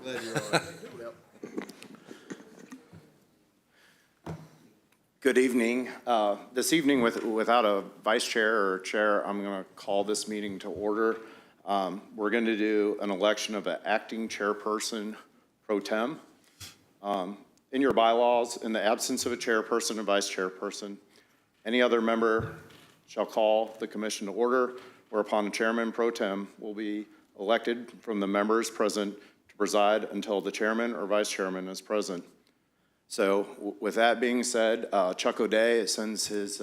glad you're on. Yep. Good evening. This evening, without a vice chair or chair, I'm going to call this meeting to order. We're going to do an election of an acting chairperson pro tem. In your bylaws, in the absence of a chairperson or vice chairperson, any other member shall call the commission to order, whereupon a chairman pro tem will be elected from the members present to preside until the chairman or vice chairman is present. So with that being said, Chuck O'Day sends his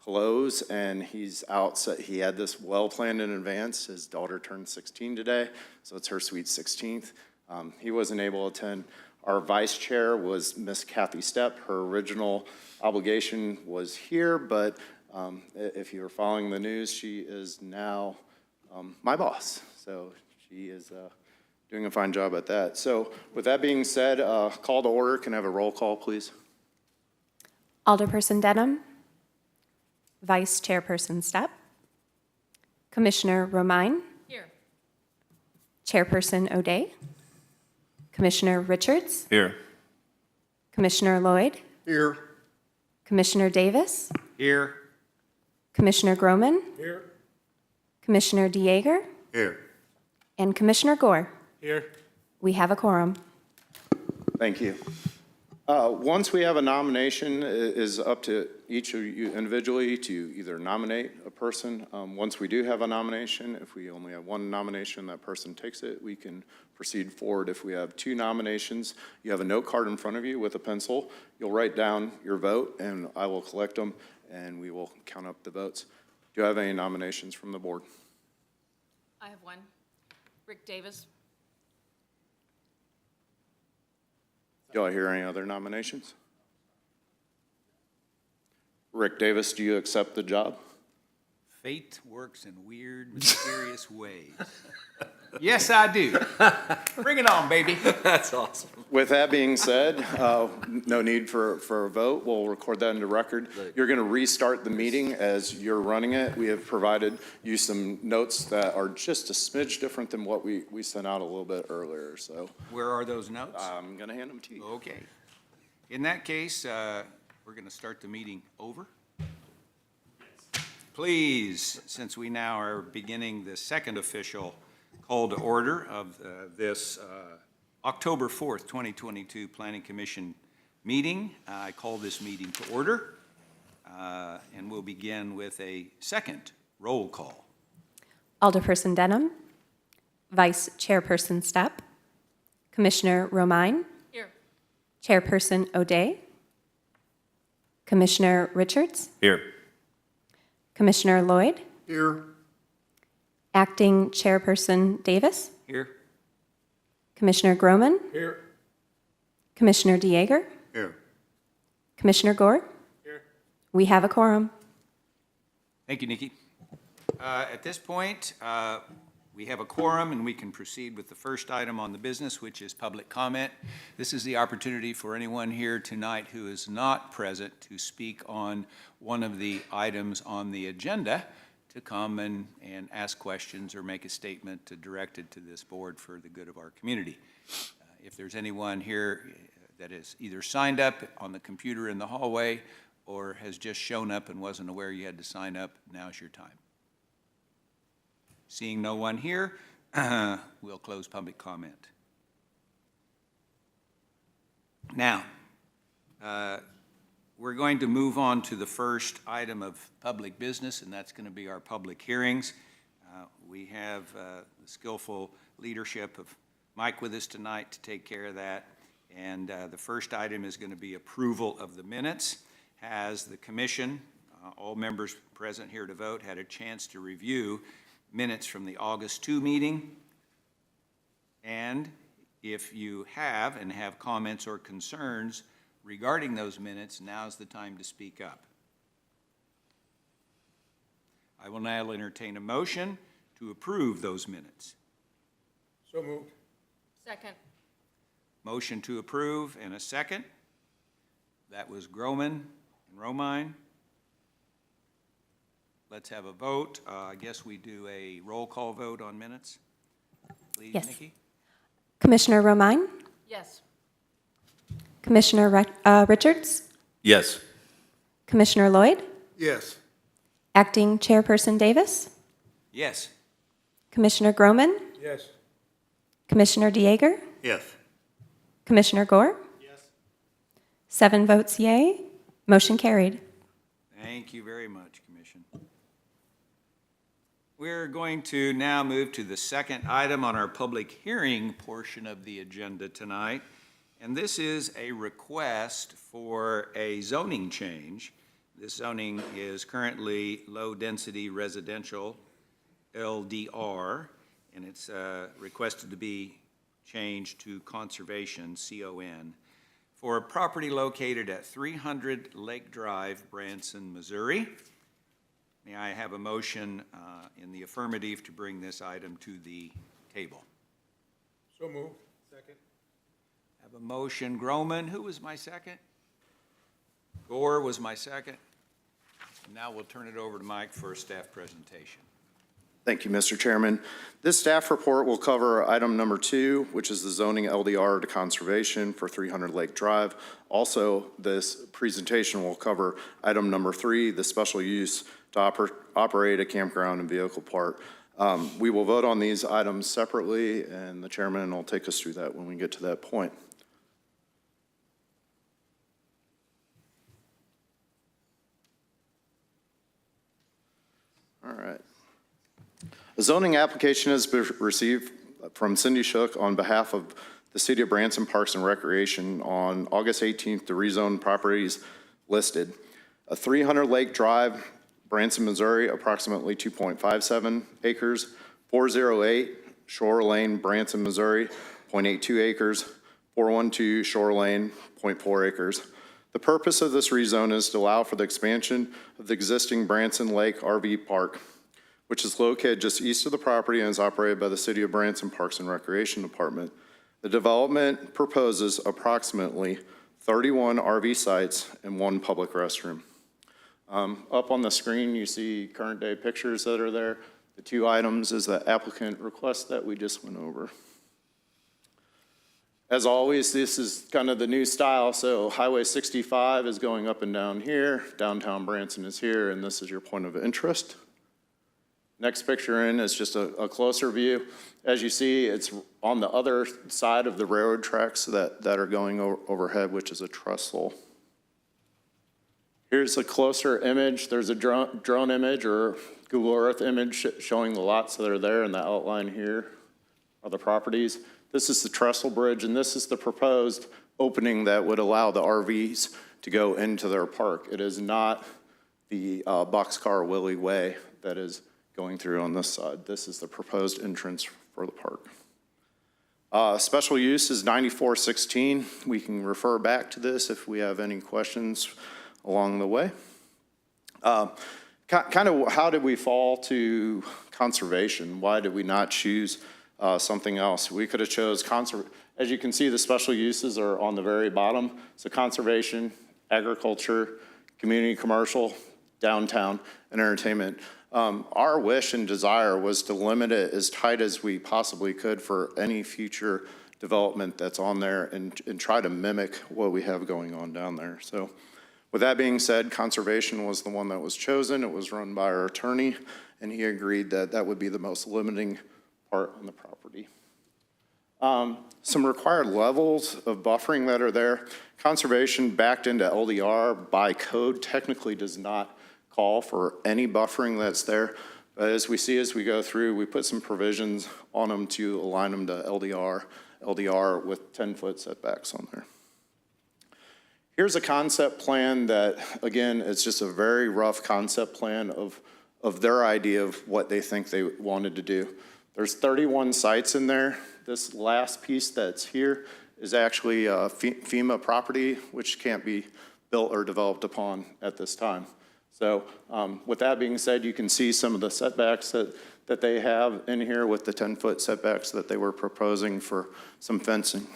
hellos, and he's out. So he had this well planned in advance. His daughter turned 16 today, so it's her sweet 16th. He wasn't able to attend. Our vice chair was Miss Kathy Stepp. Her original obligation was here, but if you were following the news, she is now my boss. So she is doing a fine job at that. So with that being said, call to order. Can I have a roll call, please? Alderperson Denham. Vice Chairperson Stepp. Commissioner Romine. Here. Chairperson O'Day. Commissioner Richards. Here. Commissioner Lloyd. Here. Commissioner Davis. Here. Commissioner Groman. Here. Commissioner DeYager. Here. And Commissioner Gore. Here. We have a quorum. Thank you. Once we have a nomination, it is up to each of you individually to either nominate a person. Once we do have a nomination, if we only have one nomination, that person takes it, we can proceed forward. If we have two nominations, you have a note card in front of you with a pencil. You'll write down your vote, and I will collect them, and we will count up the votes. Do you have any nominations from the board? I have one. Rick Davis. Do I hear any other nominations? Rick Davis, do you accept the job? Fate works in weird, mysterious ways. Yes, I do. Bring it on, baby. That's awesome. With that being said, no need for a vote. We'll record that into record. You're going to restart the meeting as you're running it. We have provided you some notes that are just a smidge different than what we sent out a little bit earlier. So Where are those notes? I'm going to hand them to you. Okay. In that case, we're going to start the meeting over. Please, since we now are beginning the second official call to order of this October 4th, 2022 Planning Commission meeting, I call this meeting to order, and we'll begin with a second roll call. Alderperson Denham. Vice Chairperson Stepp. Commissioner Romine. Here. Chairperson O'Day. Commissioner Richards. Here. Commissioner Lloyd. Here. Acting Chairperson Davis. Here. Commissioner Groman. Here. Commissioner DeYager. Here. Commissioner Gore. Here. We have a quorum. Thank you, Nikki. At this point, we have a quorum, and we can proceed with the first item on the business, which is public comment. This is the opportunity for anyone here tonight who is not present to speak on one of the items on the agenda to come and ask questions or make a statement directed to this board for the good of our community. If there's anyone here that is either signed up on the computer in the hallway or has just shown up and wasn't aware you had to sign up, now's your time. Seeing no one here, we'll close public comment. Now, we're going to move on to the first item of public business, and that's going to be our public hearings. We have the skillful leadership of Mike with us tonight to take care of that. And the first item is going to be approval of the minutes. Has the commission, all members present here to vote, had a chance to review minutes from the August 2 meeting? And if you have and have comments or concerns regarding those minutes, now's the time to speak up. I will now entertain a motion to approve those minutes. So moved. Second. Motion to approve and a second. That was Groman and Romine. Let's have a vote. I guess we do a roll call vote on minutes. Please, Yes. Nikki? Commissioner Romine, Yes. Commissioner Richards, Yes. Commissioner Lloyd, Yes. Acting Chairperson Davis, Yes. Commissioner Groman, Yes. Commissioner Dieger, Yes. Commissioner Gore. Yes. 7 votes yea, motion carried. Thank you very much, Commission. We're going to now move to the second item on our public hearing portion of the agenda tonight, and this is a request for a zoning change. This zoning is currently low-density residential, LDR, and it's requested to be changed to conservation, CON, for a property located at 300 Lake Drive, Branson, Missouri. May I have a motion in the affirmative to bring this item to the table? So moved. Second. Have a motion, Groman. Who was my second? Gore was my second. Now we'll turn it over to Mike for a staff presentation. Thank you, Mr. Chairman. This staff report will cover item number 2, which is the zoning LDR to conservation for 300 Lake Drive. Also, this presentation will cover item number 3, the special use to operate a campground and vehicle park. We will vote on these items separately, and the chairman will take us through that when we get to that point. All right. A zoning application has been received from Cindy Shook on behalf of the City of Branson Parks and Recreation on August 18th to rezone properties listed. A 300 Lake Drive, Branson, Missouri, approximately 2.57 acres. 408 Shore Lane, Branson, Missouri, 0.82 acres. 412 Shore Lane, 0.4 acres. The purpose of this rezone is to allow for the expansion of the existing Branson Lake RV Park, which is located just east of the property and is operated by the City of Branson Parks and Recreation Department. The development proposes approximately 31 RV sites and 1 public restroom. Up on the screen, you see current day pictures that are there. The 2 items is the applicant request that we just went over. As always, this is kind of the new style. So Highway 65 is going up and down here. Downtown Branson is here, and this is your point of interest. Next picture in is just a closer view. As you see, it's on the other side of the railroad tracks that are going overhead, which is a trestle. Here's a closer image. There's a drone image or Google Earth image showing the lots that are there, and the outline here are the properties. This is the trestle bridge, and this is the proposed opening that would allow the RVs to go into their park. It is not the Boxcar Willie Way that is going through on this side. This is the proposed entrance for the park. Special use is 9416. We can refer back to this if we have any questions along the way. Kind of how did we fall to conservation? Why did we not choose something else? We could have chose as you can see, the special uses are on the very bottom. So conservation, agriculture, community commercial, downtown, and entertainment. Our wish and desire was to limit it as tight as we possibly could for any future development that's on there and try to mimic what we have going on down there. So with that being said, conservation was the one that was chosen. It was run by our attorney, and he agreed that that would be the most limiting part on the property. Some required levels of buffering that are there. Conservation backed into LDR by code technically does not call for any buffering that's there. But as we see as we go through, we put some provisions on them to align them to LDR with 10-foot setbacks on there. Here's a concept plan that, again, it's just a very rough concept plan of their idea of what they think they wanted to do. There's 31 sites in there. This last piece that's here is actually FEMA property, which can't be built or developed upon at this time. So with that being said, you can see some of the setbacks that they have in here with the 10-foot setbacks that they were proposing for some fencing.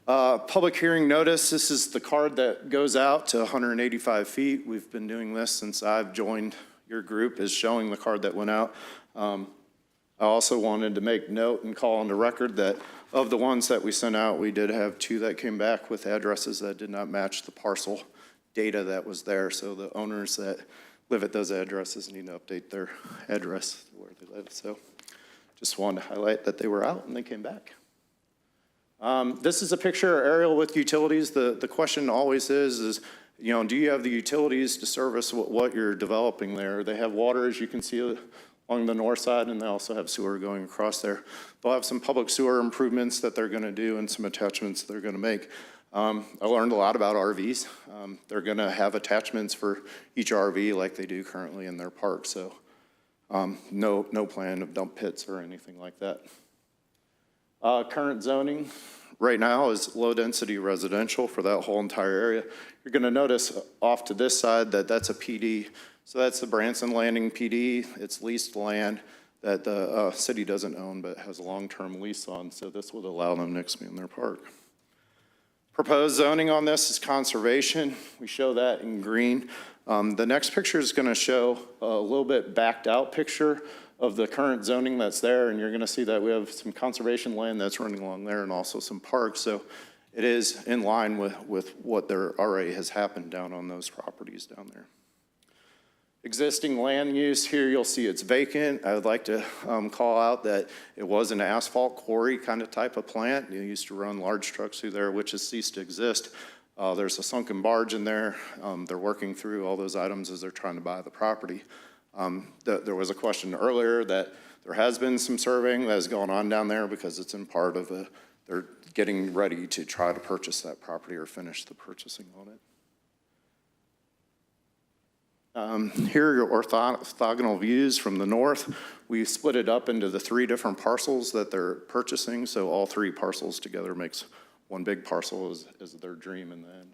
Public hearing notice, this is the card that goes out to 185 feet. We've been doing this since I've joined your group, is showing the card that went out. I also wanted to make note and call on the record that of the ones that we sent out, we did have 2 that came back with addresses that did not match the parcel data that was there. So the owners that live at those addresses need to update their address where they live. So just wanted to highlight that they were out and they came back. This is a picture aerial with utilities. The question always is, you know, do you have the utilities to service what you're developing there? They have water, as you can see, along the north side, and they also have sewer going across there. They'll have some public sewer improvements that they're going to do and some attachments they're going to make. I learned a lot about RVs. They're going to have attachments for each RV like they do currently in their park. So no plan of dump pits or anything like that. Current zoning right now is low-density residential for that whole entire area. You're going to notice off to this side that that's a PD. So that's the Branson Landing PD. It's leased land that the city doesn't own but has a long-term lease on. So this would allow them to expand their park. Proposed zoning on this is conservation. We show that in green. The next picture is going to show a little bit backed out picture of the current zoning that's there, and you're going to see that we have some conservation land that's running along there and also some parks. So it is in line with what there already has happened down on those properties down there. Existing land use here, you'll see it's vacant. I would like to call out that it was an asphalt quarry kind of type of plant. You used to run large trucks through there, which has ceased to exist. There's a sunken barge in there. They're working through all those items as they're trying to buy the property. There was a question earlier that there has been some surveying that has gone on down there because it's in part of they're getting ready to try to purchase that property or finish the purchasing on it. Here are your orthogonal views from the north. We split it up into the 3 different parcels that they're purchasing, so all 3 parcels together makes one big parcel is their dream in the end.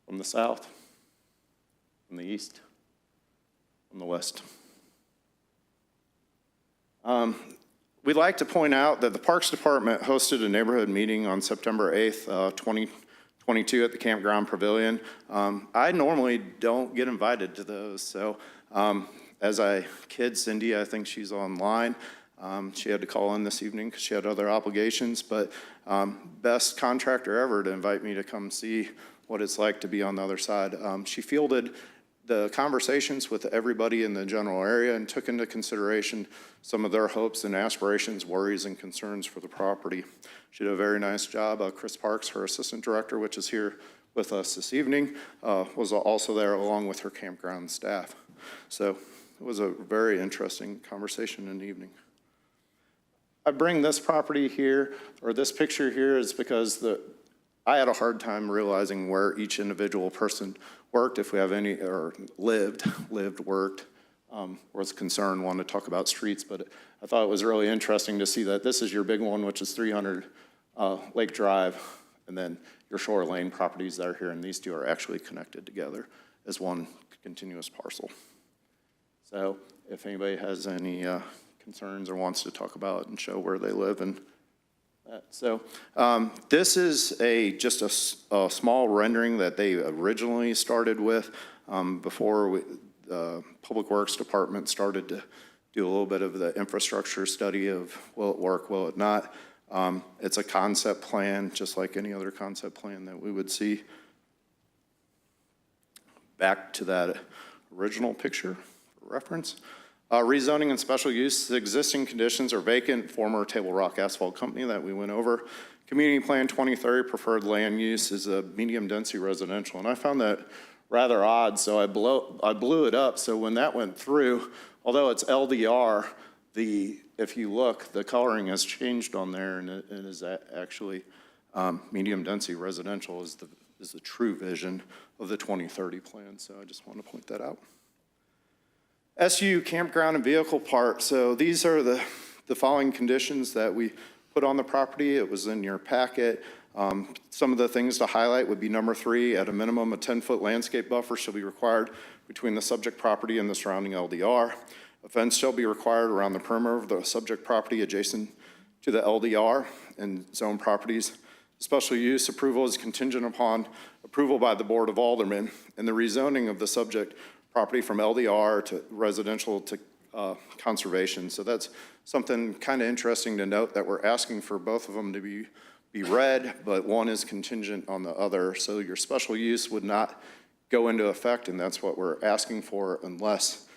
From the south, from the east, from the west. We'd like to point out that the Parks Department hosted a neighborhood meeting on September 8th, 2022 at the Campground Pavilion. I normally don't get invited to those, so as I kid Cindy, I think she's online. She had to call in this evening because she had other obligations, but best contractor ever to invite me to come see what it's like to be on the other side. She fielded the conversations with everybody in the general area and took into consideration some of their hopes and aspirations, worries, and concerns for the property. She did a very nice job. Chris Parks, her assistant director, which is here with us this evening, was also there along with her campground staff. So it was a very interesting conversation in the evening. I bring this property here, or this picture here, is because I had a hard time realizing where each individual person worked, if we have any, or lived, worked, was concerned, wanted to talk about streets, but I thought it was really interesting to see that this is your big one, which is 300 Lake Drive, and then your Shore Lane properties that are here, and these 2 are actually connected together as one continuous parcel. So if anybody has any concerns or wants to talk about it and show where they live and that. So this is just a small rendering that they originally started with before the Public Works Department started to do a little bit of the infrastructure study of will it work, will it not. It's a concept plan, just like any other concept plan that we would see. Back to that original picture for reference. Rezoning and special use, the existing conditions are vacant, former Table Rock Asphalt Company that we went over. Community Plan 2030 preferred land use is a medium density residential, and I found that rather odd, so I blew it up. So when that went through, although it's LDR, if you look, the coloring has changed on there, and it is actually medium density residential is the true vision of the 2030 plan. So I just want to point that out. SU, campground and vehicle park. So these are the following conditions that we put on the property. It was in your packet. Some of the things to highlight would be number 3, at a minimum, a 10-foot landscape buffer shall be required between the subject property and the surrounding LDR. A fence shall be required around the perimeter of the subject property adjacent to the LDR and zone properties. Special use approval is contingent upon approval by the Board of Aldermen, and the rezoning of the subject property from LDR to residential to conservation. So that's something kind of interesting to note, that we're asking for both of them to be read, but one is contingent on the other. So your special use would not go into effect, and that's what we're asking for unless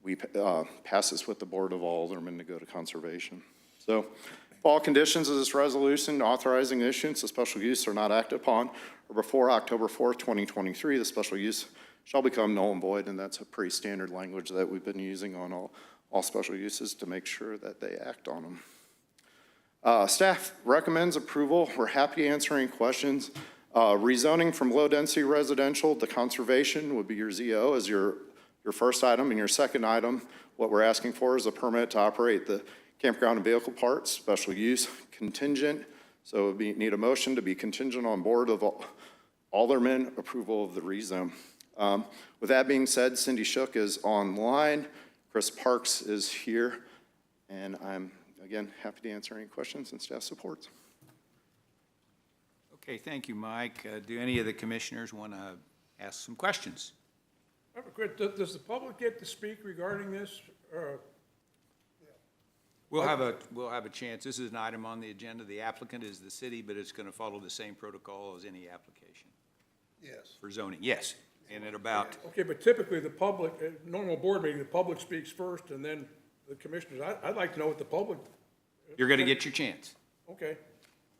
we pass this with the Board of Aldermen to go to conservation. So if all conditions of this resolution authorizing the issuance of special use are not acted upon or before October 4th, 2023, the special use shall become null and void, and that's a pretty standard language that we've been using on all special uses to make sure that they act on them. Staff recommends approval. We're happy to answer any questions. Rezoning from low-density residential to conservation would be your ZO as your first item, and your second item, what we're asking for is a permit to operate the campground and vehicle parts, special use contingent. So we need a motion to be contingent on Board of Aldermen approval of the rezone. With that being said, Cindy Shook is online, Chris Parks is here, and I'm, again, happy to answer any questions and staff supports. Okay, thank you, Mike. Do any of the commissioners want to ask some questions? Does the public get to speak regarding this? We'll have a chance. This is an item on the agenda. The applicant is the city, but it's going to follow the same protocol as any application Yes. for zoning. Yes, and at about, Okay, but typically the public, normal board meeting, the public speaks first and then the commissioners. I'd like to know what the public, you're going to get your chance. okay.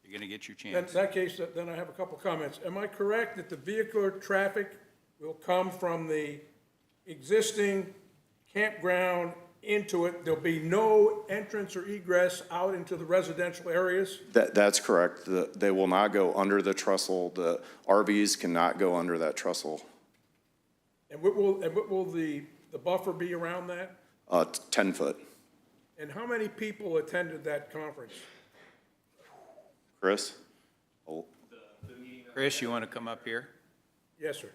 You're going to get your Then in chance. that case, then I have a couple comments. Am I correct that the vehicular traffic will come from the existing campground into it? There'll be no entrance or egress out into the residential areas? That's correct. They will not go under the trestle. The RVs cannot go under that trestle. And what will the buffer be around that? 10 foot. And how many people attended that conference? Chris? Oh, Chris, you want to come up here? Yes, sir.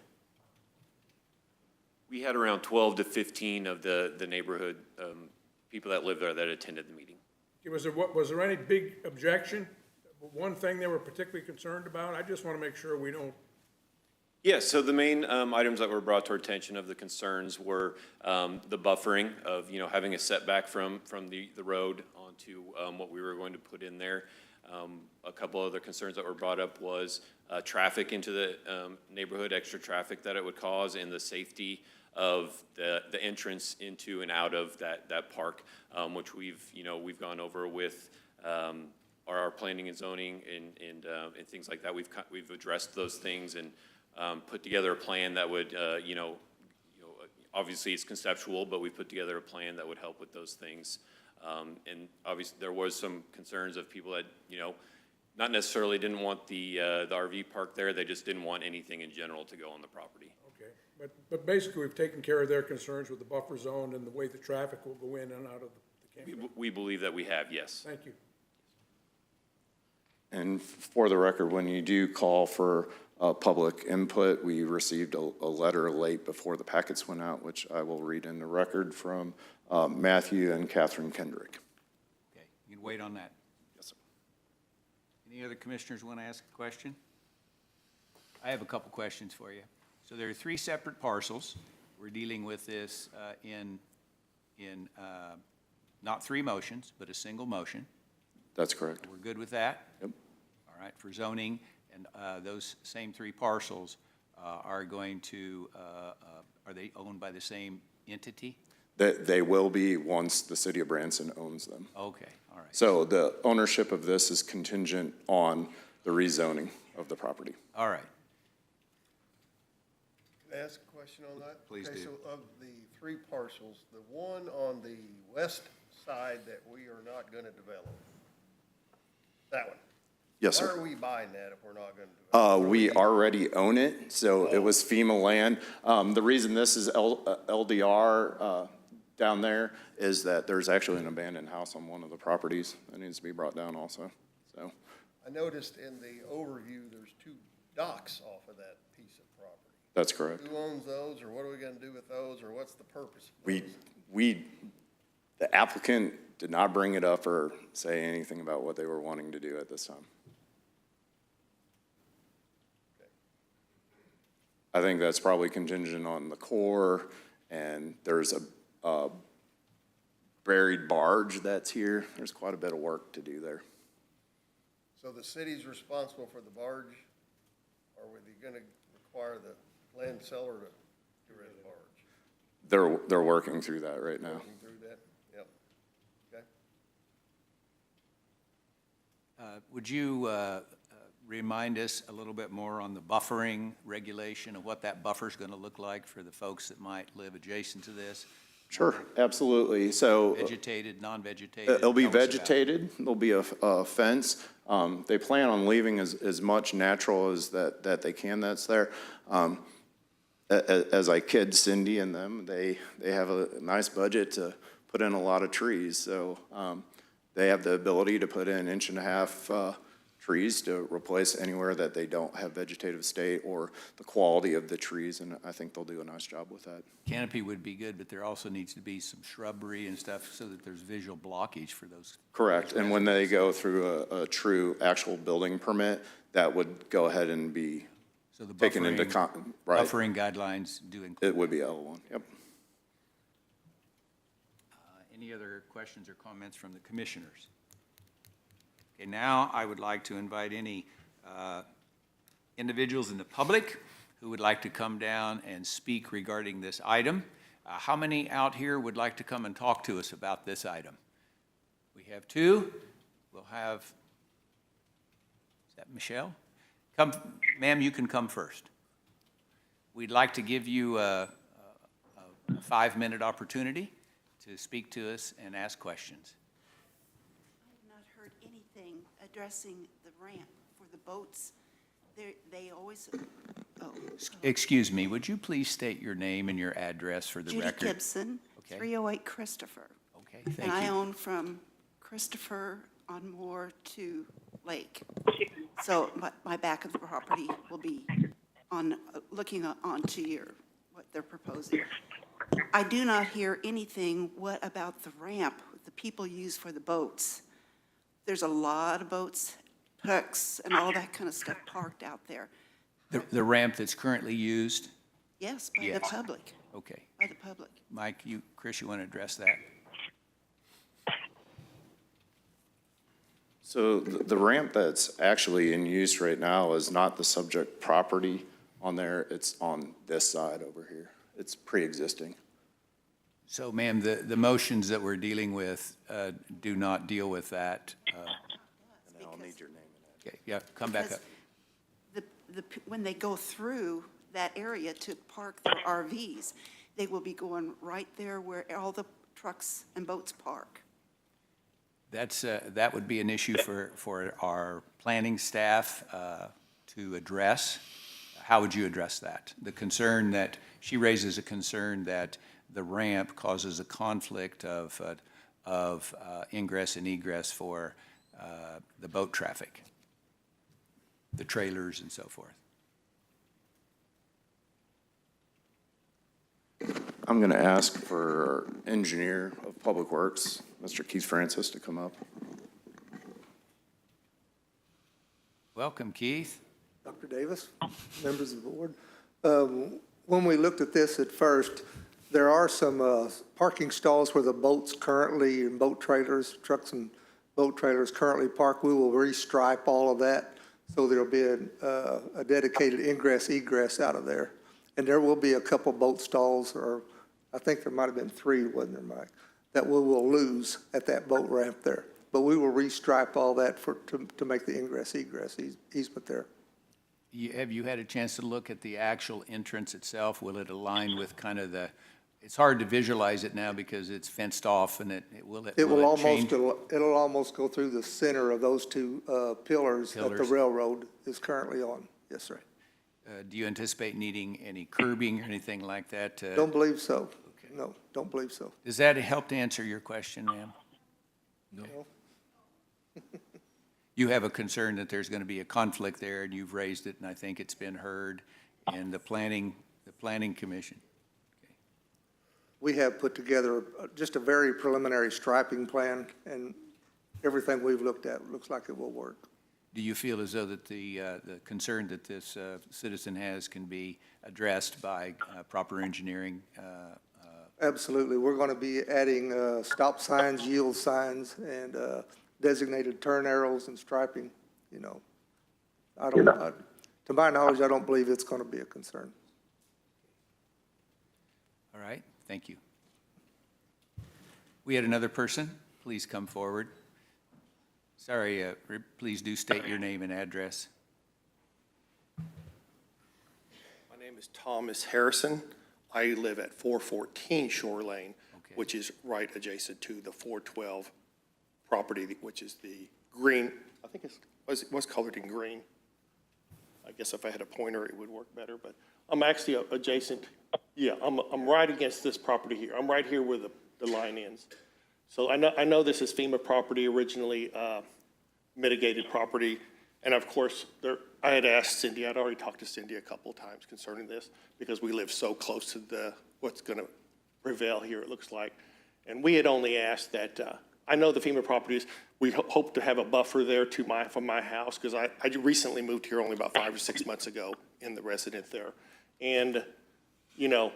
We had around 12 to 15 of the neighborhood people that live there that attended the meeting. Was there any big objection? One thing they were particularly concerned about? I just want to make sure we don't. Yes, so the main items that were brought to our attention of the concerns were the buffering of, having a setback from the road onto what we were going to put in there. A couple other concerns that were brought up was traffic into the neighborhood, extra traffic that it would cause, and the safety of the entrance into and out of that park, which we've gone over with our planning and zoning and things like that. We've addressed those things and put together a plan that would, obviously it's conceptual, but we put together a plan that would help with those things. And obviously there was some concerns of people that, not necessarily didn't want the RV park there, they just didn't want anything in general to go on the property. Okay, but basically we've taken care of their concerns with the buffer zone and the way the traffic will go in and out of the campground. We believe that we have, yes. Thank you. and for the record, when you do call for public input, we received a letter late before the packets went out, which I will read in the record from Matthew and Catherine Kendrick. Okay, you can wait on that. Yes, sir. Any other commissioners want to ask a question? I have a couple questions for you. So there are 3 separate parcels. We're dealing with this in not 3 motions, but a single motion. That's correct. We're good with that? Yep. All right, for zoning, and those same 3 parcels are going to, are they owned by the same entity? They will be once the city of Branson owns them. Okay, all right. So the ownership of this is contingent on the rezoning of the property. All right. Can I ask a question on that? Please Okay, do. so of the 3 parcels, the one on the west side that we are not going to develop, that one. Yes, Why sir. are we buying that if we're not going to develop? We already own it, so it was FEMA land. The reason this is LDR down there is that there's actually an abandoned house on one of the properties that needs to be brought down also, so. I noticed in the overview, there's 2 docks off of that piece of property. That's correct. Who owns those, or what are we going to do with those, or what's the purpose? of those? The applicant did not bring it up or say anything about what they were wanting to do at this time. I think that's probably contingent on the core, and there's a buried barge that's here. There's quite a bit of work to do there. So the city's responsible for the barge, or are they gonna require the land seller to get rid of the barge? They're working through that right now. Working through that? Yep. Okay. Would you remind us a little bit more on the buffering regulation of what that buffer's going to look like for the folks that might live adjacent to this? Sure, absolutely. So Vegetated, non-vegetated? it'll be Tell us about it. vegetated. There'll be a fence. They plan on leaving as much natural as that they can that's there. As I kid Cindy and them, they have a nice budget to put in a lot of trees. So they have the ability to put in 1.5 inch trees to replace anywhere that they don't have vegetative state or the quality of the trees, and I think they'll do a nice job with that. Canopy would be good, but there also needs to be some shrubbery and stuff so that there's visual blockage for those. Correct, and when they go through a true actual building permit, that would go ahead and be So the taken into right. buffering guidelines do include. It would be L1, yep. Any other questions or comments from the commissioners? Okay, now I would like to invite any individuals in the public who would like to come down and speak regarding this item. How many out here would like to come and talk to us about this item? We have two. We'll have, is that Michelle? Come, ma'am, you can come first. We'd like to give you a 5-minute opportunity to speak to us and ask questions. I have not heard anything addressing the ramp for the boats. They always, Excuse me, would you please state your name and your address for the Judy record? Gibson, Okay. 308 Christopher. Okay, And thank I you. own from Christopher on Moore to Lake. So my back of the property will be on, looking onto what they're proposing. I do not hear anything, what about the ramp the people use for the boats? There's a lot of boats, trucks, and all that kind of stuff parked out there. The ramp that's currently used? Yes, by the Yes. public, Okay. by the public. Mike, Chris, you want to address that? So the ramp that's actually in use right now is not the subject property on there. It's on this side over here. It's pre-existing. So, ma'am, the motions that we're dealing with do not deal with that. And I'll need your name in Okay, yeah, come back up. Because when they go through that area to park their RVs, they will be going right there where all the trucks and boats park. That would be an issue for our planning staff to address. How would you address that? The concern that, she raises a concern that the ramp causes a conflict of ingress and egress for the boat traffic, the trailers and so forth. I'm going to ask for our engineer of Public Works, Mr. Keith Francis, to come up. Welcome, Keith. Dr. Davis, members of the board. When we looked at this at first, there are some parking stalls where the boats currently, and boat trailers, trucks and boat trailers currently park. We will restripe all of that, so there'll be a dedicated ingress, egress out of there. And there will be a couple boat stalls, or I think there might have been 3, wasn't there, Mike, that we will lose at that boat ramp there. But we will restripe all that to make the ingress, egress easement there. Have you had a chance to look at the actual entrance itself? Will it align with kind of it's hard to visualize it now because it's fenced off, and will it change? It'll almost go through the center of those 2 pillars that the Pillars. railroad is currently on. Yes, sir. Do you anticipate needing any curbing or anything like that? Don't believe so. No, don't believe so. Does that help to answer your question, ma'am? No. You have a concern that there's going to be a conflict there, and you've raised it, and I think it's been heard in the planning commission. We have put together just a very preliminary striping plan, and everything we've looked at looks like it will work. Do you feel as though that the concern that this citizen has can be addressed by proper engineering? Absolutely. We're going to be adding stop signs, yield signs, and designated turn arrows and striping, you know. To my knowledge, I don't believe it's going to be a concern. All right, thank you. We had another person. Please come forward. Sorry, please do state your name and address. My name is Thomas Harrison. I live at 414 Shore Lane, Okay. which is right adjacent to the 412 property, which is the green, I think it was colored in green. I guess if I had a pointer, it would work better, but I'm actually adjacent. Yeah, I'm right against this property here. I'm right here where the line ends. So I know this is FEMA property originally, mitigated property. And of course, I had asked Cindy, I'd already talked to Cindy a couple of times concerning this because we live so close to what's going to prevail here, it looks like. And we had only asked that, I know the FEMA properties, we hope to have a buffer there from my house because I recently moved here only about 5 or 6 months ago in the residence there. And, you know,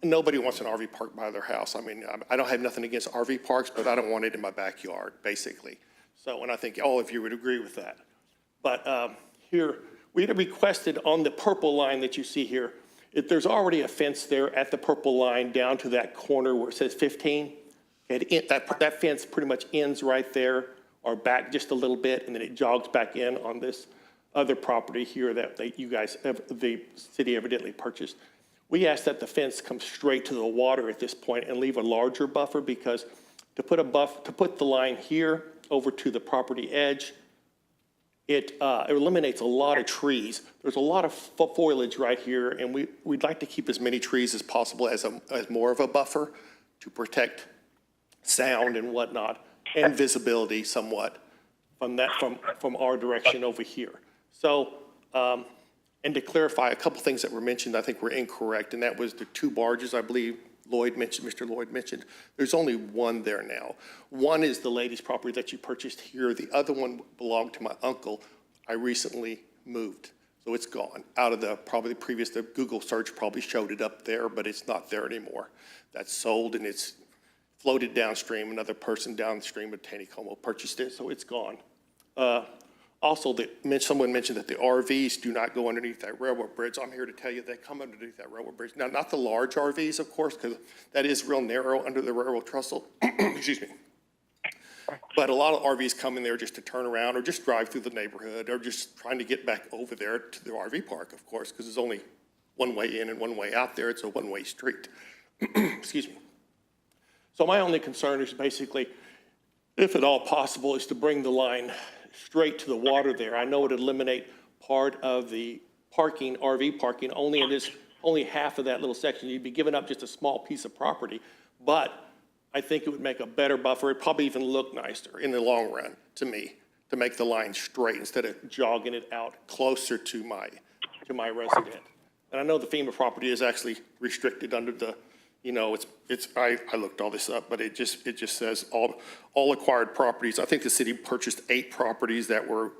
nobody wants an RV park by their house. I mean, I don't have nothing against RV parks, but I don't want it in my backyard, basically. So, and I think all of you would agree with that. But here, we had requested on the purple line that you see here, there's already a fence there at the purple line down to that corner where it says 15. That fence pretty much ends right there or back just a little bit, and then it jogs back in on this other property here that you guys, the city evidently purchased. We asked that the fence come straight to the water at this point and leave a larger buffer because to put the line here over to the property edge, it eliminates a lot of trees. There's a lot of foliage right here, and we'd like to keep as many trees as possible as more of a buffer to protect sound and whatnot and visibility somewhat from our direction over here. So, and to clarify, a couple things that were mentioned I think were incorrect, and that was the 2 barges I believe Mr. Lloyd mentioned. There's only one there now. One is the lady's property that you purchased here. The other one belonged to my uncle. I recently moved, so it's gone out of the Google search probably showed it up there, but it's not there anymore. That's sold and it's floated downstream. Another person downstream of Taneycomo purchased it, so it's gone. Also, someone mentioned that the RVs do not go underneath that railroad bridge. I'm here to tell you they come underneath that railroad bridge. Now, not the large RVs, of course, because that is real narrow under the railroad trestle. Excuse me. But a lot of RVs come in there just to turn around or just drive through the neighborhood or just trying to get back over there to the RV park, of course, because there's only one way in and one way out there. It's a one-way street. Excuse me. So my only concern is basically, if at all possible, is to bring the line straight to the water there. I know it would eliminate part of the parking, RV parking, only half of that little section. You'd be giving up just a small piece of property, but I think it would make a better buffer. It'd probably even look nicer in the long run to me to make the line straight instead of jogging it out closer to my resident. And I know the FEMA property is actually restricted under the, you know, I looked all this up, but it just says all acquired properties. I think the city purchased 8 properties that were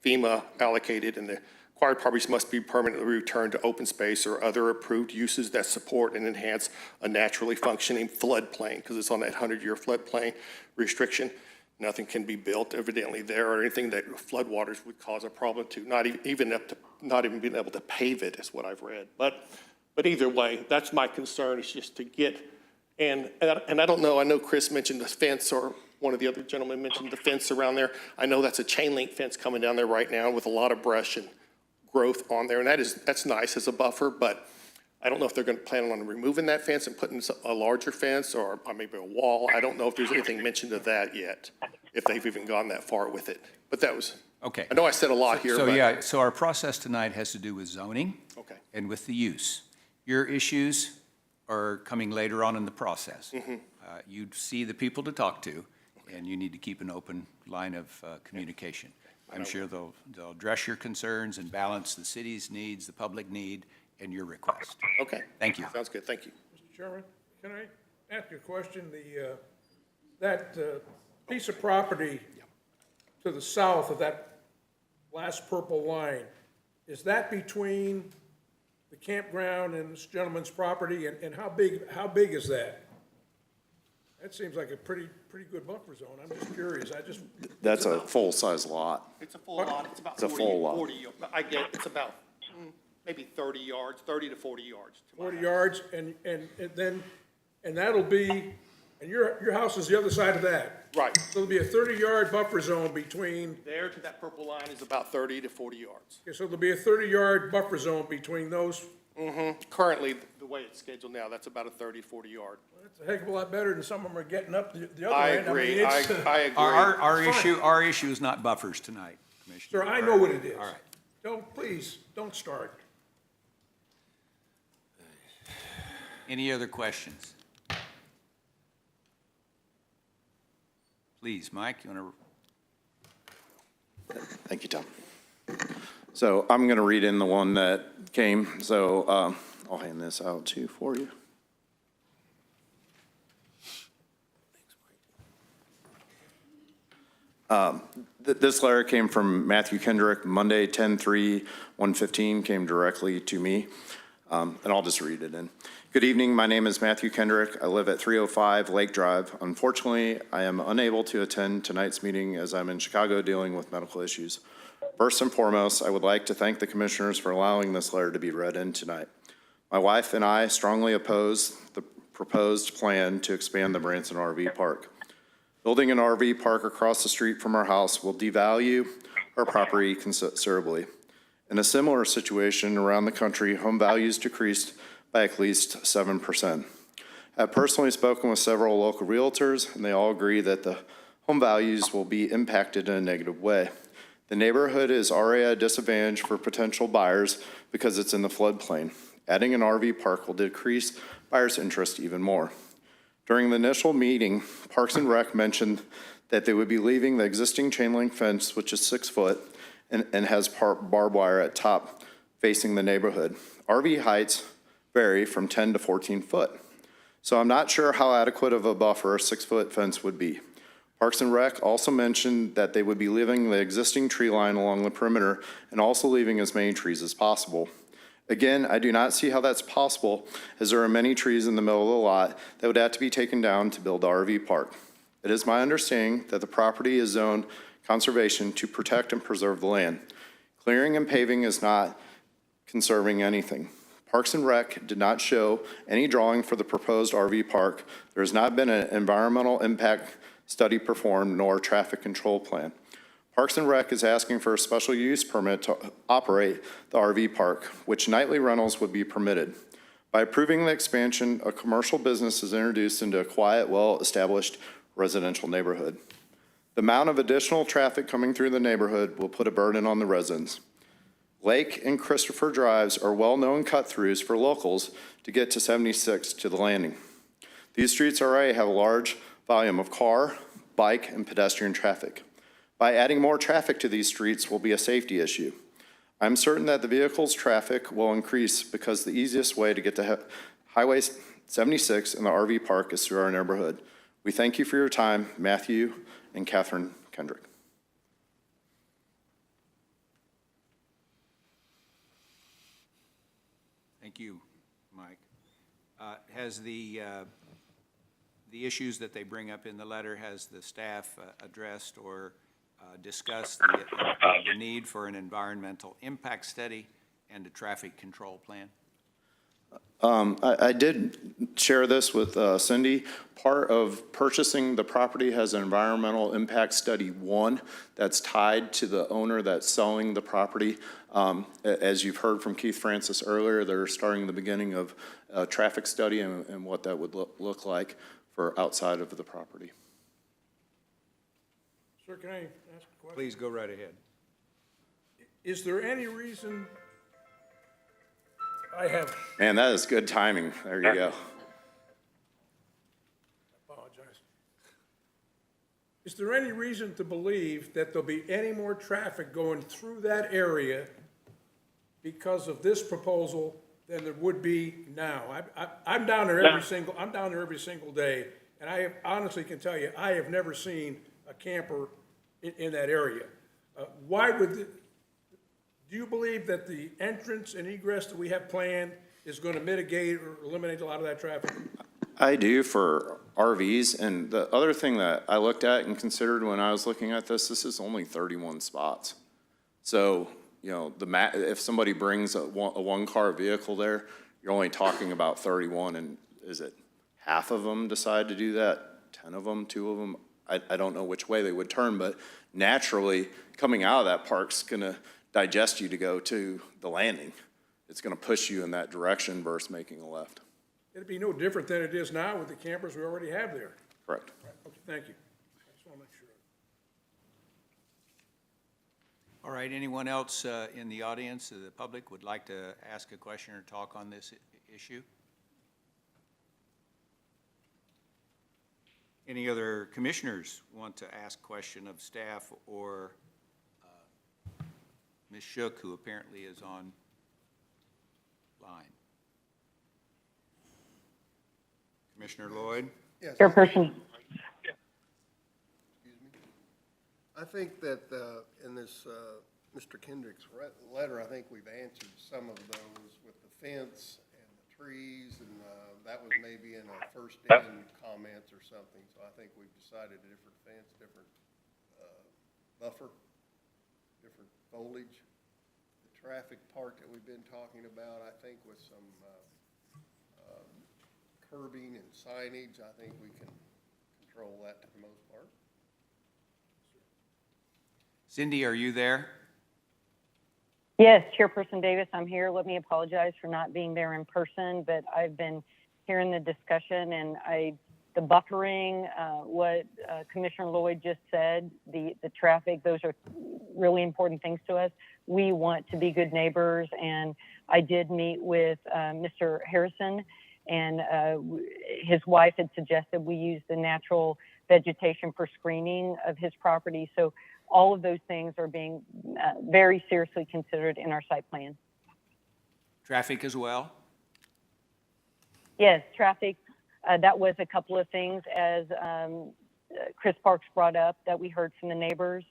FEMA allocated, and the acquired properties must be permanently returned to open space or other approved uses that support and enhance a naturally functioning floodplain, because it's on that 100-year floodplain restriction. Nothing can be built evidently there or anything that floodwaters would cause a problem to, not even being able to pave it is what I've read. But either way, that's my concern, is just to get, and I don't know, I know Chris mentioned the fence, or one of the other gentlemen mentioned the fence around there. I know that's a chain link fence coming down there right now with a lot of brush and growth on there, and that's nice as a buffer, but I don't know if they're going to plan on removing that fence and putting a larger fence or maybe a wall. I don't know if there's anything mentioned of that yet, if they've even gone that far with it. But that was, Okay. I know I said a lot here, So, but. yeah, so our process tonight has to do with zoning. Okay. And with the use. Your issues are coming later on in the process. You see the people to talk to, and you need to keep an open line of communication. I'm sure they'll address your concerns and balance the city's needs, the public need, and your request. Okay. Thank you. Sounds good, thank you. Mr. Chairman, can I ask you a question? That piece of property to the south of that last purple line, is that between the campground and this gentleman's property, and how big is that? That seems like a pretty good buffer zone. I'm just curious. That's a full-size lot. It's a full lot, it's about It's a 40, full lot. 40, I get, it's about maybe 30 yards, 30 to 40 yards. to my 40 house. yards, and that'll be, and your house is the other side of that. Right. So there'll be a 30-yard buffer zone between, There to that purple line is about 30 to 40 yards. okay, so there'll be a 30-yard buffer zone between those. Currently, the way it's scheduled now, that's about a 30, 40 yard. That's a heck of a lot better than some of them are getting up the other I end. mean, agree, I it's- agree. Our issue is not buffers tonight, Commissioner. Sir, I know what it is. All right. Please, don't start. Any other questions? Please, Mike, you want to? Thank you, Tom. So I'm going to read in the one that came, so I'll hand this out too for you. This letter came from Matthew Kendrick, Monday, 10/3/115, came directly to me, and I'll just read it in. Good evening, my name is Matthew Kendrick. I live at 305 Lake Drive. Unfortunately, I am unable to attend tonight's meeting as I'm in Chicago dealing with medical issues. First and foremost, I would like to thank the commissioners for allowing this letter to be read in tonight. My wife and I strongly oppose the proposed plan to expand the Branson RV Park. Building an RV park across the street from our house will devalue our property considerably. In a similar situation around the country, home values decreased by at least 7%. I have personally spoken with several local realtors, and they all agree that the home values will be impacted in a negative way. The neighborhood is already at a disadvantage for potential buyers because it's in the floodplain. Adding an RV park will decrease buyers' interest even more. During the initial meeting, Parks and Rec mentioned that they would be leaving the existing chain link fence, which is 6 foot, and has barbed wire at top facing the neighborhood. RV heights vary from 10 to 14 foot. So I'm not sure how adequate of a buffer a 6-foot fence would be. Parks and Rec also mentioned that they would be leaving the existing tree line along the perimeter and also leaving as many trees as possible. Again, I do not see how that's possible, as there are many trees in the middle of the lot that would have to be taken down to build the RV park. It is my understanding that the property is zoned conservation to protect and preserve the land. Clearing and paving is not conserving anything. Parks and Rec did not show any drawing for the proposed RV park. There has not been an environmental impact study performed nor a traffic control plan. Parks and Rec is asking for a special use permit to operate the RV park, which nightly rentals would be permitted. By approving the expansion, a commercial business is introduced into a quiet, well-established residential neighborhood. The amount of additional traffic coming through the neighborhood will put a burden on the residents. Lake and Christopher Drives are well-known cut-throughs for locals to get to 76 to the landing. These streets already have a large volume of car, bike, and pedestrian traffic. By adding more traffic to these streets will be a safety issue. I'm certain that the vehicles' traffic will increase because the easiest way to get to Highway 76 and the RV park is through our neighborhood. We thank you for your time, Matthew and Catherine Kendrick. Thank you, Mike. Has the issues that they bring up in the letter, has the staff addressed or discussed the need for an environmental impact study and a traffic control plan? I did share this with Cindy. Part of purchasing the property has an environmental impact study 1 that's tied to the owner that's selling the property. As you've heard from Keith Francis earlier, they're starting the beginning of a traffic study and what that would look like for outside of the property. Sir, can I ask a question? Please go right ahead. Is there any reason I have, Man, that is good timing. There you go. apologize. Is there any reason to believe that there'll be any more traffic going through that area because of this proposal than there would be now? I'm down there every single day, and I honestly can tell you, I have never seen a camper in that area. Why would do you believe that the entrance and egress that we have planned is going to mitigate or eliminate a lot of that traffic? I do for RVs, and the other thing that I looked at and considered when I was looking at this is only 31 spots. So, you know, if somebody brings a one-car vehicle there, you're only talking about 31, and is it half of them decide to do that, 10 of them, 2 of them? I don't know which way they would turn, but naturally, coming out of that park's gonna digest you to go to the landing. It's gonna push you in that direction versus making a left. It'd be no different than it is now with the campers we already have there. Correct. Okay, thank you. I just want to make sure. All right, anyone else in the audience, the public, would like to ask a question or talk on this issue? Any other commissioners want to ask question of staff or Ms. Shook, who apparently is on line? Commissioner Lloyd? Yes. Chairperson. Excuse me. I think that in this Mr. Kendrick's letter, I think we've answered some of those with the fence and the trees, and that was maybe in a first-in comments or something. So I think we've decided a different fence, different buffer, different foliage. The traffic part that we've been talking about, I think with some curbing and signage, I think we can control that to the most part. Cindy, are you there? Yes, Chairperson Davis, I'm here. Let me apologize for not being there in person, but I've been hearing the discussion, and the buffering, what Commissioner Lloyd just said, the traffic, those are really important things to us. We want to be good neighbors, and I did meet with Mr. Harrison, and his wife had suggested we use the natural vegetation for screening of his property. So all of those things are being very seriously considered in our site plan. Traffic as well? Yes, traffic, that was a couple of things as Chris Parks brought up that we heard from the neighbors.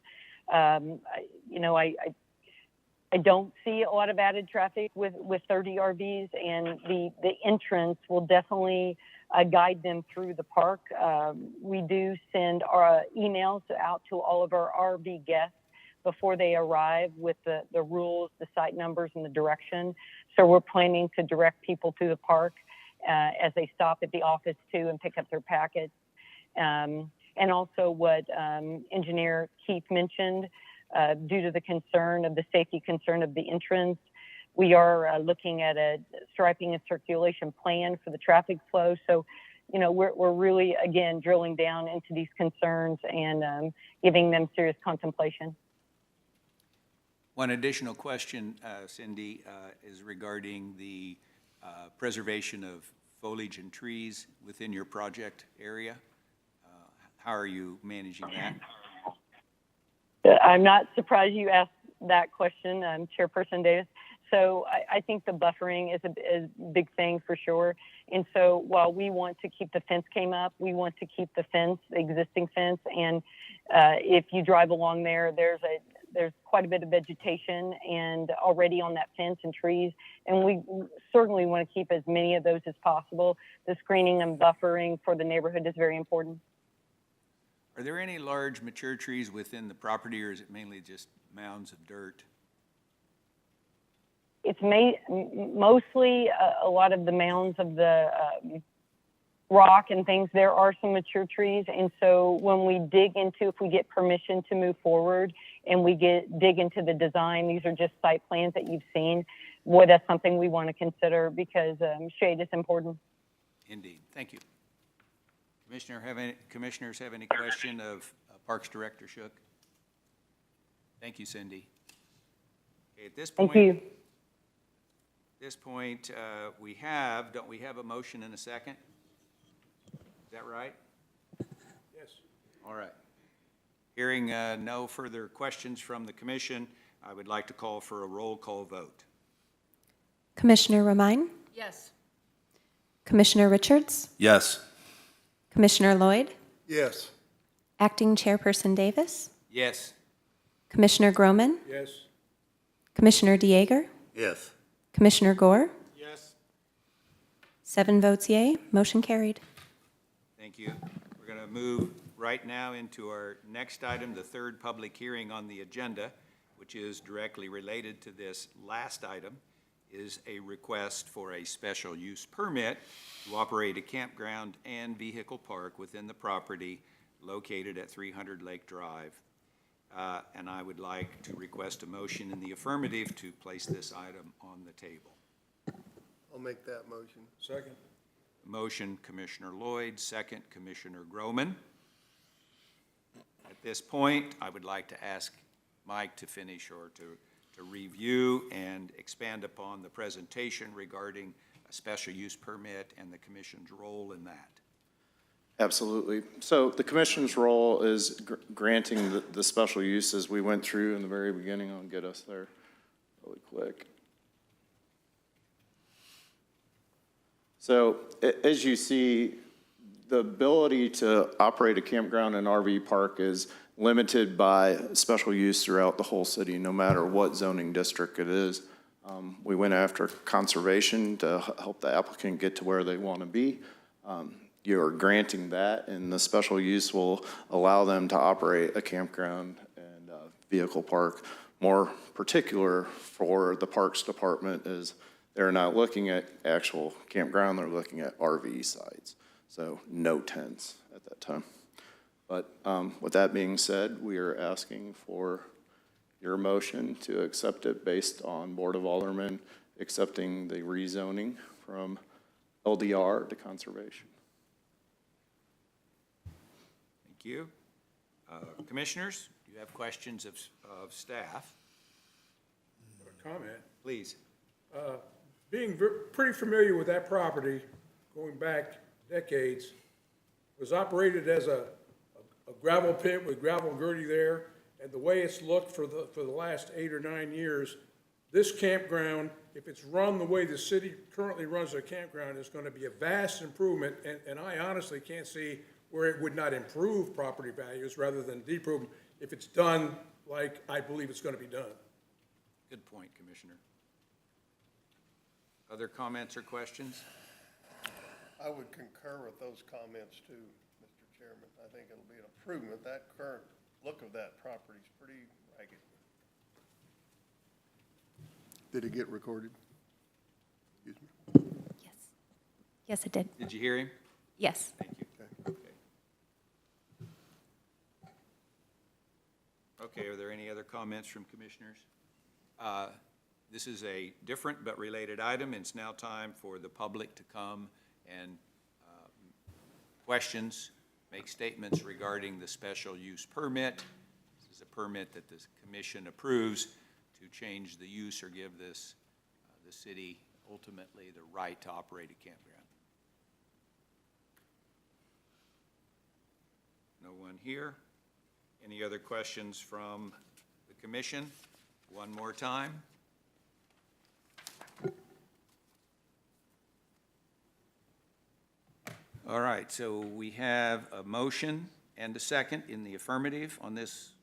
I don't see a lot of added traffic with 30 RVs, and the entrance will definitely guide them through the park. We do send our emails out to all of our RV guests before they arrive with the rules, the site numbers, and the direction. So we're planning to direct people through the park as they stop at the office too and pick up their packets. And also what Engineer Keith mentioned, due to the concern of the safety concern of the entrance, we are looking at a striping and circulation plan for the traffic flow. So, we're really, again, drilling down into these concerns and giving them serious contemplation. One additional question, Cindy, is regarding the preservation of foliage and trees within your project area. How are you managing that? I'm not surprised you asked that question, Chairperson Davis. So I think the buffering is a big thing for sure. And so while we want to keep the fence came up, we want to keep the fence, the existing fence. And if you drive along there, there's quite a bit of vegetation and already on that fence and trees. And we certainly want to keep as many of those as possible. The screening and buffering for the neighborhood is very important. Are there any large mature trees within the property, or is it mainly just mounds of dirt? It's mostly a lot of the mounds of the rock and things. There are some mature trees, and so when we dig into, if we get permission to move forward and we dig into the design, these are just site plans that you've seen. Boy, that's something we want to consider because shade is important. Indeed. Thank you. Commissioners have any question of Parks Director Shook? Thank you, Cindy. Okay, at this point, Thank you. Don't we have a motion and a second? Is that right? Yes. All right. Hearing no further questions from the commission, I would like to call for a roll call vote. Commissioner Romine? Yes. Commissioner Richards? Yes. Commissioner Lloyd? Yes. Acting Chairperson Davis? Yes. Commissioner Groman? Yes. Commissioner Dieger, Yes. Commissioner Gore, Yes. 7 votes yea, motion carried. Thank you. We're going to move right now into our next item, the third public hearing on the agenda, which is directly related to this last item, is a request for a special use permit to operate a campground and vehicle park within the property located at 300 Lake Drive. And I would like to request a motion in the affirmative to place this item on the table. I'll make that motion. Second. Motion, Commissioner Lloyd, second, Commissioner Groman. At this point, I would like to ask Mike to finish or to review and expand upon the presentation regarding a special use permit and the commission's role in that. Absolutely. So the commission's role is granting the special use as we went through in the very beginning. I'll get us there really quick. So as you see, the ability to operate a campground and RV park is limited by special use throughout the whole city, no matter what zoning district it is. We went after conservation to help the applicant get to where they want to be. You're granting that, and the special use will allow them to operate a campground and vehicle park. More particular for the Parks Department is they're not looking at actual campground, they're looking at RV sites. So no tents at that time. But with that being said, we are asking for your motion to accept it based on Board of Aldermen accepting the rezoning from LDR to conservation. Thank you. Commissioners, do you have questions of staff? A comment. Please. Being pretty familiar with that property, going back decades, was operated as a gravel pit with gravel girty there, and the way it's looked for the last 8 or 9 years, this campground, if it's run the way the city currently runs their campground, is going to be a vast improvement, and I honestly can't see where it would not improve property values rather than deprove them if it's done like I believe it's going to be done. Good point, Commissioner. Other comments or questions? I would concur with those comments too, Mr. Chairman. I think it'll be an improvement. That current look of that property is pretty ragged. Did it get recorded? Excuse me. Yes. Yes, it did. Did you hear him? Yes. Thank you. Okay, are there any other comments from commissioners? This is a different but related item, and it's now time for the public to come and questions, make statements regarding the special use permit. This is a permit that the commission approves to change the use or give this, the city ultimately the right to operate a campground. No one here. Any other questions from the commission? One more time. All right, so we have a motion and a second in the affirmative on this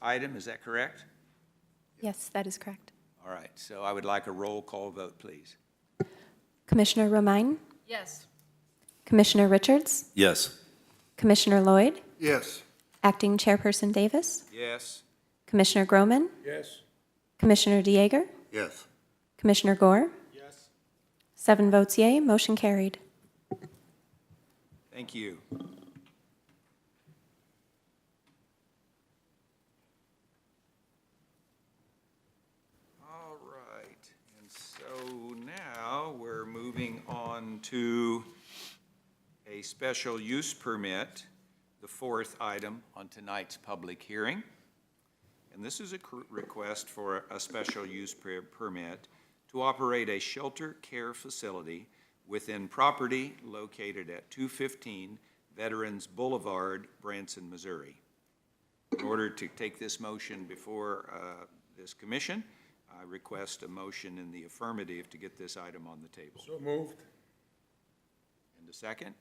item, is that correct? Yes, that is correct. All right, so I would like a roll call vote, please. Commissioner Romine, Yes. Commissioner Richards, Yes. Commissioner Lloyd, Yes. Acting Chairperson Davis, Yes. Commissioner Groman, Yes. Commissioner Dieger, Yes. Commissioner Gore, Yes. 7 votes yea, motion carried. Thank you. All right, and so now we're moving on to a special use permit, the fourth item on tonight's public hearing. And this is a request for a special use permit to operate a shelter care facility within property located at 215 Veterans Boulevard, Branson, Missouri. In order to take this motion before this commission, I request a motion in the affirmative to get this item on the table. So moved. And a second?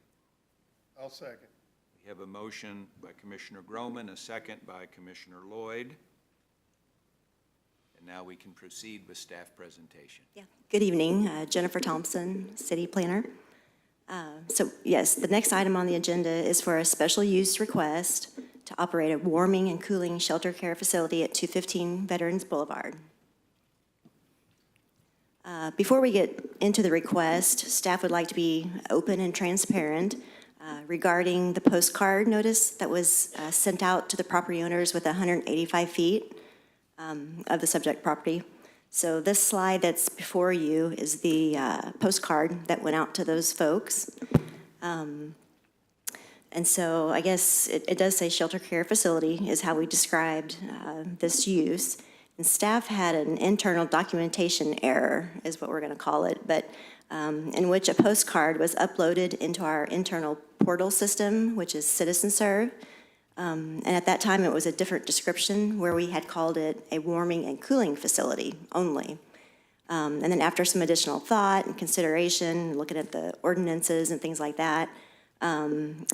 I'll second. We have a motion by Commissioner Groman, a second by Commissioner Lloyd. Now we can proceed with staff presentation. Yeah. Good evening, Jennifer Thompson, City Planner. So yes, the next item on the agenda is for a special use request to operate a warming and cooling shelter care facility at 215 Veterans Boulevard. Before we get into the request, staff would like to be open and transparent regarding the postcard notice that was sent out to the property owners with 185 feet of the subject property. So this slide that's before you is the postcard that went out to those folks. And so I guess it does say shelter care facility is how we described this use. And staff had an internal documentation error, is what we're going to call it, but in which a postcard was uploaded into our internal portal system, which is CitizenServe. And at that time, it was a different description where we had called it a warming and cooling facility only. And then after some additional thought and consideration, looking at the ordinances and things like that,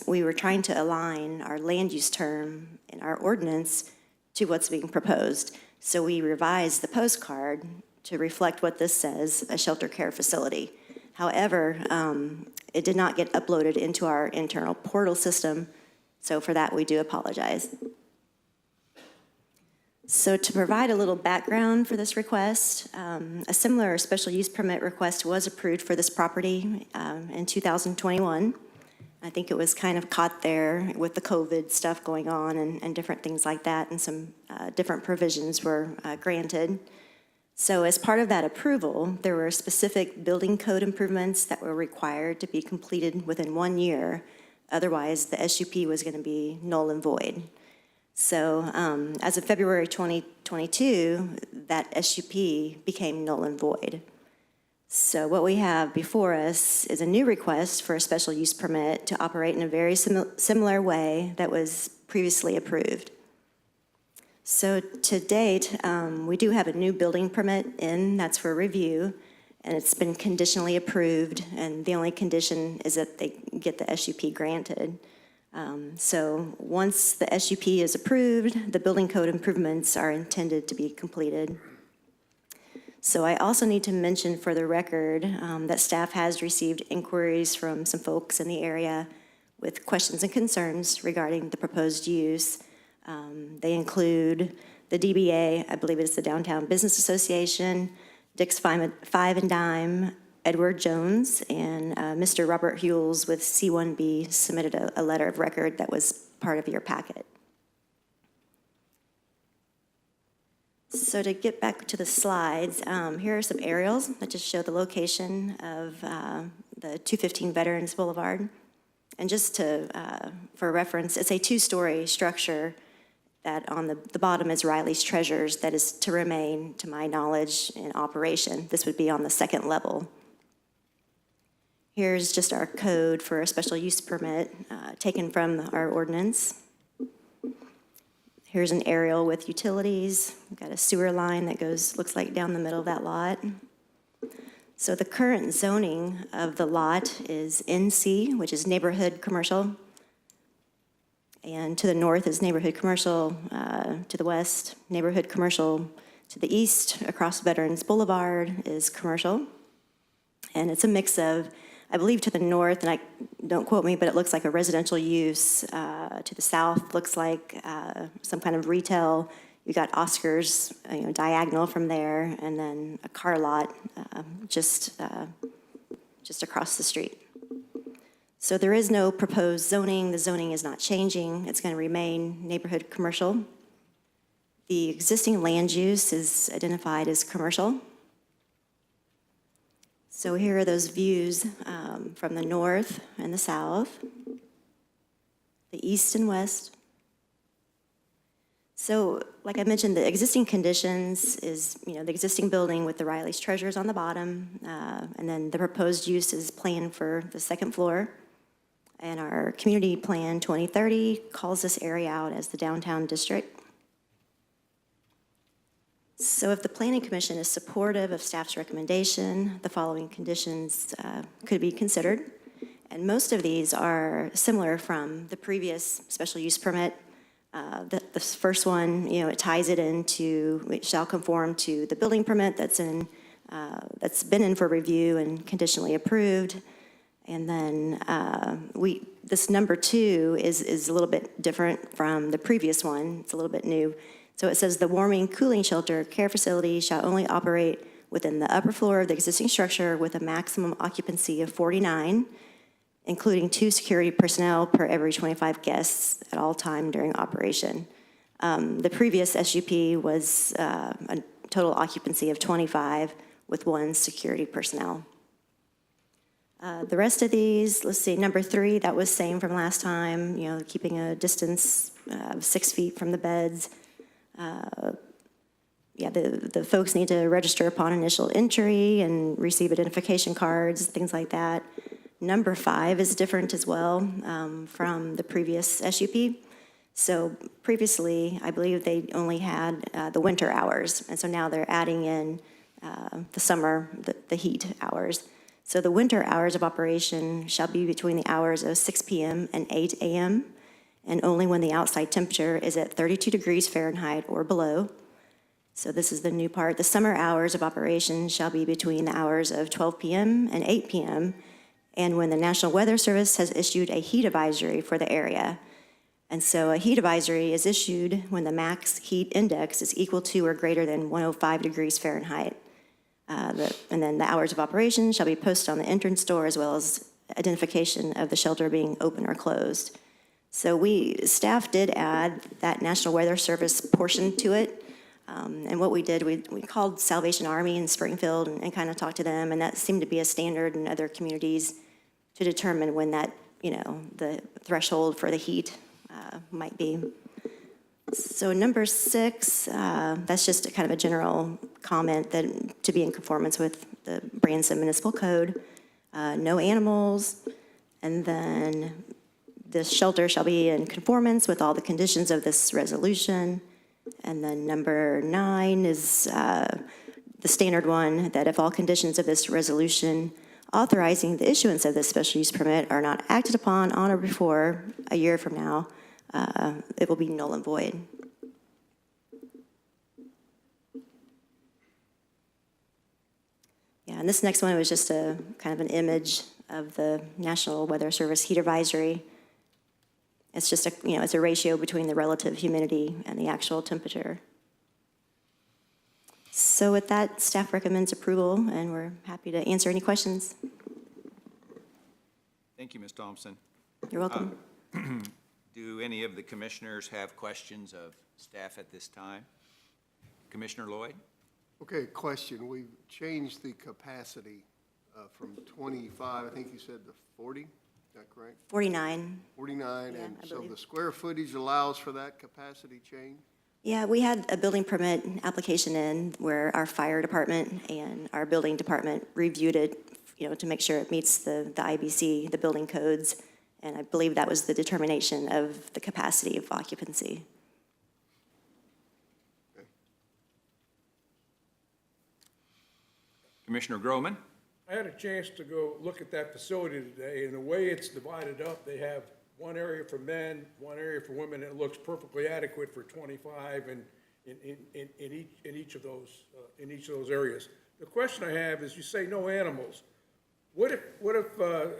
we were trying to align our land use term in our ordinance to what's being proposed. So we revised the postcard to reflect what this says, a shelter care facility. However, it did not get uploaded into our internal portal system, so for that we do apologize. So to provide a little background for this request, a similar special use permit request was approved for this property in 2021. I think it was kind of caught there with the COVID stuff going on and different things like that, and some different provisions were granted. So as part of that approval, there were specific building code improvements that were required to be completed within 1 year. Otherwise, the SUP was going to be null and void. So as of February 2022, that SUP became null and void. So what we have before us is a new request for a special use permit to operate in a very similar way that was previously approved. So to date, we do have a new building permit in, that's for review, and it's been conditionally approved, and the only condition is that they get the SUP granted. So once the SUP is approved, the building code improvements are intended to be completed. So I also need to mention for the record that staff has received inquiries from some folks in the area with questions and concerns regarding the proposed use. They include the DBA, I believe it's the Downtown Business Association, Dick's Five and Dime, Edward Jones, and Mr. Robert Hewells with C1B submitted a letter of record that was part of your packet. So to get back to the slides, here are some aerials that just show the location of the 215 Veterans Boulevard. And just for reference, it's a two-story structure that on the bottom is Riley's Treasures that is to remain, to my knowledge, in operation. This would be on the second level. Here's just our code for a special use permit taken from our ordinance. Here's an aerial with utilities. We've got a sewer line that goes, looks like down the middle of that lot. So the current zoning of the lot is NC, which is neighborhood commercial. And to the north is neighborhood commercial, to the west, neighborhood commercial. To the east, across Veterans Boulevard, is commercial. And it's a mix of, I believe to the north, and don't quote me, but it looks like a residential use. To the south, looks like some kind of retail. You got Oscar's, diagonal from there, and then a car lot just across the street. So there is no proposed zoning. The zoning is not changing. It's going to remain neighborhood commercial. The existing land use is identified as commercial. So here are those views from the north and the south, the east and west. So like I mentioned, the existing conditions is, the existing building with the Riley's Treasures on the bottom, and then the proposed use is planned for the second floor. And our community plan 2030 calls this area out as the downtown district. So if the Planning Commission is supportive of staff's recommendation, the following conditions could be considered. And most of these are similar from the previous special use permit. This first one, it ties it into, it shall conform to the building permit that's been in for review and conditionally approved. And then this number 2 is a little bit different from the previous one. It's a little bit new. So it says the warming cooling shelter care facility shall only operate within the upper floor of the existing structure with a maximum occupancy of 49, including 2 security personnel per every 25 guests at all time during operation. The previous SUP was a total occupancy of 25 with 1 security personnel. The rest of these, let's see, number 3, that was same from last time, keeping a distance of 6 feet from the beds. The folks need to register upon initial entry and receive identification cards, things like that. Number 5 is different as well from the previous SUP. So previously, I believe they only had the winter hours, and so now they're adding in the summer, the heat hours. So the winter hours of operation shall be between the hours of 6 p.m. and 8 a.m., and only when the outside temperature is at 32 degrees Fahrenheit or below. So this is the new part. The summer hours of operation shall be between the hours of 12 p.m. and 8 p.m., and when the National Weather Service has issued a heat advisory for the area. And so a heat advisory is issued when the max heat index is equal to or greater than 105 degrees Fahrenheit. And then the hours of operation shall be posted on the entrance door as well as identification of the shelter being open or closed. So staff did add that National Weather Service portion to it. And what we did, we called Salvation Army in Springfield and kind of talked to them, and that seemed to be a standard in other communities to determine when that, the threshold for the heat might be. So number 6, that's just a kind of a general comment that to be in conformance with the Branson Municipal Code. No animals, and then the shelter shall be in conformance with all the conditions of this resolution. And then number 9 is the standard one, that if all conditions of this resolution authorizing the issuance of this special use permit are not acted upon on or before a year from now, it will be null and void. Yeah, and this next one was just a kind of an image of the National Weather Service heat advisory. It's just it's a ratio between the relative humidity and the actual temperature. So with that, staff recommends approval, and we're happy to answer any questions. Thank you, Ms. Thompson. You're welcome. Do any of the commissioners have questions of staff at this time? Commissioner Lloyd? Okay, question. We've changed the capacity from 25, I think you said, to 40. Is that correct? 49. 49, Yeah, and I so believe. the square footage allows for that capacity change? Yeah, we had a building permit application in where our fire department and our building department reviewed it, to make sure it meets the IBC, the building codes, and I believe that was the determination of the capacity of occupancy. Commissioner Groman? I had a chance to go look at that facility today, and the way it's divided up, they have one area for men, one area for women, and it looks perfectly adequate for 25 and in each of those areas. The question I have is, you say no animals. What if,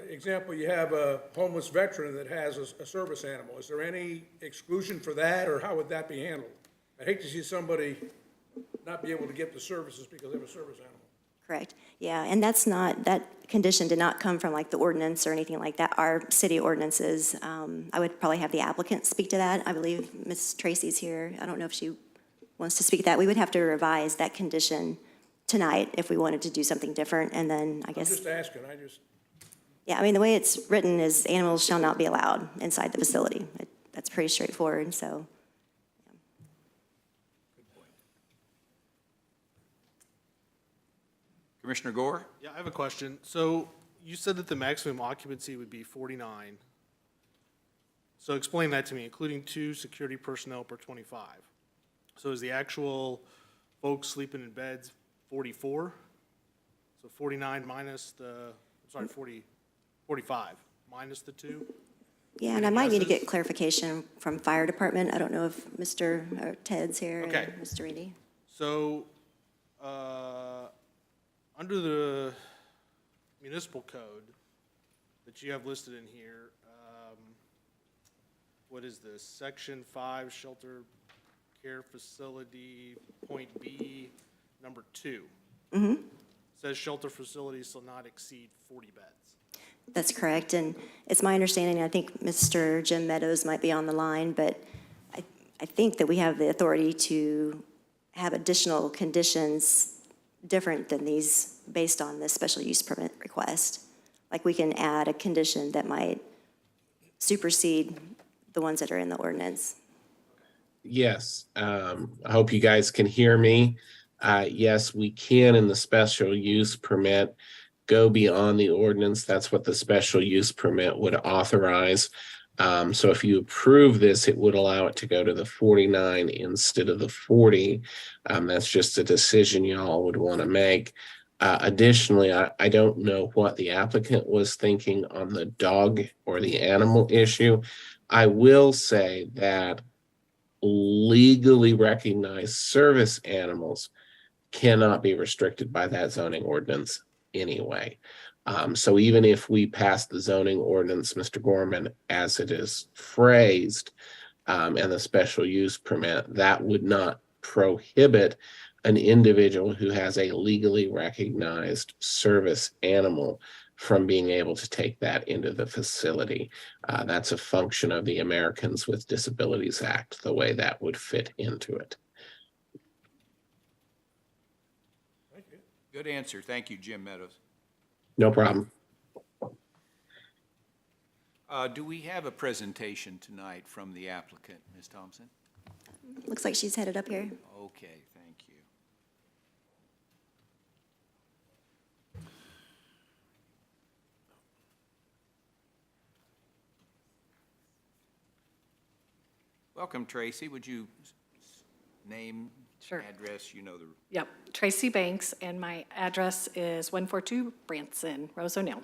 example, you have a homeless veteran that has a service animal? Is there any exclusion for that, or how would that be handled? I'd hate to see somebody not be able to get the services because they have a service animal. Correct. Yeah, and that condition did not come from like the ordinance or anything like that. Our city ordinances, I would probably have the applicant speak to that. I believe Ms. Tracy's here. I don't know if she wants to speak to that. We would have to revise that condition tonight if we wanted to do something different, and then I guess. I'm just asking, Yeah, I mean, the way it's written is animals shall not be allowed inside the facility. That's pretty straightforward, so. Commissioner Gore? Yeah, I have a question. So you said that the maximum occupancy would be 49. So explain that to me, including 2 security personnel per 25. So is the actual folks sleeping in beds 44? So 49 minus 45 minus the 2? Yeah, and I might need to guesses? get clarification from fire department. I don't know if Mr. or Ted's here Okay. and Mr. Reedy. So, under the municipal code that you have listed in here, what is this? Section 5, shelter care facility, point B, number 2. Says shelter facilities shall not exceed 40 beds. That's correct, and it's my understanding, I think Mr. Jim Meadows might be on the line, but I think that we have the authority to have additional conditions different than these based on this special use permit request. Like we can add a condition that might supersede the ones that are in the ordinance. Yes, I hope you guys can hear me. Yes, we can in the special use permit go beyond the ordinance. That's what the special use permit would authorize. So if you approve this, it would allow it to go to the 49 instead of the 40. That's just a decision y'all would want to make. Additionally, I don't know what the applicant was thinking on the dog or the animal issue. I will say that legally recognized service animals cannot be restricted by that zoning ordinance anyway. So even if we pass the zoning ordinance, Mr. Gorman, as it is phrased, and the special use permit, that would not prohibit an individual who has a legally recognized service animal from being able to take that into the facility. That's a function of the Americans with Disabilities Act, the way that would fit into it. Good answer. Thank you, Jim Meadows. No problem. Do we have a presentation tonight from the applicant, Ms. Thompson? Looks like she's headed up here. Okay, thank you. Welcome, Tracy. Would you name, Sure. address, you know the... Yep, Tracy Banks, and my address is 142 Branson, Rose O'Neill.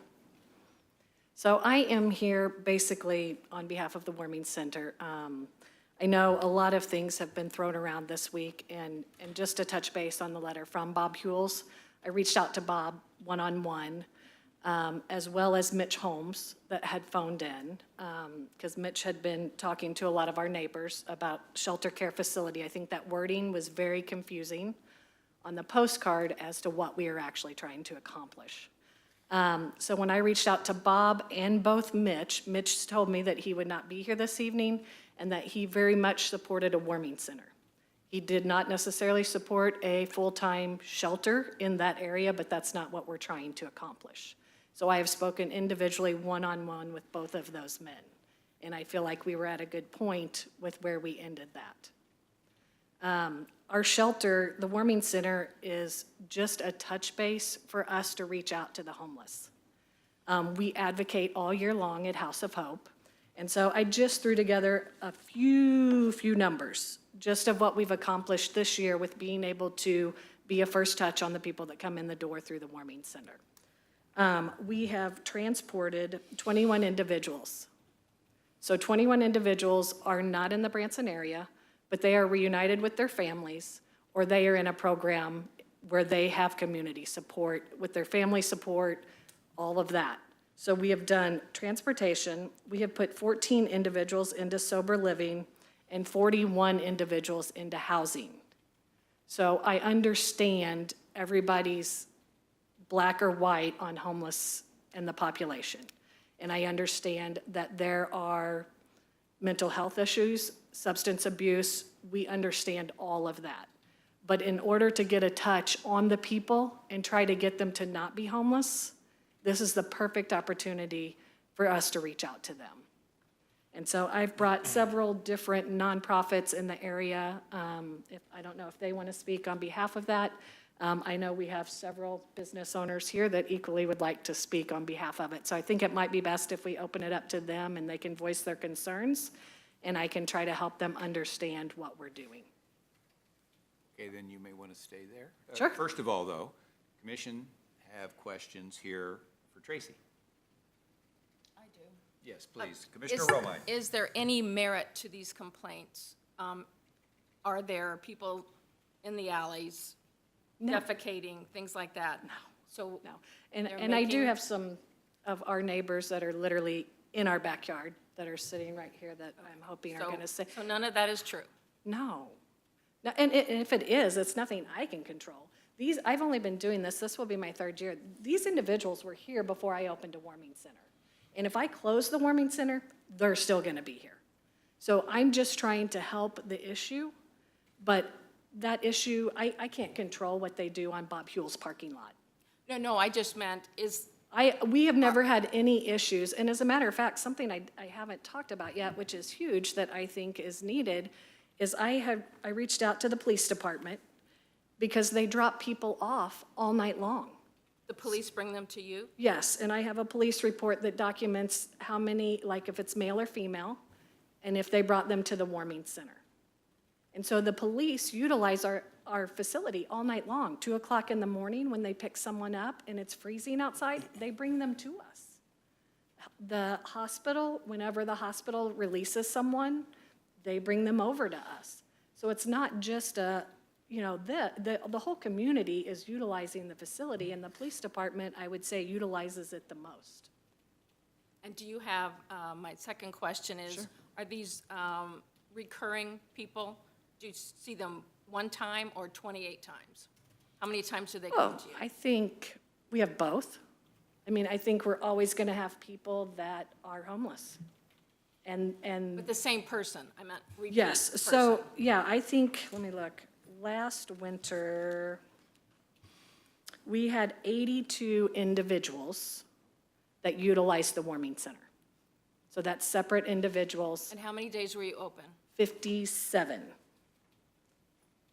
So I am here basically on behalf of the Warming Center. I know a lot of things have been thrown around this week, and just to touch base on the letter from Bob Hewells, I reached out to Bob one-on-one, as well as Mitch Holmes that had phoned in, because Mitch had been talking to a lot of our neighbors about shelter care facility. I think that wording was very confusing on the postcard as to what we are actually trying to accomplish. So when I reached out to Bob and both Mitch told me that he would not be here this evening and that he very much supported a warming center. He did not necessarily support a full-time shelter in that area, but that's not what we're trying to accomplish. So I have spoken individually one-on-one with both of those men, and I feel like we were at a good point with where we ended that. Our shelter, the warming center, is just a touch base for us to reach out to the homeless. We advocate all year long at House of Hope, and so I just threw together a few numbers just of what we've accomplished this year with being able to be a first touch on the people that come in the door through the warming center. We have transported 21 individuals. So 21 individuals are not in the Branson area, but they are reunited with their families, or they are in a program where they have community support, with their family support, all of that. So we have done transportation, we have put 14 individuals into sober living, and 41 individuals into housing. So I understand everybody's black or white on homeless and the population. And I understand that there are mental health issues, substance abuse, we understand all of that. But in order to get a touch on the people and try to get them to not be homeless, this is the perfect opportunity for us to reach out to them. And so I've brought several different nonprofits in the area. I don't know if they want to speak on behalf of that. I know we have several business owners here that equally would like to speak on behalf of it. So I think it might be best if we open it up to them and they can voice their concerns, and I can try to help them understand what we're doing. Okay, then you may want to stay there. Sure. First of all, though, Commission have questions here for Tracy. I do. Yes, please. Commissioner Romine. Is there any merit to these complaints? Are there people in the alleys defecating, things like that? No. So No. And, they're and I do making- have some of our neighbors that are literally in our backyard that are sitting right here that I'm hoping are going to say, So none of that is true? no. No, and if it is, it's nothing I can control. I've only been doing this will be my 3rd year. These individuals were here before I opened a warming center. And if I close the warming center, they're still going to be here. So I'm just trying to help the issue, but that issue, I can't control what they do on Bob Huell's parking lot. No, I just meant We have never had any issues, and as a matter of fact, something I haven't talked about yet, which is huge that I think is needed, is I reached out to the police department because they drop people off all night long. the police bring them to you? Yes, and I have a police report that documents how many, like if it's male or female, and if they brought them to the warming center. And so the police utilize our facility all night long. 2 o'clock in the morning, when they pick someone up and it's freezing outside, they bring them to us. The hospital, whenever the hospital releases someone, they bring them over to us. So it's not just the whole community is utilizing the facility, and the police department, I would say, utilizes it the most. And do you have, my second question is, are these recurring people? Do you see them one time or 28 times? How many times do they come to you? I think we have both. I mean, I think we're always going to have people that are homeless. And With the same person, I meant repeat yes, person. so, yeah, I think, let me look. Last winter, we had 82 individuals that utilized the warming center. So that's separate individuals, And how many days were you open? 57.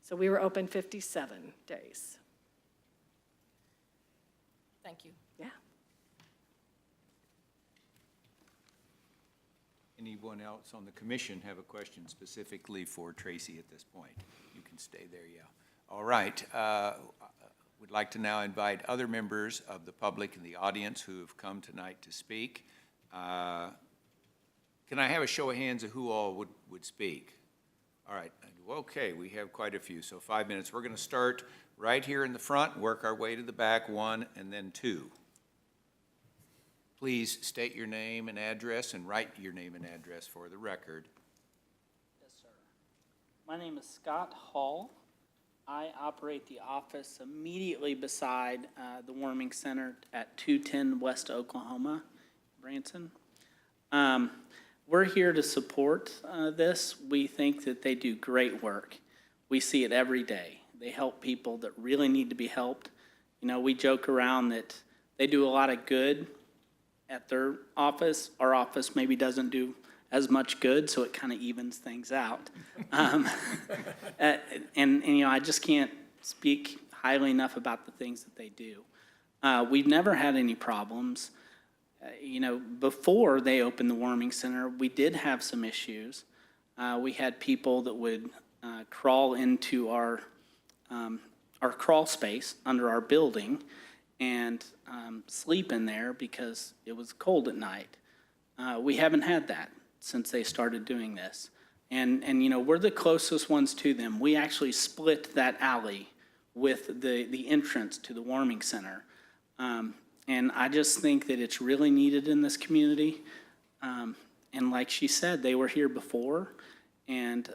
So we were open 57 days. Thank you. Yeah. Anyone else on the commission have a question specifically for Tracy at this point? You can stay there, yeah. All right. Would like to now invite other members of the public in the audience who have come tonight to speak. Can I have a show of hands of who all would speak? All right. Okay, we have quite a few, so 5 minutes. We're going to start right here in the front, work our way to the back, 1 and then 2. Please state your name and address and write your name and address for the record. Yes, sir. My name is Scott Hall. I operate the office immediately beside the warming center at 210 West Oklahoma, Branson. We're here to support this. We think that they do great work. We see it every day. They help people that really need to be helped. You know, we joke around that they do a lot of good at their office. Our office maybe doesn't do as much good, so it kind of evens things out. And you know, I just can't speak highly enough about the things that they do. We've never had any problems. You know, before they opened the warming center, we did have some issues. We had people that would crawl into our crawl space under our building and sleep in there because it was cold at night. We haven't had that since they started doing this. And you know, we're the closest ones to them. We actually split that alley with the entrance to the warming center. And I just think that it's really needed in this community. And like she said, they were here before. And,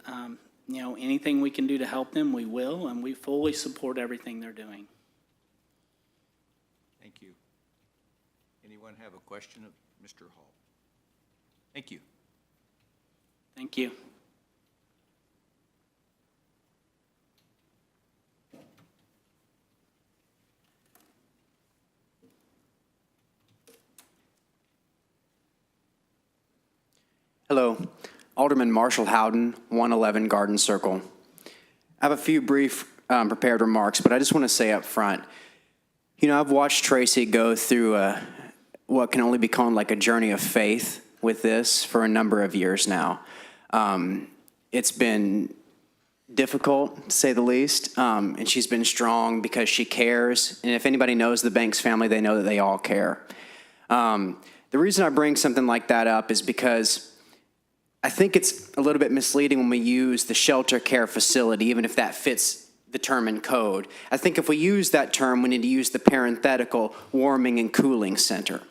you know, anything we can do to help them, we will. And we fully support everything they're doing. Thank you. Anyone have a question of Mr. Hall? Thank you. Thank you. Hello, Alderman Marshall Howden, 111 Garden Circle. I have a few brief prepared remarks, but I just want to say up front, you know, I've watched Tracy go through what can only be called like a journey of faith with this for a number of years now. It's been difficult, to say the least, and she's been strong because she cares. And if anybody knows the Banks family, they know that they all care. The reason I bring something like that up is because I think it's a little bit misleading when we use the shelter care facility, even if that fits the term in code. I think if we use that term, we need to use the parenthetical warming and cooling center.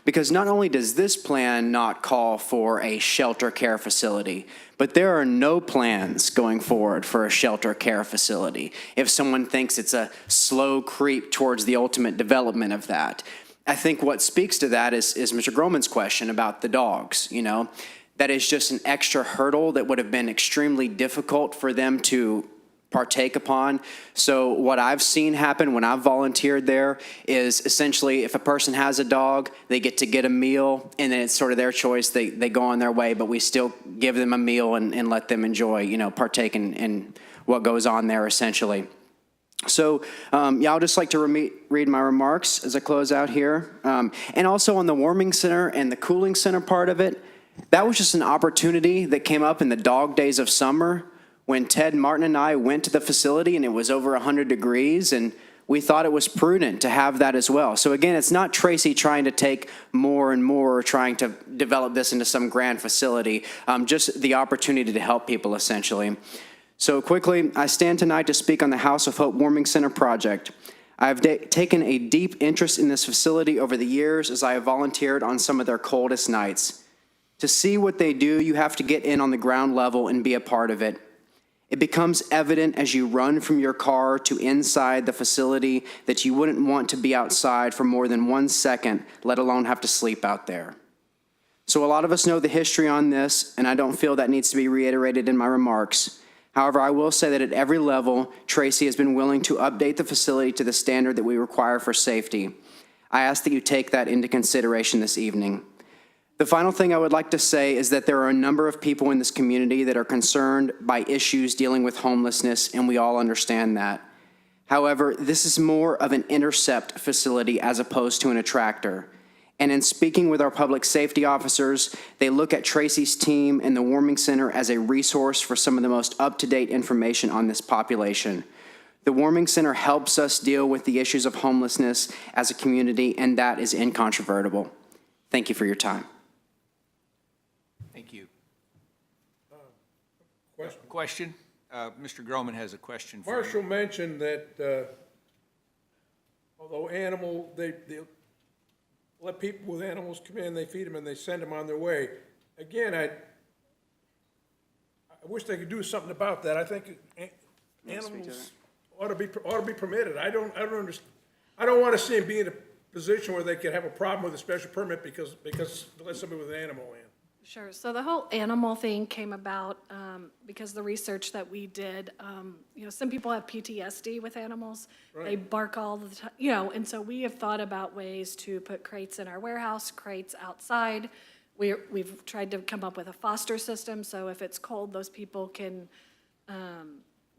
Because not only does this plan not call for a shelter care facility, but there are no plans going forward for a shelter care facility. If someone thinks it's a slow creep towards the ultimate development of that, I think what speaks to that is Mr. Groman's question about the dogs, you know. That is just an extra hurdle that would have been extremely difficult for them to partake upon. So what I've seen happen when I've volunteered there is essentially if a person has a dog, they get a meal, and then it's sort of their choice. They go on their way, but we still give them a meal and let them enjoy, you know, partake in what goes on there essentially. So, yeah, I'll just like to read my remarks as I close out here. And also on the warming center and the cooling center part of it, that was just an opportunity that came up in the dog days of summer when Ted Martin and I went to the facility and it was over 100 degrees, and we thought it was prudent to have that as well. So again, it's not Tracy trying to take more and more or trying to develop this into some grand facility, just the opportunity to help people essentially. So quickly, I stand tonight to speak on the House of Hope Warming Center project. I have taken a deep interest in this facility over the years as I have volunteered on some of their coldest nights. To see what they do, you have to get in on the ground level and be a part of it. It becomes evident as you run from your car to inside the facility that you wouldn't want to be outside for more than 1 second, let alone have to sleep out there. So a lot of us know the history on this, and I don't feel that needs to be reiterated in my remarks. However, I will say that at every level, Tracy has been willing to update the facility to the standard that we require for safety. I ask that you take that into consideration this evening. The final thing I would like to say is that there are a number of people in this community that are concerned by issues dealing with homelessness, and we all understand that. However, this is more of an intercept facility as opposed to an attractor. And in speaking with our public safety officers, they look at Tracy's team and the warming center as a resource for some of the most up-to-date information on this population. The warming center helps us deal with the issues of homelessness as a community, and that is incontrovertible. Thank you for your time. Thank you. Question? Mr. Groman has a question for you. Marshall mentioned that although they let people with animals come in, they feed them, and they send them on their way. Again, I wish they could do something about that. I think animals ought to be permitted. I don't understand. I don't want to see them be in a position where they could have a problem with a special permit because they let somebody with an animal in. Sure. So the whole animal thing came about because the research that we did, you know, some people have PTSD with animals. Right. They bark all the time, you know, and so we have thought about ways to put crates in our warehouse, crates outside. We've tried to come up with a foster system, so if it's cold, those people can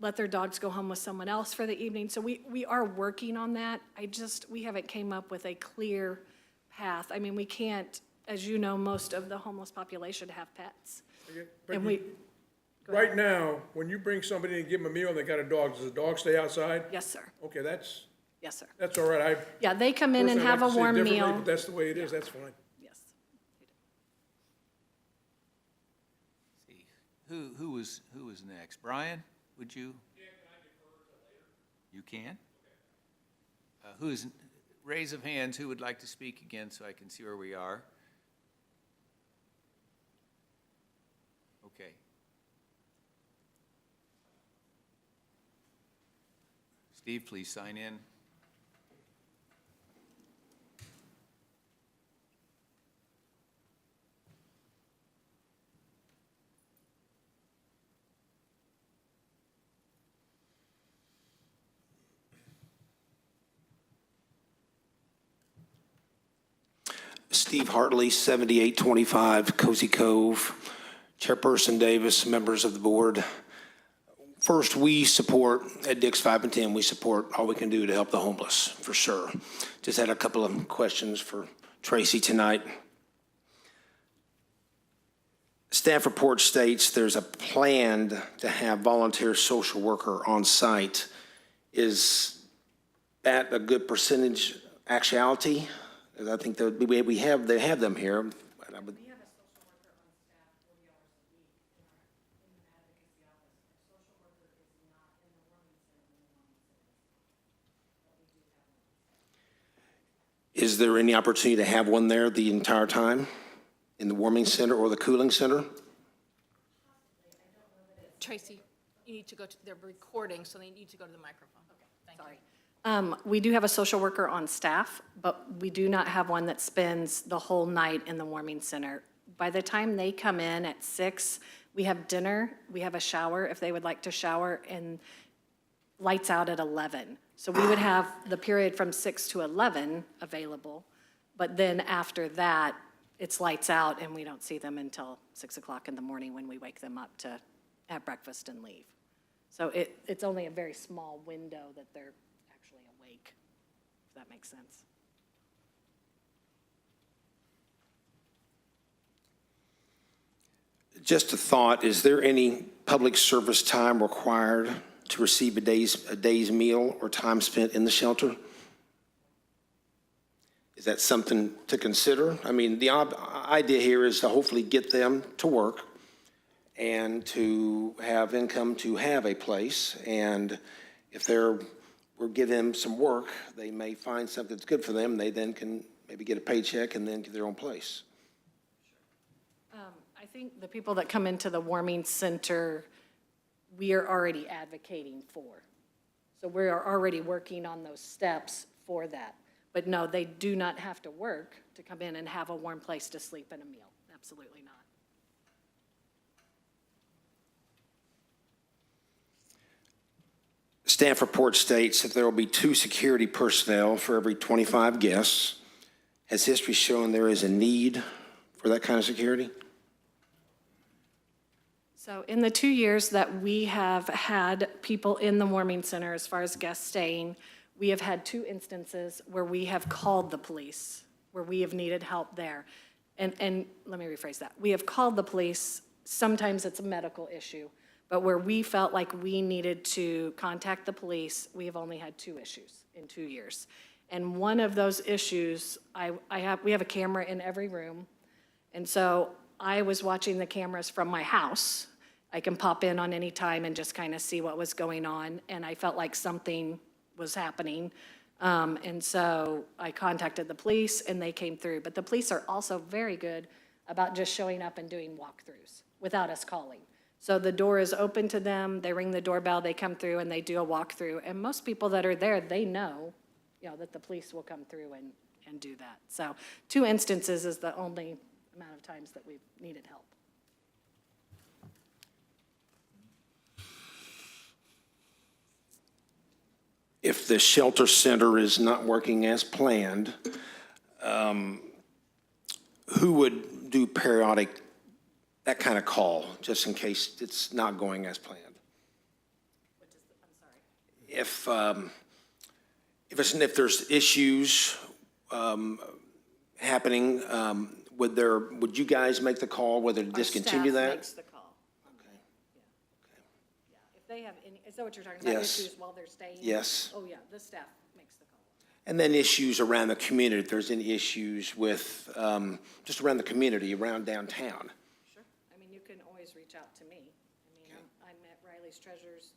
let their dogs go home with someone else for the evening. So we are working on that. We haven't came up with a clear path. I mean, we can't, as you know, most of the homeless population have pets. Okay, right now, when you bring somebody in and give them a meal and they got a dog, does the dog stay outside? Yes, sir. Okay, Yes, sir. that's all right. Yeah, they come in and have a warm meal. But that's the way it is, that's fine. Yes. See, who was next? Brian, would you? Yeah, can I defer to later? You can? Raise of hands, who would like to speak again so I can see where we are? Okay. Steve, please sign in. Steve Hartley, 7825 Cozy Cove. Chairperson Davis, members of the board. First, we support, at Dix 5 and 10, we support all we can do to help the homeless, for sure. Just had a couple of questions for Tracy tonight. Staff report states there's a plan to have volunteer social worker on site. Is that a good percentage actuality? I think that we have, they have them here. And I would- Is there any opportunity to have one there the entire time in the warming center or the cooling center? Tracy, you need to go to, they're recording, so they need to go to the microphone. Okay, thank you. We do have a social worker on staff, but we do not have one that spends the whole night in the warming center. By the time they come in at 6, we have dinner, we have a shower if they would like to shower, and lights out at 11. So we would have the period from 6 to 11 available, but then after that, it's lights out and we don't see them until 6 o'clock in the morning when we wake them up to have breakfast and leave. So it's only a very small window that they're actually awake, if that makes sense. Just a thought, is there any public service time required to receive a day's meal or time spent in the shelter? Is that something to consider? I mean, the idea here is to hopefully get them to work and to have income to have a place. And if we're giving them some work, they may find something that's good for them. They then can maybe get a paycheck and then get their own place. I think the people that come into the warming center, we are already advocating for. So we are already working on those steps for that. But no, they do not have to work to come in and have a warm place to sleep and a meal. Absolutely not. Staff report states that there will be 2 security personnel for every 25 guests. Has history shown there is a need for that kind of security? So in the 2 years that we have had people in the warming center, as far as guests staying, we have had 2 instances where we have called the police, where we have needed help there. And let me rephrase that. We have called the police, sometimes it's a medical issue, but where we felt like we needed to contact the police, we have only had 2 issues in 2 years. And one of those issues, we have a camera in every room, and so I was watching the cameras from my house. I can pop in on any time and just kind of see what was going on, and I felt like something was happening. And so I contacted the police and they came through. But the police are also very good about just showing up and doing walkthroughs without us calling. So the door is open to them, they ring the doorbell, they come through and they do a walkthrough. And most people that are there, they know, that the police will come through and do that. So 2 instances is the only amount of times that we've needed help. If the shelter center is not working as planned, who would do periodic, that kind of call, just in case it's not going as planned? I'm sorry. If there's issues happening, would you guys make the call whether to discontinue that? Our staff makes the call. Okay. Yeah, if they have any, is that what you're talking about? Yes. Issues while they're staying? Yes. Oh, yeah, the staff makes the call. And then issues around the community, if there's any issues with, just around the community, around downtown. Sure. I mean, you can always reach out to me. I mean, I'm at Riley's Treasures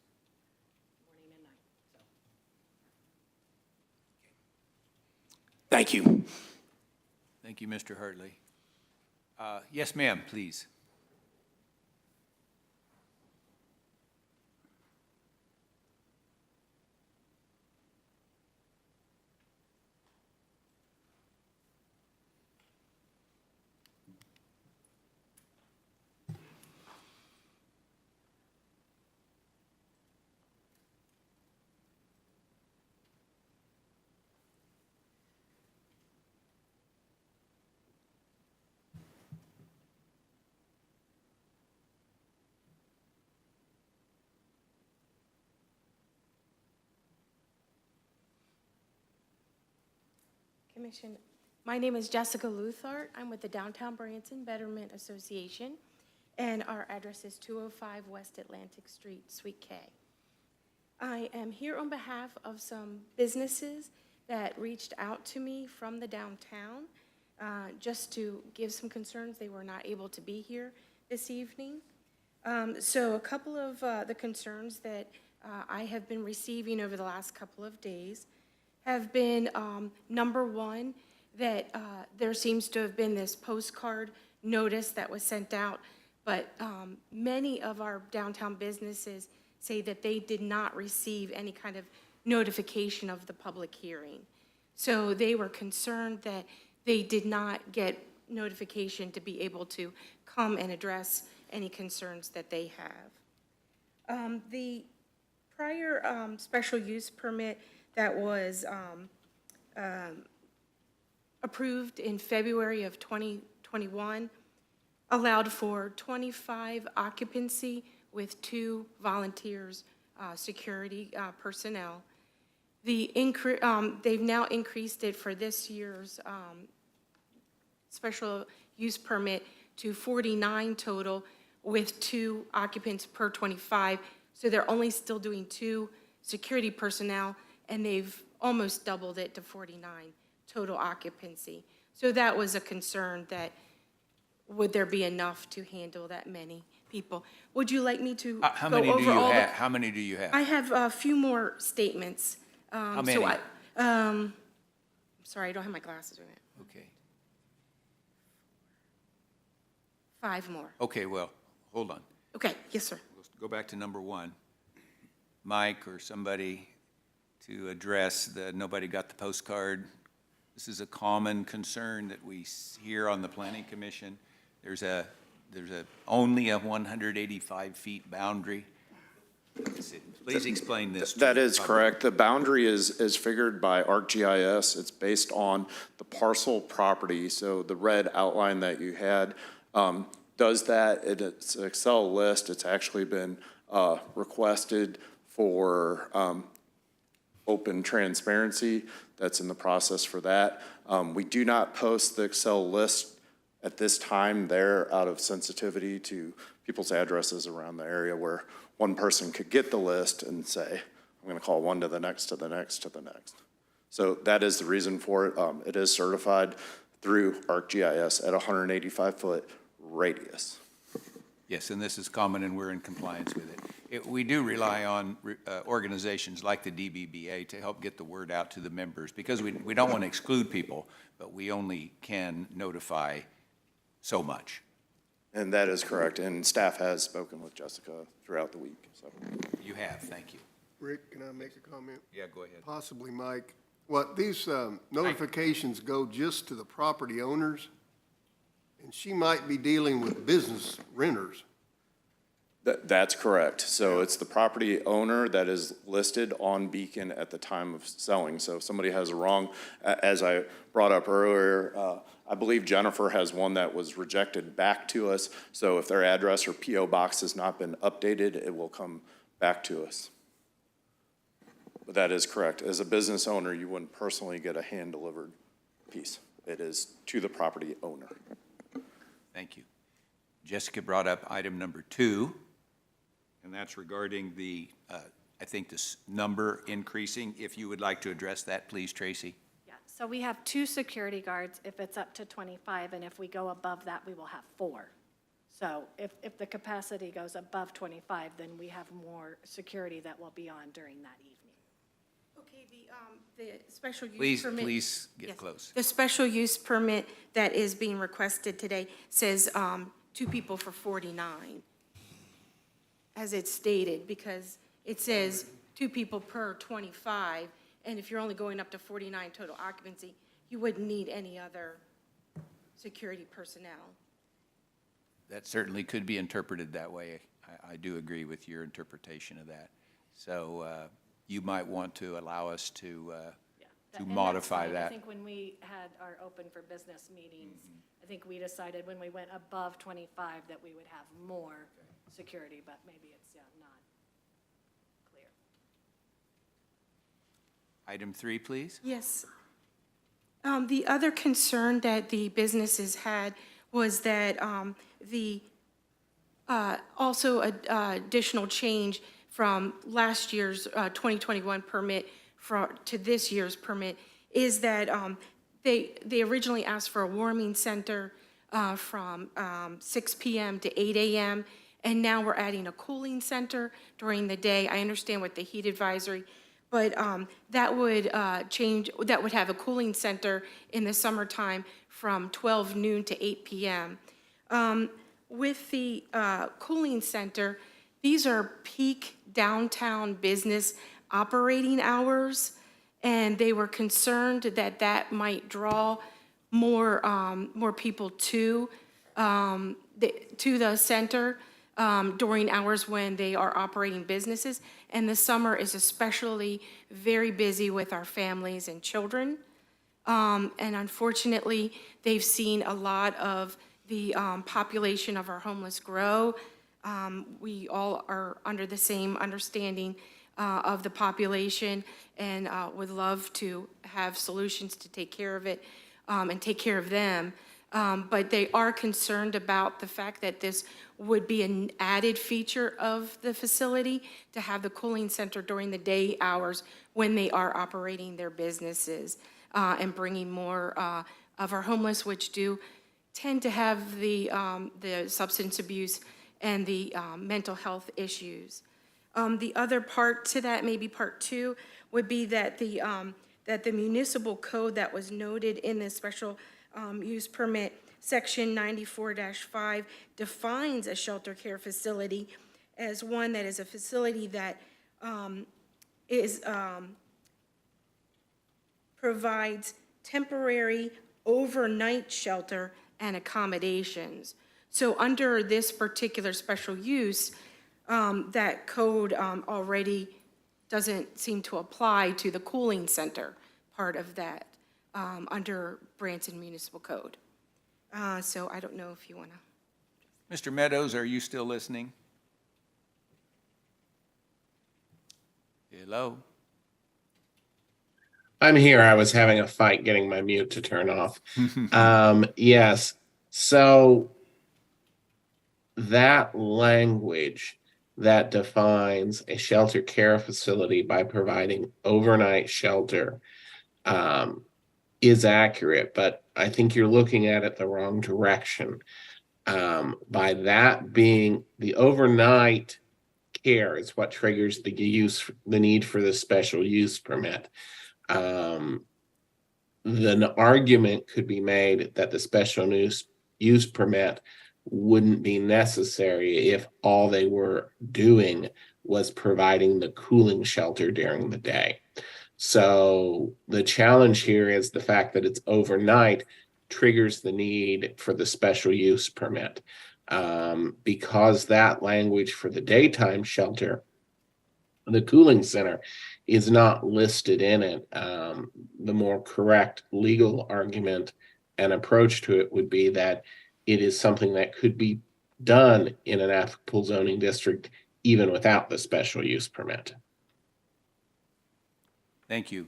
morning and night, so. Thank you. Thank you, Mr. Hartley. Yes, ma'am, please. Commission. My name is Jessica Luthart. I'm with the Downtown Branson Betterment Association, and our address is 205 West Atlantic Street, Suite K. I am here on behalf of some businesses that reached out to me from the downtown just to give some concerns. They were not able to be here this evening. So a couple of the concerns that I have been receiving over the last couple of days have been, number one, that there seems to have been this postcard notice that was sent out, but many of our downtown businesses say that they did not receive any kind of notification of the public hearing. So they were concerned that they did not get notification to be able to come and address any concerns that they have. The prior special use permit that was approved in February of 2021 allowed for 25 occupancy with 2 volunteers, security personnel. They've now increased it for this year's special use permit to 49 total with 2 occupants per 25. So they're only still doing 2 security personnel, and they've almost doubled it to 49 total occupancy. So that was a concern, that would there be enough to handle that many people? Would you like me to How go many do over you all have? the? How many do you have? I have a few more statements. How many? I'm sorry, I don't have my glasses on it. Okay. 5 more. Okay, well, hold on. Okay, yes, sir. Let's go back to number 1. Mike or somebody to address the nobody got the postcard. This is a common concern that we hear on the Planning Commission. There's only a 185 feet boundary. Please explain this. That is correct. The boundary is figured by ArcGIS. It's based on the parcel property. So the red outline that you had does that. It's an Excel list. It's actually been requested for open transparency. That's in the process for that. We do not post the Excel list at this time there out of sensitivity to people's addresses around the area, where one person could get the list and say, I'm going to call one to the next, to the next, to the next. So that is the reason for it. It is certified through ArcGIS at 185-foot radius. Yes, and this is common, and we're in compliance with it. We do rely on organizations like the DBBA to help get the word out to the members, because we don't want to exclude people, but we only can notify so much. And that is correct. And staff has spoken with Jessica throughout the week. So. You have, thank you. Rick, can I make a comment? Yeah, go ahead. Possibly, Mike. What, these notifications go just to the property owners? And she might be dealing with business renters. That's correct. So it's the property owner that is listed on Beacon at the time of selling. So if somebody has a wrong, as I brought up earlier, I believe Jennifer has one that was rejected back to us. So if their address or PO box has not been updated, it will come back to us. But that is correct. As a business owner, you wouldn't personally get a hand-delivered piece. It is to the property owner. Thank you. Jessica brought up item number 2, and that's regarding the, I think, this number increasing. If you would like to address that, please, Tracy. Yeah, so we have 2 security guards if it's up to 25, and if we go above that, we will have 4. So if the capacity goes above 25, then we have more security that will be on during that evening. Okay, the special use permit. Please get Yes. close. The special use permit that is being requested today says 2 people for 49, as it's stated, because it says 2 people per 25, and if you're only going up to 49 total occupancy, you wouldn't need any other security personnel. That certainly could be interpreted that way. I do agree with your interpretation of that. So you might want to allow us to And that's modify fine. that. I think when we had our open for business meetings, I think we decided when we went above 25 that we would have more security, but maybe it's not clear. Item 3, please. Yes. The other concern that the businesses had was that also additional change from last year's 2021 permit to this year's permit is that they originally asked for a warming center from 6 p.m. to 8 a.m., and now we're adding a cooling center during the day. I understand with the heat advisory, but that would that would have a cooling center in the summertime from 12 noon to 8 p.m. With the cooling center, these are peak downtown business operating hours, and they were concerned that that might draw more people to the center during hours when they are operating businesses. And the summer is especially very busy with our families and children. And unfortunately, they've seen a lot of the population of our homeless grow. We all are under the same understanding of the population and would love to have solutions to take care of it and take care of them. But they are concerned about the fact that this would be an added feature of the facility to have the cooling center during the day hours when they are operating their businesses and bringing more of our homeless, which do tend to have the substance abuse and the mental health issues. The other part to that, maybe part two, would be that the municipal code that was noted in the special use permit, section 94-5, defines a shelter care facility as one that is a facility that provides temporary overnight shelter and accommodations. So under this particular special use, that code already doesn't seem to apply to the cooling center part of that under Branson Municipal Code. So I don't know if you want to. Mr. Meadows, are you still listening? Hello? I'm here. I was having a fight getting my mute to turn off. Yes. So that language that defines a shelter care facility by providing overnight shelter is accurate, but I think you're looking at it the wrong direction. By that being the overnight care is what triggers the need for the special use permit. Then an argument could be made that the special use permit wouldn't be necessary if all they were doing was providing the cooling shelter during the day. So the challenge here is the fact that it's overnight triggers the need for the special use permit. Because that language for the daytime shelter, the cooling center, is not listed in it. The more correct legal argument and approach to it would be that it is something that could be done in an applicable zoning district even without the special use permit. Thank you.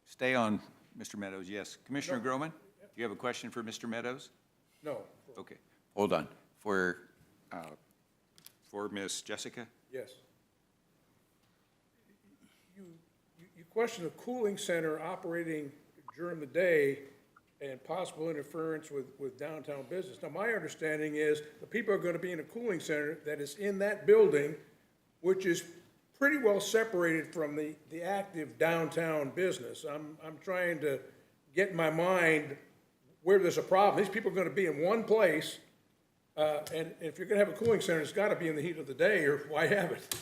Stay on, Mr. Meadows, yes. Commissioner Groman, do you have a question for Mr. Meadows? No. Okay, hold on. For Ms. Jessica? Yes. You question the cooling center operating during the day and possible interference with downtown business. Now, my understanding is the people are going to be in a cooling center that is in that building, which is pretty well separated from the active downtown business. I'm trying to get in my mind where there's a problem. These people are going to be in one place, and if you're going to have a cooling center, it's got to be in the heat of the day, or why have it?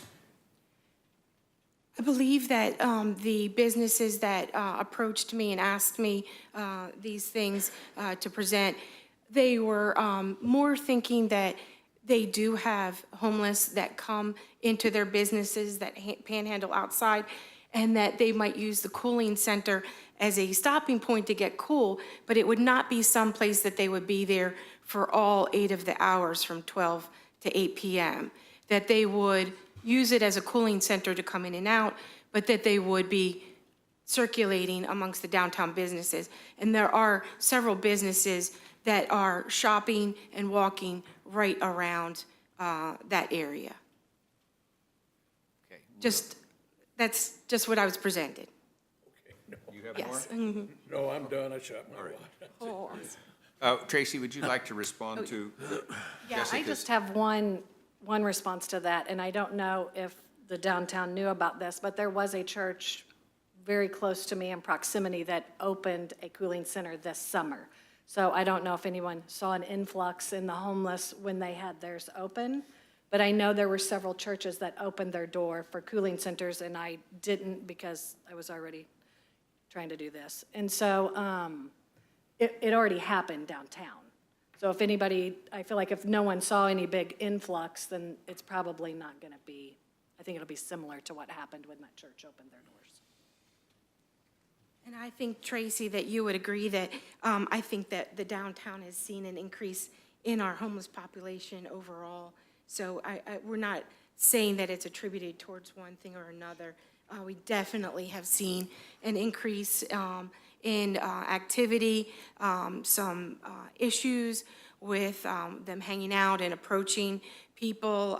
I believe that the businesses that approached me and asked me these things to present, they were more thinking that they do have homeless that come into their businesses that panhandle outside, and that they might use the cooling center as a stopping point to get cool, but it would not be someplace that they would be there for all 8 of the hours from 12 to 8 p.m., that they would use it as a cooling center to come in and out, but that they would be circulating amongst the downtown businesses. And there are several businesses that are shopping and walking right around that area. Okay. Just That's just what I was presented. You have more? Yes. Mhm. No, I'm done, I shut my mouth. Oh, Tracy, would you like to respond to Yeah, I Jessica's? just have one response to that, and I don't know if the downtown knew about this, but there was a church very close to me in proximity that opened a cooling center this summer. So I don't know if anyone saw an influx in the homeless when they had theirs open, but I know there were several churches that opened their door for cooling centers, and I didn't because I was already trying to do this. And so it already happened downtown. So if anybody, I feel like if no one saw any big influx, then it's probably not going to be, I think it'll be similar to what happened when that church opened their doors. and I think, Tracy, that you would agree that, I think that the downtown has seen an increase in our homeless population overall. So we're not saying that it's attributed towards one thing or another. We definitely have seen an increase in activity, some issues with them hanging out and approaching people.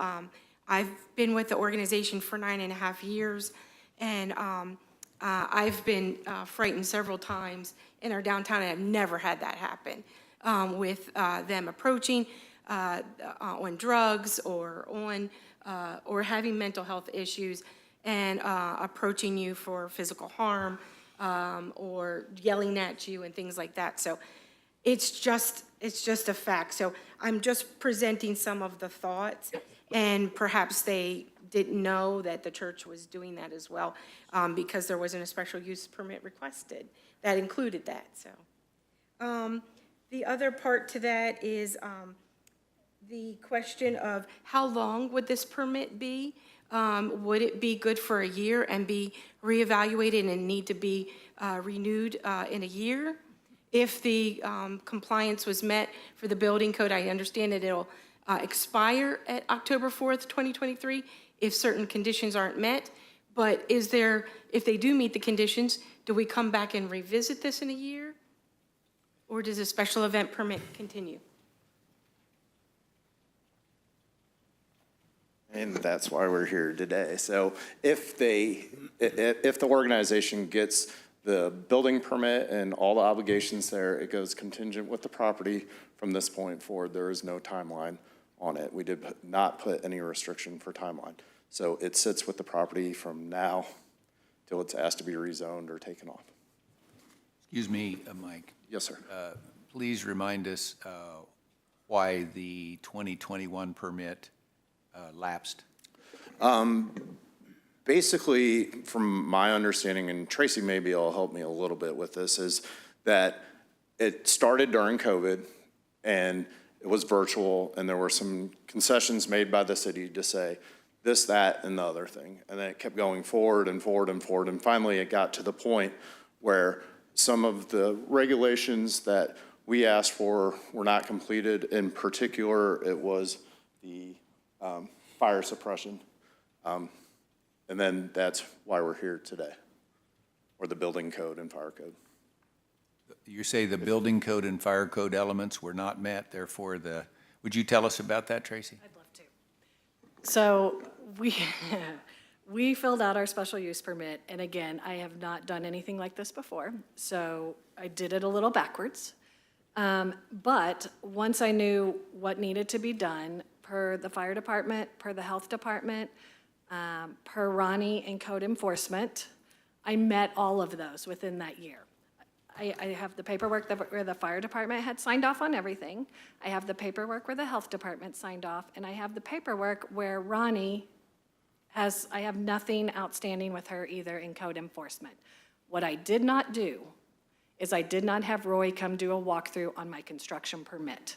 I've been with the organization for 9.5 years, and I've been frightened several times in our downtown, and I've never had that happen with them approaching on drugs or having mental health issues and approaching you for physical harm or yelling at you and things like that. So it's just a fact. So I'm just presenting some of the thoughts, and perhaps they didn't know that the church was doing that as well, because there wasn't a special use permit requested that included that. So the other part to that is the question of how long would this permit be? Would it be good for a year and be reevaluated and need to be renewed in a year? If the compliance was met for the building code, I understand that it'll expire at October 4th, 2023, if certain conditions aren't met. But if they do meet the conditions, do we come back and revisit this in a year? Or does a special event permit continue? And that's why we're here today. So if the organization gets the building permit and all the obligations there, it goes contingent with the property from this point forward. There is no timeline on it. We did not put any restriction for timeline. So it sits with the property from now till it's asked to be rezoned or taken off. Excuse me, Mike. Yes, sir. Please remind us why the 2021 permit lapsed. Basically, from my understanding, and Tracy maybe will help me a little bit with this, is that it started during COVID and it was virtual, and there were some concessions made by the city to say this, that, and the other thing. And then it kept going forward and forward and forward, and finally it got to the point where some of the regulations that we asked for were not completed. In particular, it was the fire suppression. And then that's why we're here today, or the building code and fire code. You say the building code and fire code elements were not met, therefore would you tell us about that, Tracy? I'd love to. So we filled out our special use permit, and again, I have not done anything like this before, so I did it a little backwards. But once I knew what needed to be done per the fire department, per the health department, per Ronnie and code enforcement, I met all of those within that year. I have the paperwork where the fire department had signed off on everything. I have the paperwork where the health department signed off, and I have the paperwork where Ronnie I have nothing outstanding with her either in code enforcement. What I did not do is I did not have Roy come do a walkthrough on my construction permit.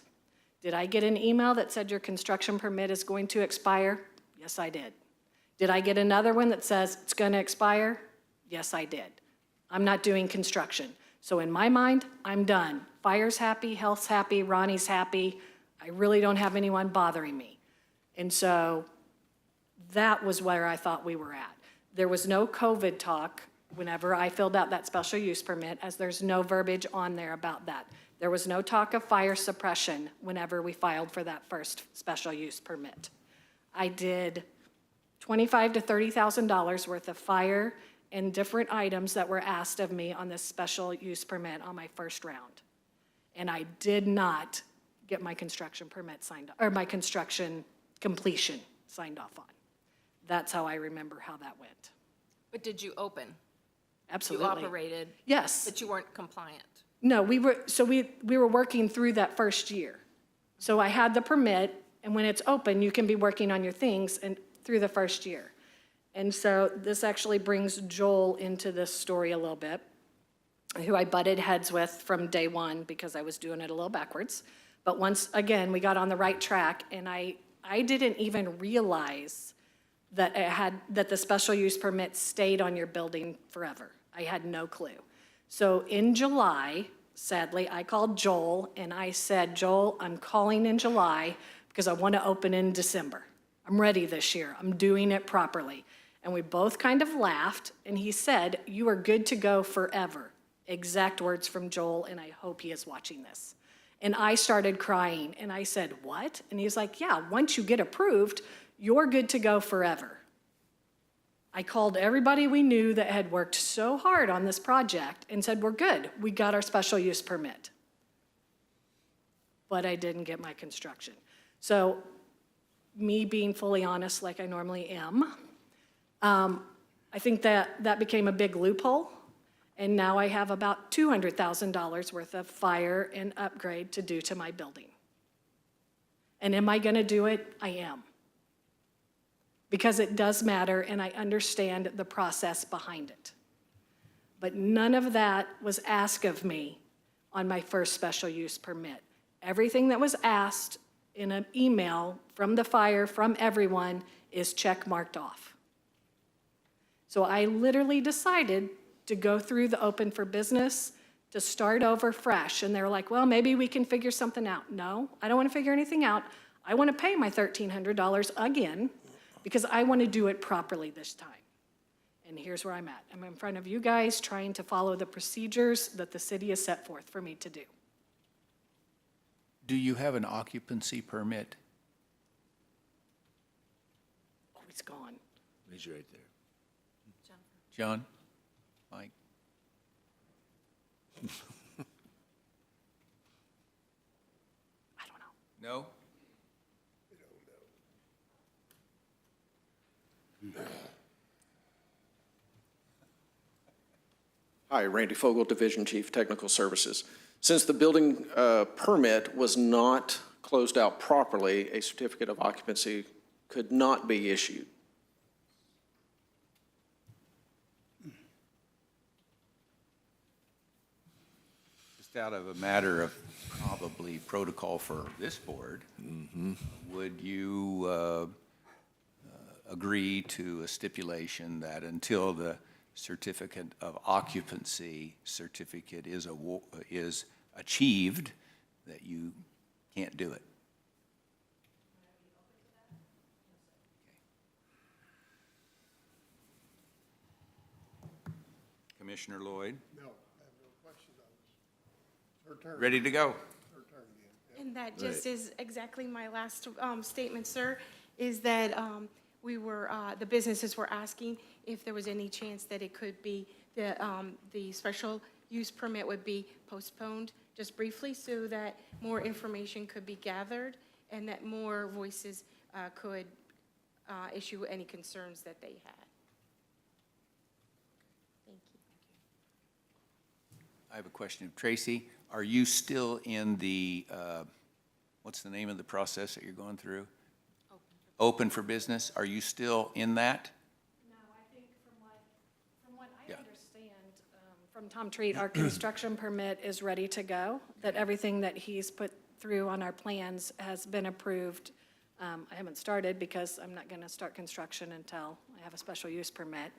Did I get an email that said your construction permit is going to expire? Yes, I did. Did I get another one that says it's going to expire? Yes, I did. I'm not doing construction. So in my mind, I'm done. Fire's happy, health's happy, Ronnie's happy. I really don't have anyone bothering me. And so that was where I thought we were at. There was no COVID talk whenever I filled out that special use permit, as there's no verbiage on there about that. There was no talk of fire suppression whenever we filed for that first special use permit. I did $25,000 to $30,000 worth of fire and different items that were asked of me on this special use permit on my first round. And I did not get my construction permit signed, or my construction completion signed off on. That's how I remember how that went. But did you open? Absolutely. You operated? Yes. But you weren't compliant? No, we were working through that first year. So I had the permit, and when it's open, you can be working on your things and through the first year. And so this actually brings Joel into this story a little bit, who I butted heads with from day one because I was doing it a little backwards. But once again, we got on the right track, and I didn't even realize that the special use permit stayed on your building forever. I had no clue. So in July, sadly, I called Joel and I said, Joel, I'm calling in July because I want to open in December. I'm ready this year. I'm doing it properly. And we both kind of laughed, and he said, you are good to go forever. Exact words from Joel, and I hope he is watching this. And I started crying, and I said, what? And he's like, yeah, once you get approved, you're good to go forever. I called everybody we knew that had worked so hard on this project and said, we're good. We got our special use permit. But I didn't get my construction. So me being fully honest like I normally am, I think that became a big loophole. And now I have about $200,000 worth of fire and upgrade to do to my building. And am I going to do it? I am. Because it does matter, and I understand the process behind it. But none of that was asked of me on my first special use permit. Everything that was asked in an email from the fire, from everyone, is check marked off. So I literally decided to go through the open for business, to start over fresh. And they're like, well, maybe we can figure something out. No, I don't want to figure anything out. I want to pay my $1,300 again because I want to do it properly this time. And here's where I'm at. I'm in front of you guys trying to follow the procedures that the city has set forth for me to do. Do you have an occupancy permit? Oh, it's gone. He's right there. John? Mike? I don't know. No? Hi, Randy Fogel, Division Chief, Technical Services. Since the building permit was not closed out properly, a certificate of occupancy could not be issued. Just out of a matter of probably protocol for this board, would you agree to a stipulation that until the certificate of occupancy certificate is achieved, that you can't do it? Commissioner Lloyd? No, I have no questions on this. Her turn. Ready to go? Her turn again. And that just is exactly my last statement, sir, is that the businesses were asking if there was any chance that it could be, the special use permit would be postponed just briefly so that more information could be gathered and that more voices could issue any concerns that they had. Thank you. I have a question of Tracy. Are you still in the, what's the name of the process that you're going through? Open for business. Are you still in that? No, I think from what I understand from Tom Treat, our construction permit is ready to go, that everything that he's put through on our plans has been approved. I haven't started because I'm not going to start construction until I have a special use permit.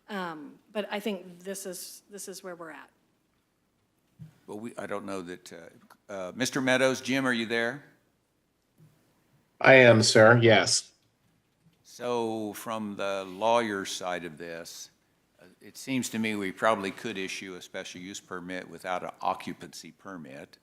But I think this is where we're at. Well, I don't know that, Mr. Meadows, Jim, are you there? I am, sir, yes. So from the lawyer's side of this, it seems to me we probably could issue a special use permit without an occupancy permit.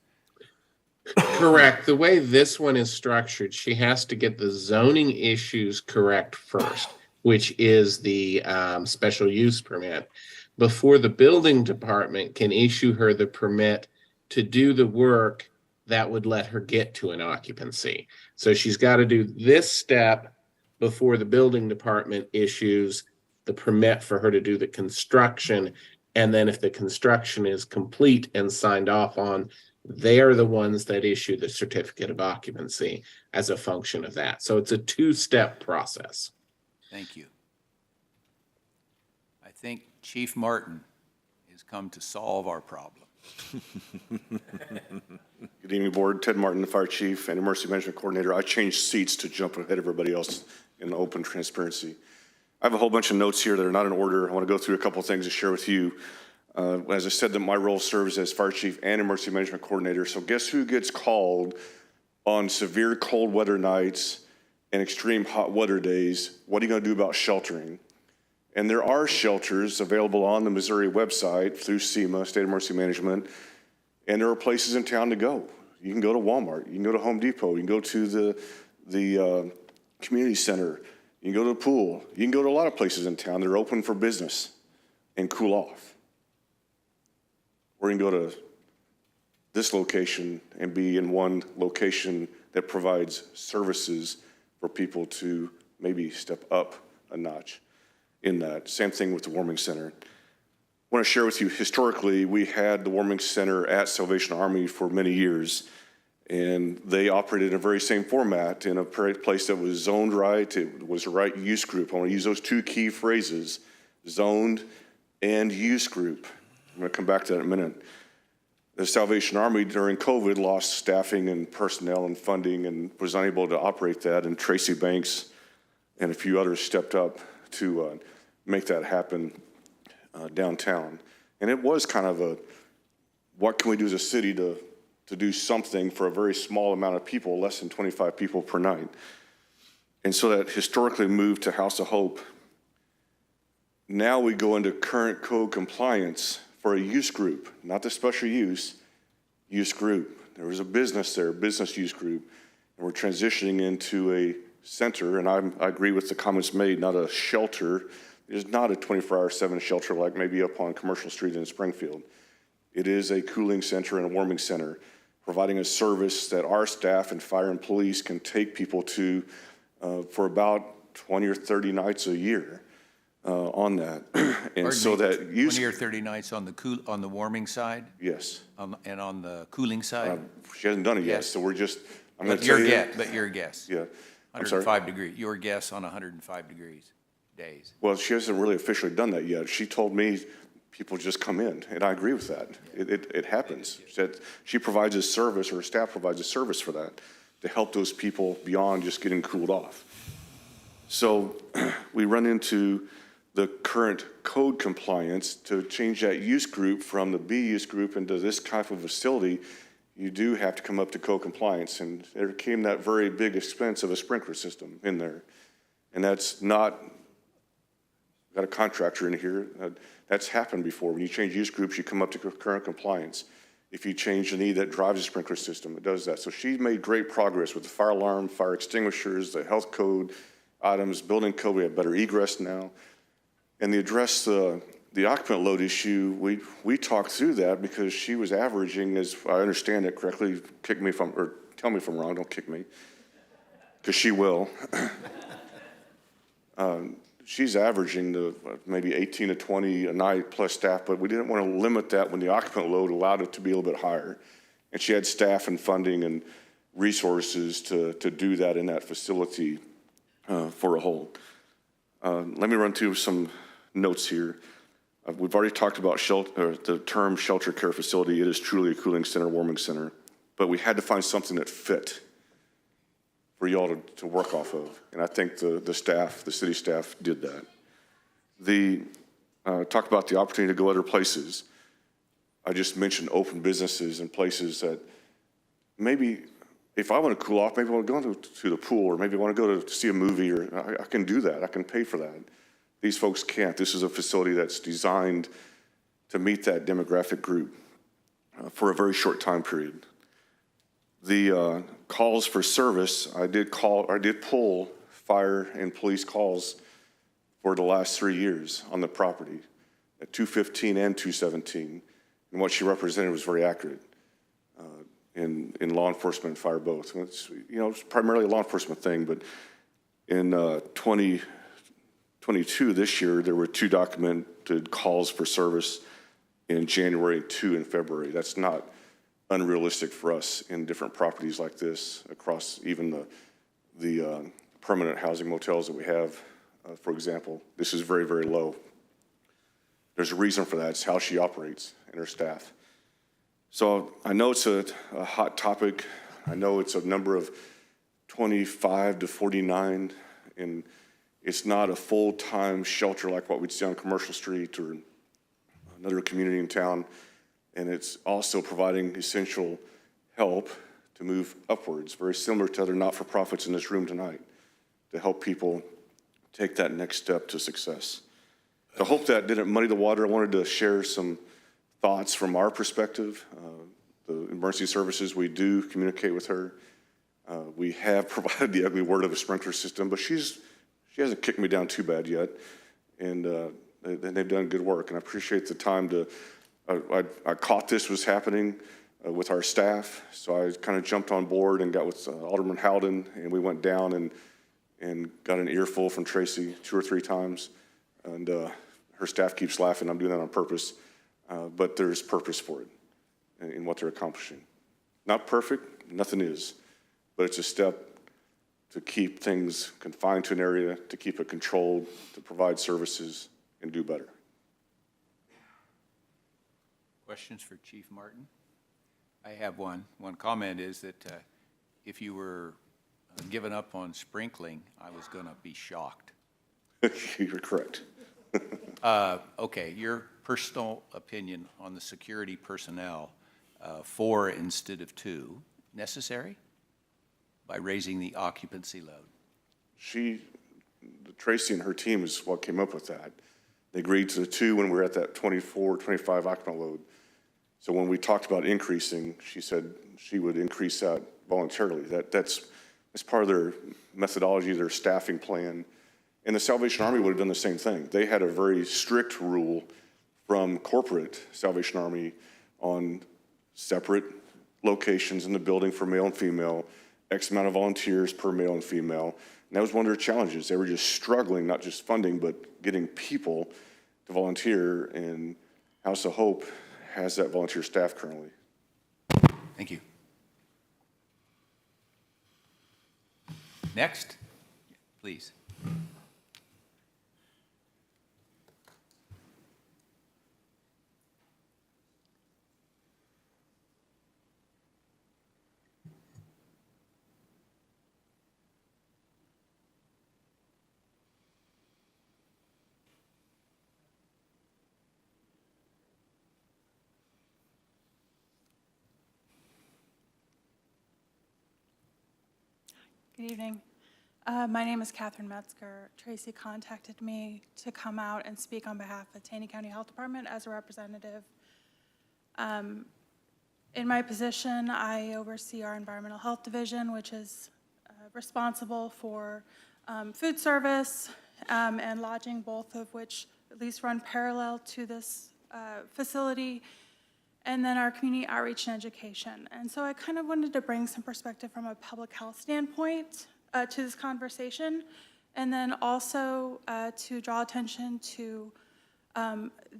Correct. The way this one is structured, she has to get the zoning issues correct first. which is the special use permit, before the building department can issue her the permit to do the work that would let her get to an occupancy. So she's got to do this step before the building department issues the permit for her to do the construction. And then if the construction is complete and signed off on, they're the ones that issue the certificate of occupancy as a function of that. So it's a two-step process. Thank you. I think Chief Martin has come to solve our problem. Good evening, Board. Ted Martin, the Fire Chief and Emergency Management Coordinator. I changed seats to jump ahead of everybody else in open transparency. I have a whole bunch of notes here that are not in order. I want to go through a couple of things to share with you. As I said, that my role serves as Fire Chief and Emergency Management Coordinator. So guess who gets called on severe cold weather nights and extreme hot weather days? What are you going to do about sheltering? And there are shelters available on the Missouri website through SEMA, State Emergency Management, and there are places in town to go. You can go to Walmart, you can go to Home Depot, you can go to the community center, you can go to the pool, you can go to a lot of places in town that are open for business and cool off. Or you can go to this location and be in one location that provides services for people to maybe step up a notch in that. Same thing with the warming center. I want to share with you, historically, we had the warming center at Salvation Army for many years, and they operated in a very same format in a place that was zoned right. It was the right use group. I want to use those two key phrases, zoned and use group. I'm going to come back to that in a minute. The Salvation Army during COVID lost staffing and personnel and funding and was unable to operate that, and Tracy Banks and a few others stepped up to make that happen downtown. And it was kind of a, what can we do as a city to do something for a very small amount of people, less than 25 people per night. And so that historically moved to House of Hope. Now we go into current code compliance for a use group, not the special use group. There was a business there, business use group, and we're transitioning into a center, and I agree with the comments made, not a shelter. It is not a 24/7 shelter like maybe up on Commercial Street in Springfield. It is a cooling center and a warming center, providing a service that our staff and fire and police can take people to for about 20 or 30 nights a year on that. And so that use 20 or 30 nights on the warming side? Yes. And on the cooling side? She hasn't done it yet, Yes. so we're just, I'm But going to tell you. But your guess. Yeah. I'm sorry? 105 degree, your guess on 105 degrees days. Well, she hasn't really officially done that yet. She told me people just come in, and I agree with that. It happens. She provides a service, or her staff provides a service for that, to help those people beyond just getting cooled off. So we run into the current code compliance to change that use group from the B use group into this type of facility. You do have to come up to code compliance, and there came that very big expense of a sprinkler system in there. And that's not, got a contractor in here, that's happened before. When you change use groups, you come up to current compliance. If you change the need that drives a sprinkler system, it does that. So she made great progress with the fire alarm, fire extinguishers, the health code items, building code. We have better egress now. And to address the occupant load issue, we talked through that because she was averaging, as I understand it correctly, kick me if I'm, or tell me if I'm wrong, don't kick me, because she will. She's averaging maybe 18 to 20 a night plus staff, but we didn't want to limit that when the occupant load allowed it to be a little bit higher. And she had staff and funding and resources to do that in that facility for a whole. Let me run through some notes here. We've already talked about the term shelter care facility. It is truly a cooling center, warming center, but we had to find something that fit for y'all to work off of. And I think the staff, the city staff did that. Talk about the opportunity to go other places. I just mentioned open businesses and places that maybe if I want to cool off, maybe I want to go to the pool, or maybe I want to go to see a movie, or I can do that. I can pay for that. These folks can't. This is a facility that's designed to meet that demographic group for a very short time period. The calls for service, I did pull fire and police calls for the last 3 years on the property, at 215 and 217. And what she represented was very accurate in law enforcement and fire both. It's, it's primarily a law enforcement thing, but in 2022, this year, there were 2 documented calls for service in January, 2 in February. That's not unrealistic for us in different properties like this across even the permanent housing motels that we have. For example, this is very, very low. There's a reason for that. It's how she operates and her staff. So I know it's a hot topic. I know it's a number of 25 to 49, and it's not a full-time shelter like what we'd see on Commercial Street or another community in town. And it's also providing essential help to move upwards, very similar to other not-for-profits in this room tonight, to help people take that next step to success. I hope that didn't muddy the water. I wanted to share some thoughts from our perspective. The emergency services, we do communicate with her. We have provided the ugly word of a sprinkler system, but she hasn't kicked me down too bad yet. And they've done good work, and I appreciate the time to, I caught this was happening with our staff, so I kind of jumped on board and got with Alderman Howden, and we went down and got an earful from Tracy 2 or 3 times, and her staff keeps laughing. I'm doing that on purpose, but there's purpose for it in what they're accomplishing. Not perfect, nothing is, but it's a step to keep things confined to an area, to keep it controlled, to provide services, and do better. Questions for Chief Martin? I have one. One comment is that if you were given up on sprinkling, I was going to be shocked. You're correct. Okay, your personal opinion on the security personnel, 4 instead of 2, necessary by raising the occupancy load? Tracy and her team is what came up with that. They agreed to the 2 when we were at that 24, 25 occupant load. So when we talked about increasing, she said she would increase that voluntarily. That's part of their methodology, their staffing plan. And the Salvation Army would have done the same thing. They had a very strict rule from corporate Salvation Army on separate locations in the building for male and female, X amount of volunteers per male and female. And that was one of their challenges. They were just struggling, not just funding, but getting people to volunteer. And House of Hope has that volunteer staff currently. Thank you. Next, please. Good evening. My name is Catherine Metzger. Tracy contacted me to come out and speak on behalf of Taney County Health Department as a representative. In my position, I oversee our Environmental Health Division, which is responsible for food service and lodging, both of which at least run parallel to this facility, and then our community outreach and education. And so I kind of wanted to bring some perspective from a public health standpoint to this conversation, and then also to draw attention to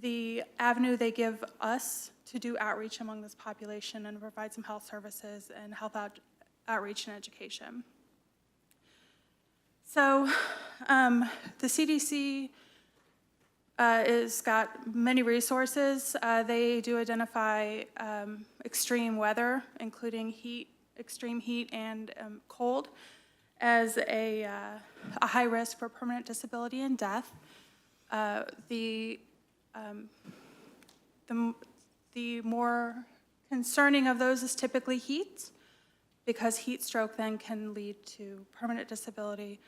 the avenue they give us to do outreach among this population and provide some health services and health outreach and education. So the CDC has got many resources. They do identify extreme weather, including extreme heat and cold, as a high risk for permanent disability and death. The more concerning of those is typically heat, because heat stroke then can lead to permanent disability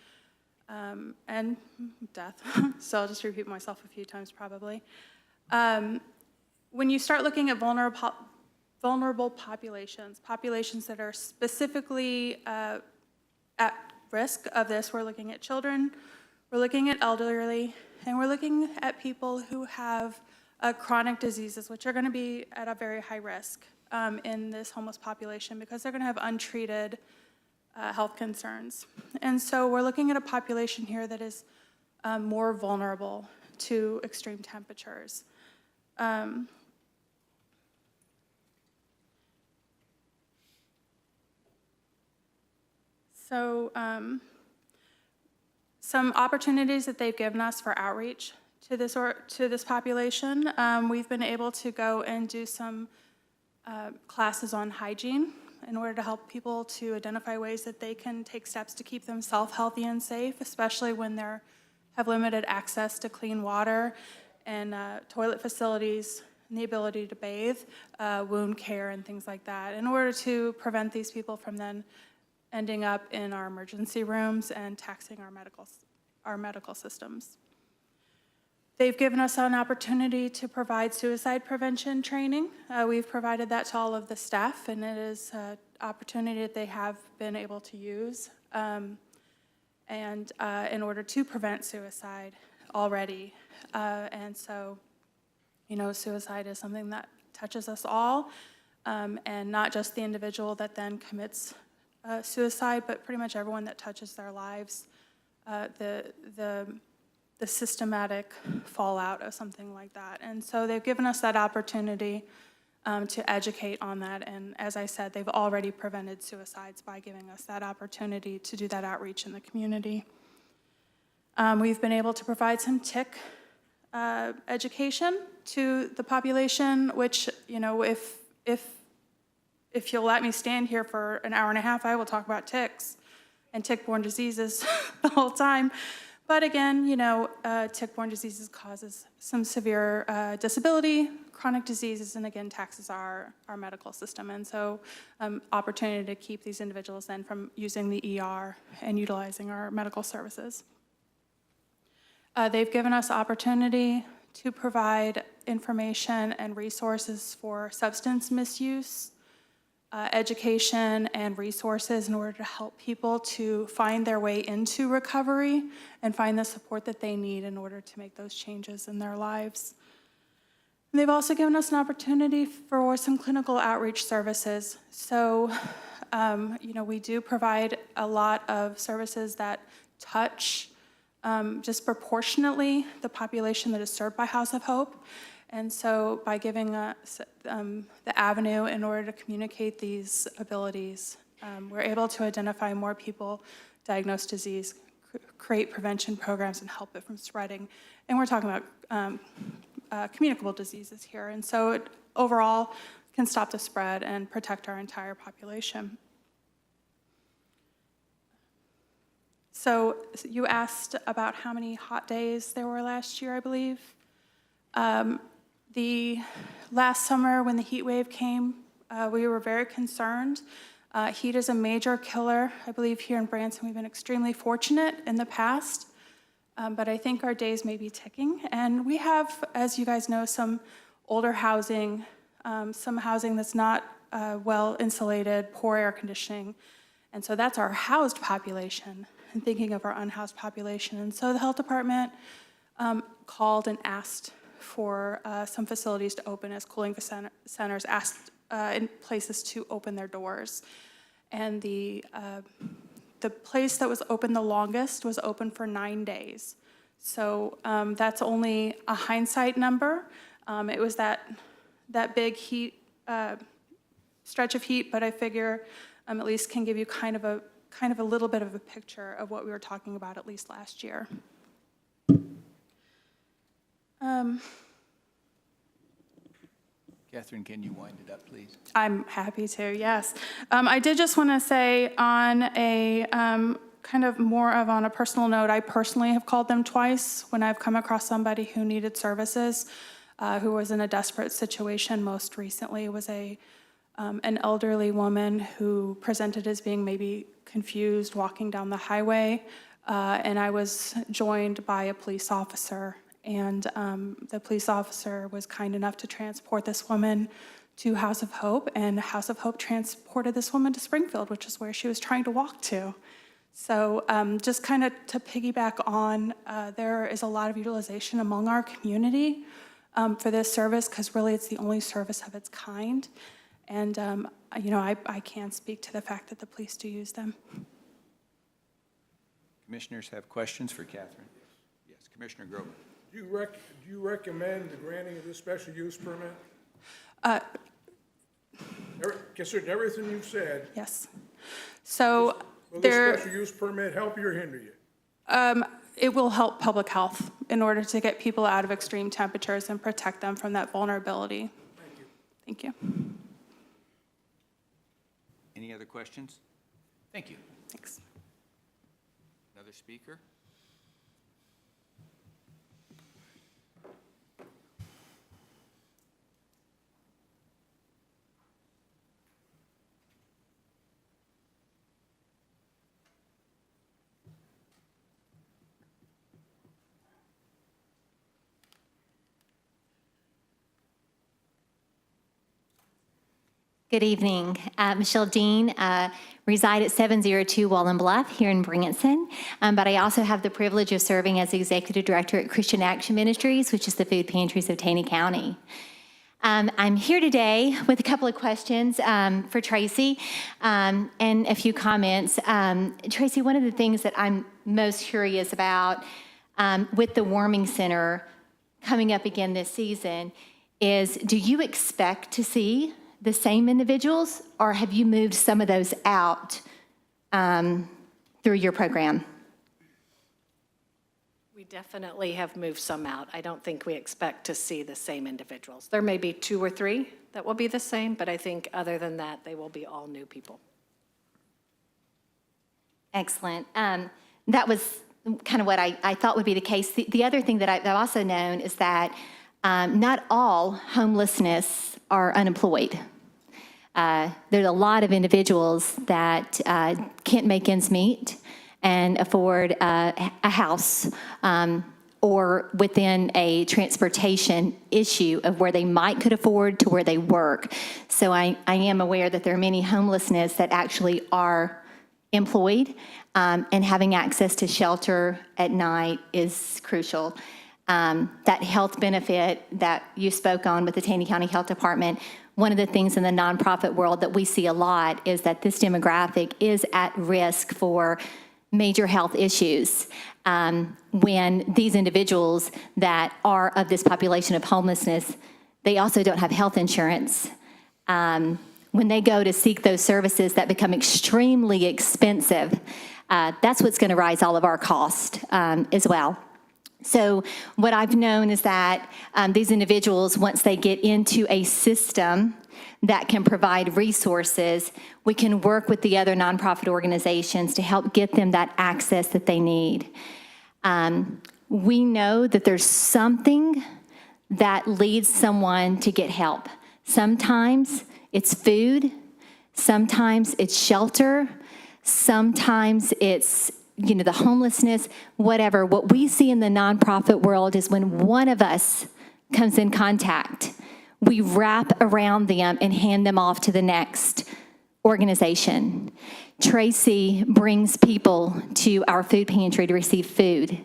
and death. So I'll just repeat myself a few times probably. When you start looking at vulnerable populations that are specifically at risk of this, we're looking at children, we're looking at elderly, and we're looking at people who have chronic diseases, which are going to be at a very high risk in this homeless population because they're going to have untreated health concerns. And so we're looking at a population here that is more vulnerable to extreme temperatures. Some opportunities that they've given us for outreach to this population, we've been able to go and do some classes on hygiene in order to help people to identify ways that they can take steps to keep themselves healthy and safe, especially when they have limited access to clean water and toilet facilities and the ability to bathe, wound care and things like that, in order to prevent these people from then ending up in our emergency rooms and taxing our medical systems. They've given us an opportunity to provide suicide prevention training. We've provided that to all of the staff, and it is an opportunity that they have been able to use in order to prevent suicide already. And so, you know, suicide is something that touches us all, and not just the individual that then commits suicide, but pretty much everyone that touches their lives. The systematic fallout of something like that. And so they've given us that opportunity to educate on that. And as I said, they've already prevented suicides by giving us that opportunity to do that outreach in the community. We've been able to provide some tick education to the population, which, you know, if you'll let me stand here for an hour and a half, I will talk about ticks and tick-borne diseases the whole time. But again, you know, tick-borne diseases causes some severe disability, chronic diseases, and again, taxes our medical system. And so opportunity to keep these individuals then from using the ER and utilizing our medical services. They've given us opportunity to provide information and resources for substance misuse, education and resources in order to help people to find their way into recovery and find the support that they need in order to make those changes in their lives. And they've also given us an opportunity for some clinical outreach services. So, you know, we do provide a lot of services that touch disproportionately the population that is served by House of Hope. And so by giving us the avenue in order to communicate these abilities, we're able to identify more people, diagnose disease, create prevention programs, and help it from spreading. And we're talking about communicable diseases here. And so it overall can stop the spread and protect our entire population. So you asked about how many hot days there were last year, I believe. The last summer when the heat wave came, we were very concerned. Heat is a major killer. I believe here in Branson we've been extremely fortunate in the past, but I think our days may be ticking. And we have, as you guys know, some older housing, some housing that's not well insulated, poor air conditioning. And so that's our housed population, and thinking of our unhoused population. And so the health department called and asked for some facilities to open as cooling centers, asked in places to open their doors. And the place that was open the longest was open for 9 days. So that's only a hindsight number. It was that big heat, stretch of heat, but I figure at least can give you kind of a little bit of a picture of what we were talking about at least last year. Catherine, can you wind it up, please? I'm happy to, yes. I did just want to say on a kind of more of on a personal note, I personally have called them twice when I've come across somebody who needed services, who was in a desperate situation. Most recently was an elderly woman who presented as being maybe confused walking down the highway, and I was joined by a police officer. And the police officer was kind enough to transport this woman to House of Hope, and House of Hope transported this woman to Springfield, which is where she was trying to walk to. So just kind of to piggyback on, there is a lot of utilization among our community for this service because really it's the only service of its kind. And, I can speak to the fact that the police do use them. Commissioners have questions for Catherine? Yes, Commissioner Grover. Do you recommend the granting of this special use permit? Considering everything you've said, Yes. So will this special use permit help you or hinder you? it will help public health in order to get people out of extreme temperatures and protect them from that vulnerability. Thank you. Any other questions? Thank you. Thanks. Another speaker? Good evening. Michelle Dean, reside at 702 Wallen Bluff here in Branson, but I also have the privilege of serving as the Executive Director at Christian Action Ministries, which is the food pantries of Taney County. I'm here today with a couple of questions for Tracy and a few comments. Tracy, one of the things that I'm most curious about with the warming center coming up again this season is, do you expect to see the same individuals, or have you moved some of those out through your program? We definitely have moved some out. I don't think we expect to see the same individuals. There may be 2 or 3 that will be the same, but I think other than that, they will be all new people. Excellent. That was kind of what I thought would be the case. The other thing that I've also known is that not all homelessness are unemployed. There's a lot of individuals that can't make ends meet and afford a house or within a transportation issue of where they could afford to where they work. So I am aware that there are many homelessness that actually are employed, and having access to shelter at night is crucial. That health benefit that you spoke on with the Taney County Health Department, one of the things in the nonprofit world that we see a lot is that this demographic is at risk for major health issues when these individuals that are of this population of homelessness, they also don't have health insurance. When they go to seek those services that become extremely expensive, that's what's going to rise all of our costs as well. So what I've known is that these individuals, once they get into a system that can provide resources, we can work with the other nonprofit organizations to help get them that access that they need. We know that there's something that leads someone to get help. Sometimes it's food, sometimes it's shelter, sometimes it's the homelessness, whatever. What we see in the nonprofit world is when one of us comes in contact, we wrap around them and hand them off to the next organization. Tracy brings people to our food pantry to receive food.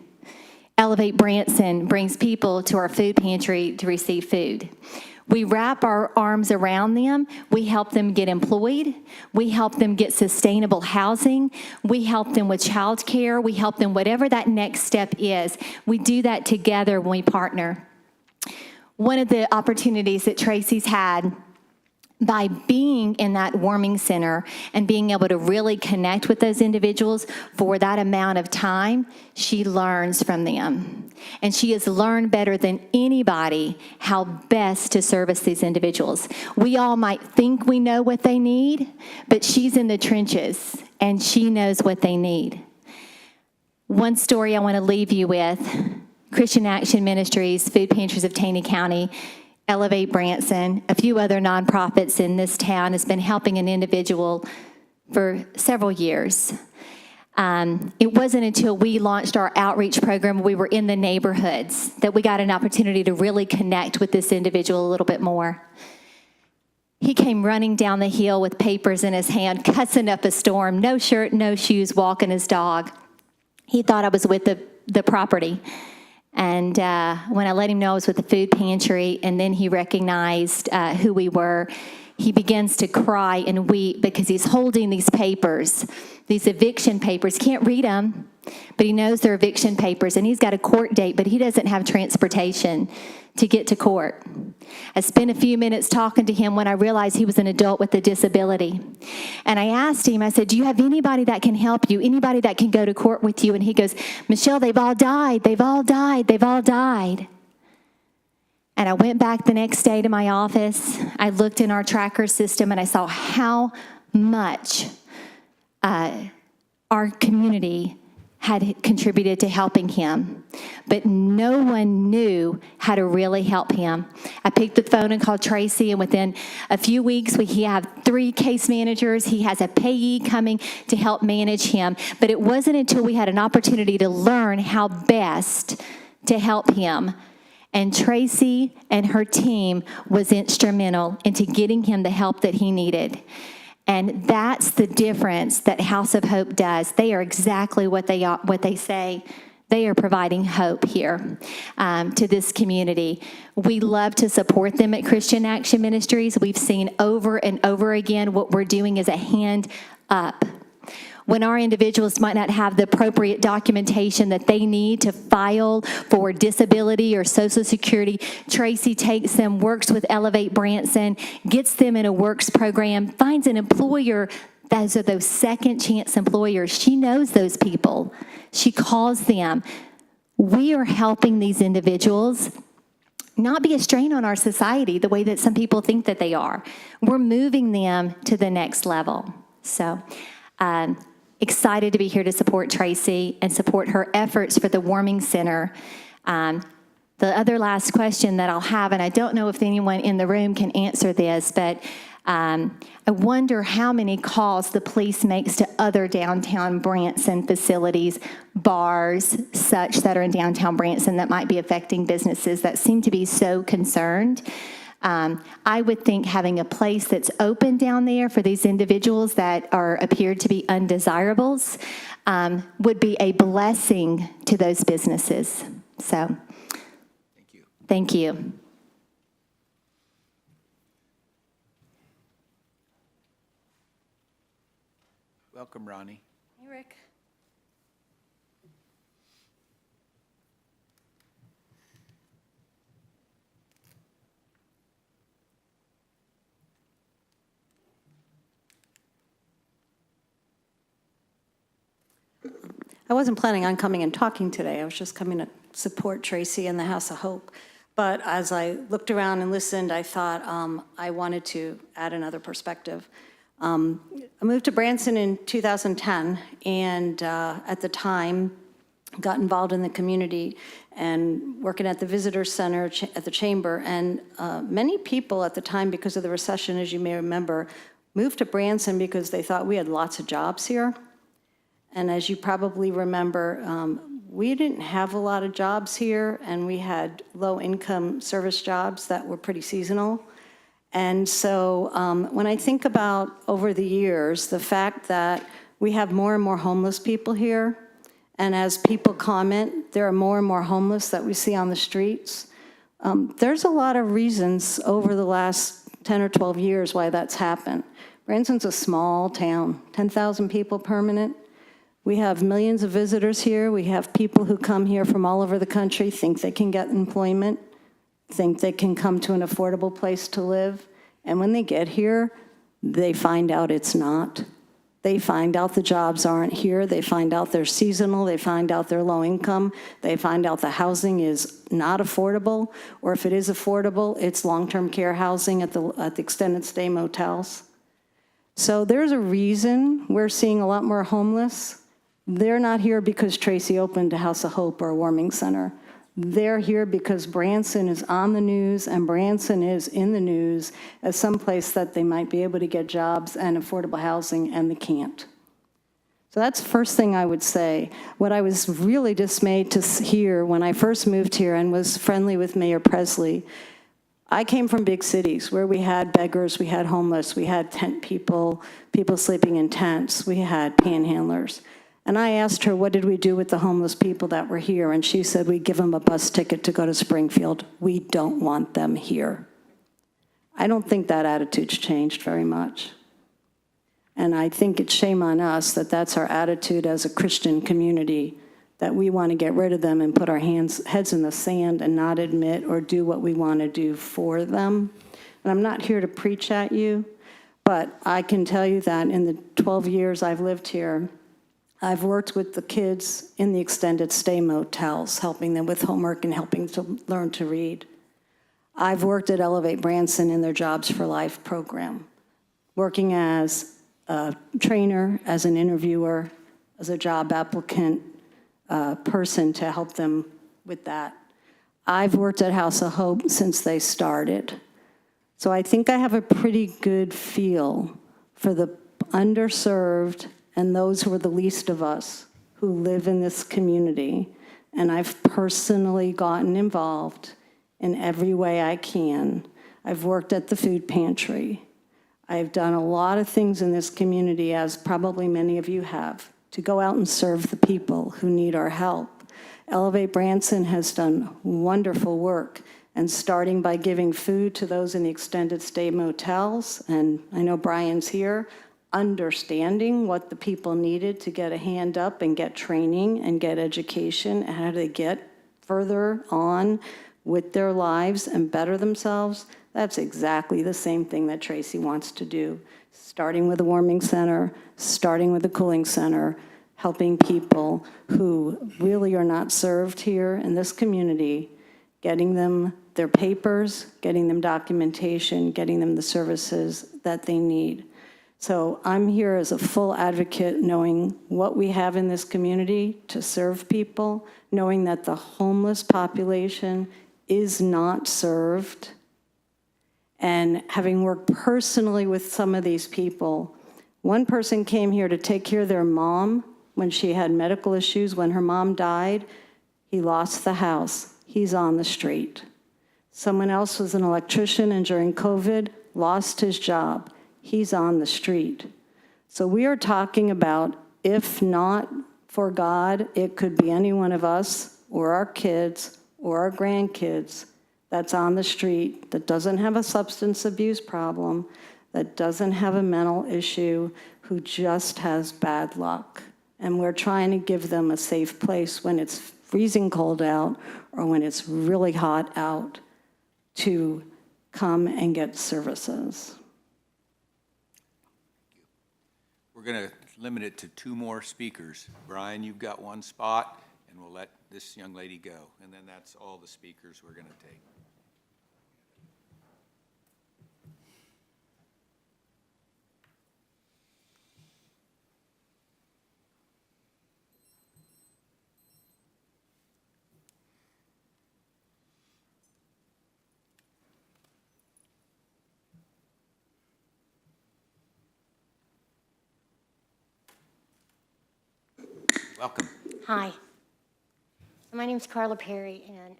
Elevate Branson brings people to our food pantry to receive food. We wrap our arms around them. We help them get employed. We help them get sustainable housing. We help them with child care. We help them whatever that next step is. We do that together when we partner. One of the opportunities that Tracy's had by being in that warming center and being able to really connect with those individuals for that amount of time, she learns from them. And she has learned better than anybody how best to service these individuals. We all might think we know what they need, but she's in the trenches and she knows what they need. One story I want to leave you with, Christian Action Ministries, Food Pantries of Taney County, Elevate Branson, a few other nonprofits in this town has been helping an individual for several years. It wasn't until we launched our outreach program, we were in the neighborhoods, that we got an opportunity to really connect with this individual a little bit more. He came running down the hill with papers in his hand, cussing up a storm, no shirt, no shoes, walking his dog. He thought I was with the property. And when I let him know I was with the food pantry, and then he recognized who we were, he begins to cry and weep because he's holding these papers, these eviction papers. Can't read them, but he knows they're eviction papers, and he's got a court date, but he doesn't have transportation to get to court. I spent a few minutes talking to him when I realized he was an adult with a disability. And I asked him, I said, do you have anybody that can help you, anybody that can go to court with you? And he goes, Michelle, they've all died, they've all died, they've all died. And I went back the next day to my office. I looked in our tracker system, and I saw how much our community had contributed to helping him, but no one knew how to really help him. I picked the phone and called Tracy, and within a few weeks, he had 3 case managers. He has a payee coming to help manage him, but it wasn't until we had an opportunity to learn how best to help him. And Tracy and her team was instrumental into getting him the help that he needed. And that's the difference that House of Hope does. They are exactly what they say. They are providing hope here to this community. We love to support them at Christian Action Ministries. We've seen over and over again what we're doing is a hand up. When our individuals might not have the appropriate documentation that they need to file for disability or Social Security, Tracy takes them, works with Elevate Branson, gets them in a works program, finds an employer. Those are those second chance employers. She knows those people. She calls them. We are helping these individuals not be a strain on our society the way that some people think that they are. We're moving them to the next level. So, excited to be here to support Tracy and support her efforts for the Warming Center. The other last question that I'll have, and I don't know if anyone in the room can answer this, but I wonder how many calls the police makes to other downtown Branson facilities, bars, such that are in downtown Branson that might be affecting businesses that seem to be so concerned. I would think having a place that's open down there for these individuals that appeared to be undesirables would be a blessing to those businesses. So, thank you. Welcome, Ronnie. Hey, Rick. I wasn't planning on coming and talking today. I was just coming to support Tracy and the House of Hope. But as I looked around and listened, I thought I wanted to add another perspective. I moved to Branson in 2010, and at the time, got involved in the community and working at the visitor center at the chamber. And many people at the time, because of the recession, as you may remember, moved to Branson because they thought we had lots of jobs here. And as you probably remember, we didn't have a lot of jobs here, and we had low-income service jobs that were pretty seasonal. And so when I think about over the years, the fact that we have more and more homeless people here, and as people comment, there are more and more homeless that we see on the streets, there's a lot of reasons over the last 10 or 12 years why that's happened. Branson's a small town, 10,000 people permanent. We have millions of visitors here. We have people who come here from all over the country, think they can get employment, think they can come to an affordable place to live. And when they get here, they find out it's not. They find out the jobs aren't here. They find out they're seasonal. They find out they're low income. They find out the housing is not affordable, or if it is affordable, it's long-term care housing at the extended stay motels. So there's a reason we're seeing a lot more homeless. They're not here because Tracy opened a House of Hope or a warming center. They're here because Branson is on the news, and Branson is in the news as some place that they might be able to get jobs and affordable housing, and they can't. So that's the first thing I would say. What I was really dismayed to hear when I first moved here and was friendly with Mayor Presley, I came from big cities where we had beggars, we had homeless, we had tent people, people sleeping in tents, we had panhandlers. And I asked her, what did we do with the homeless people that were here? And she said, we give them a bus ticket to go to Springfield. We don't want them here. I don't think that attitude's changed very much. And I think it's shame on us that that's our attitude as a Christian community, that we want to get rid of them and put our heads in the sand and not admit or do what we want to do for them. And I'm not here to preach at you, but I can tell you that in the 12 years I've lived here, I've worked with the kids in the extended stay motels, helping them with homework and helping them learn to read. I've worked at Elevate Branson in their Jobs for Life program, working as a trainer, as an interviewer, as a job applicant person to help them with that. I've worked at House of Hope since they started. So I think I have a pretty good feel for the underserved and those who are the least of us who live in this community. And I've personally gotten involved in every way I can. I've worked at the food pantry. I've done a lot of things in this community, as probably many of you have, to go out and serve the people who need our help. Elevate Branson has done wonderful work, and starting by giving food to those in the extended stay motels, and I know Brian's here, understanding what the people needed to get a hand up and get training and get education, and how to get further on with their lives and better themselves. That's exactly the same thing that Tracy wants to do, starting with a warming center, starting with a cooling center, helping people who really are not served here in this community, getting them their papers, getting them documentation, getting them the services that they need. So I'm here as a full advocate, knowing what we have in this community to serve people, knowing that the homeless population is not served, and having worked personally with some of these people. One person came here to take care of their mom when she had medical issues. When her mom died, he lost the house. He's on the street. Someone else was an electrician, and during COVID, lost his job. He's on the street. So we are talking about, if not for God, it could be any one of us or our kids or our grandkids that's on the street, that doesn't have a substance abuse problem, that doesn't have a mental issue, who just has bad luck. And we're trying to give them a safe place when it's freezing cold out or when it's really hot out to come and get services. We're going to limit it to 2 more speakers. Brian, you've got 1 spot, and we'll let this young lady go. And then that's all the speakers we're going to take. Welcome. Hi. My name's Carla Perry, and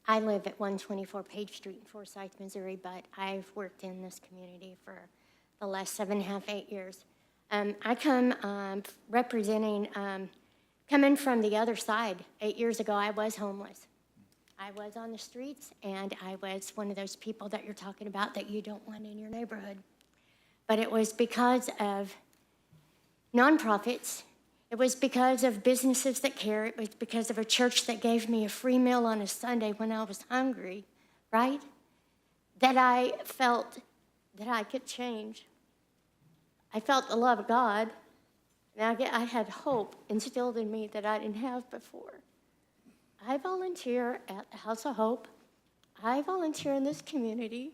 I live at 124 Page Street in Forsyth, Missouri, but I've worked in this community for the last 7.5, 8 years. I come representing, coming from the other side. 8 years ago, I was homeless. I was on the streets, and I was one of those people that you're talking about that you don't want in your neighborhood. But it was because of nonprofits. It was because of businesses that care. It was because of a church that gave me a free meal on a Sunday when I was hungry, right? That I felt that I could change. I felt the love of God, and I had hope instilled in me that I didn't have before. I volunteer at the House of Hope. I volunteer in this community,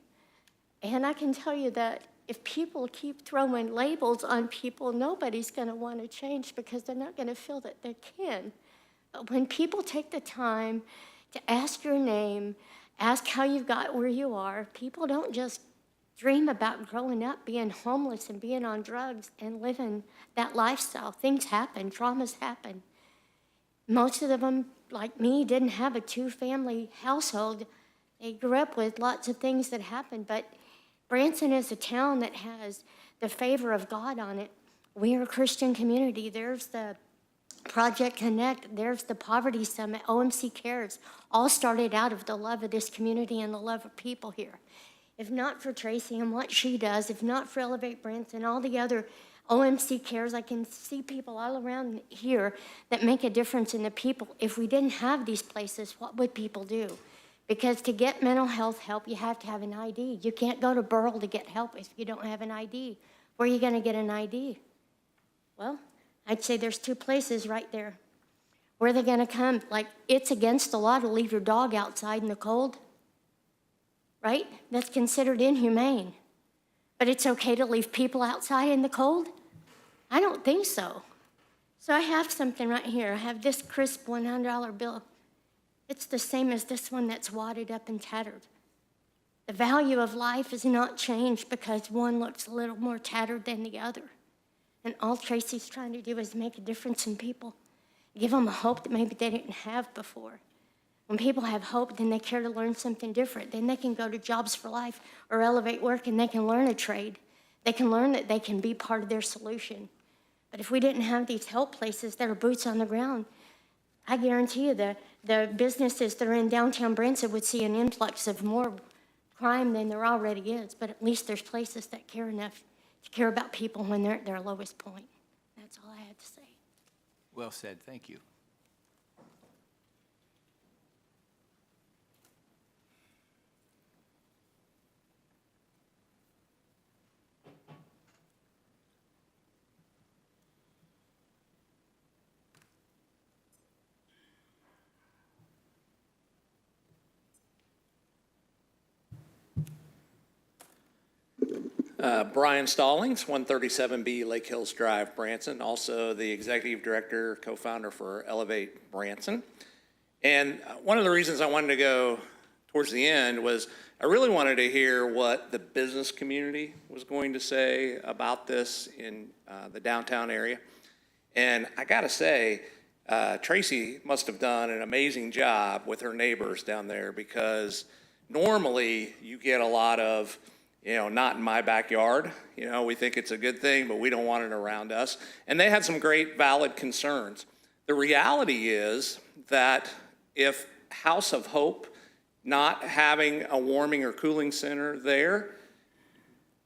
and I can tell you that if people keep throwing labels on people, nobody's going to want to change because they're not going to feel that they can. But when people take the time to ask your name, ask how you got where you are, people don't just dream about growing up being homeless and being on drugs and living that lifestyle. Things happen, traumas happen. Most of them, like me, didn't have a 2-family household. They grew up with lots of things that happened, but Branson is a town that has the favor of God on it. We are a Christian community. There's the Project Connect, there's the Poverty Summit, OMC Cares, all started out of the love of this community and the love of people here. If not for Tracy and what she does, if not for Elevate Branson, all the other OMC Cares, I can see people all around here that make a difference in the people. If we didn't have these places, what would people do? Because to get mental health help, you have to have an ID. You can't go to Burl to get help if you don't have an ID. Where are you going to get an ID? Well, I'd say there's two places right there. Where are they going to come? Like, it's against the law to leave your dog outside in the cold, right? That's considered inhumane. But it's okay to leave people outside in the cold? I don't think so. So I have something right here. I have this crisp $100 bill. It's the same as this one that's wadded up and tattered. The value of life is not changed because one looks a little more tattered than the other. And all Tracy's trying to do is make a difference in people, give them a hope that maybe they didn't have before. When people have hope, then they care to learn something different. Then they can go to Jobs for Life or Elevate Work and they can learn a trade. They can learn that they can be part of their solution. But if we didn't have these help places that are boots on the ground, I guarantee you the businesses that are in downtown Branson would see an influx of more crime than there already is. But at least there's places that care enough to care about people when they're at their lowest point. That's all I had to say. Well said, thank you. Brian Stallings, 137B Lake Hills Drive, Branson, also the Executive Director, Co-founder for Elevate Branson. And one of the reasons I wanted to go towards the end was I really wanted to hear what the business community was going to say about this in the downtown area. And I gotta say, Tracy must have done an amazing job with her neighbors down there, because normally you get a lot of, not in my backyard. We think it's a good thing, but we don't want it around us. And they had some great valid concerns. The reality is that if House of Hope not having a warming or cooling center there,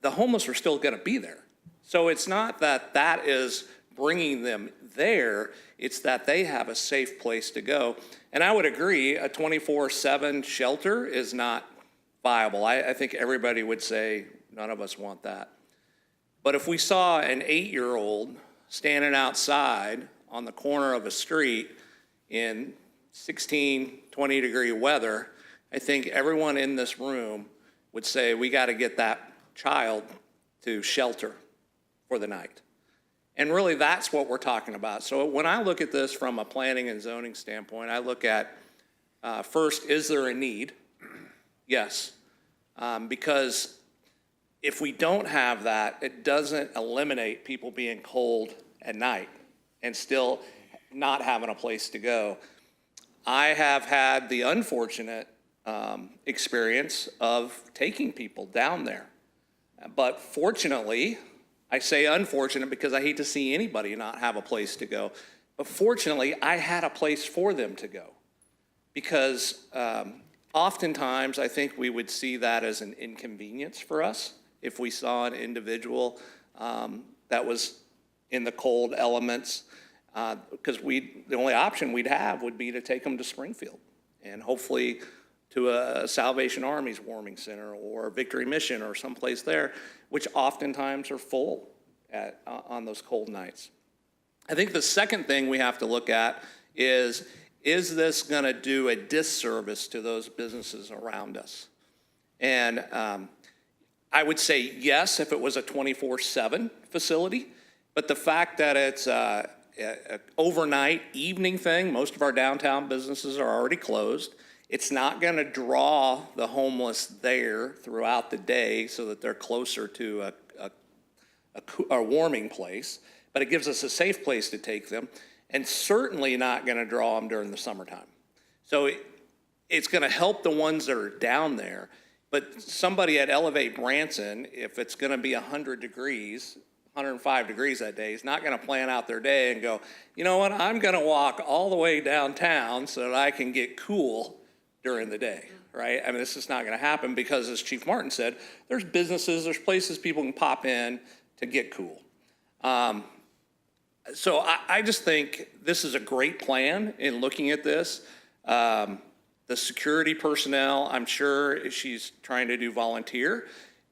the homeless are still going to be there. So it's not that that is bringing them there, it's that they have a safe place to go. And I would agree, a 24/7 shelter is not viable. I think everybody would say none of us want that. But if we saw an 8-year-old standing outside on the corner of a street in 16, 20-degree weather, I think everyone in this room would say we got to get that child to shelter for the night. And really, that's what we're talking about. So when I look at this from a planning and zoning standpoint, I look at, first, is there a need? Yes. Because if we don't have that, it doesn't eliminate people being cold at night and still not having a place to go. I have had the unfortunate experience of taking people down there. But fortunately, I say unfortunate because I hate to see anybody not have a place to go. But fortunately, I had a place for them to go. Because oftentimes, I think we would see that as an inconvenience for us if we saw an individual that was in the cold elements, because the only option we'd have would be to take them to Springfield and hopefully to a Salvation Army's warming center or Victory Mission or someplace there, which oftentimes are full on those cold nights. I think the second thing we have to look at is this going to do a disservice to those businesses around us? And I would say yes if it was a 24/7 facility, but the fact that it's an overnight evening thing, most of our downtown businesses are already closed. It's not going to draw the homeless there throughout the day so that they're closer to a warming place, but it gives us a safe place to take them, and certainly not going to draw them during the summertime. So it's going to help the ones that are down there. But somebody at Elevate Branson, if it's going to be 100 degrees, 105 degrees that day, is not going to plan out their day and go, you know what, I'm going to walk all the way downtown so that I can get cool during the day, right? I mean, this is not going to happen because, as Chief Martin said, there's businesses, there's places people can pop in to get cool. So I just think this is a great plan in looking at this. The security personnel, I'm sure she's trying to do volunteer,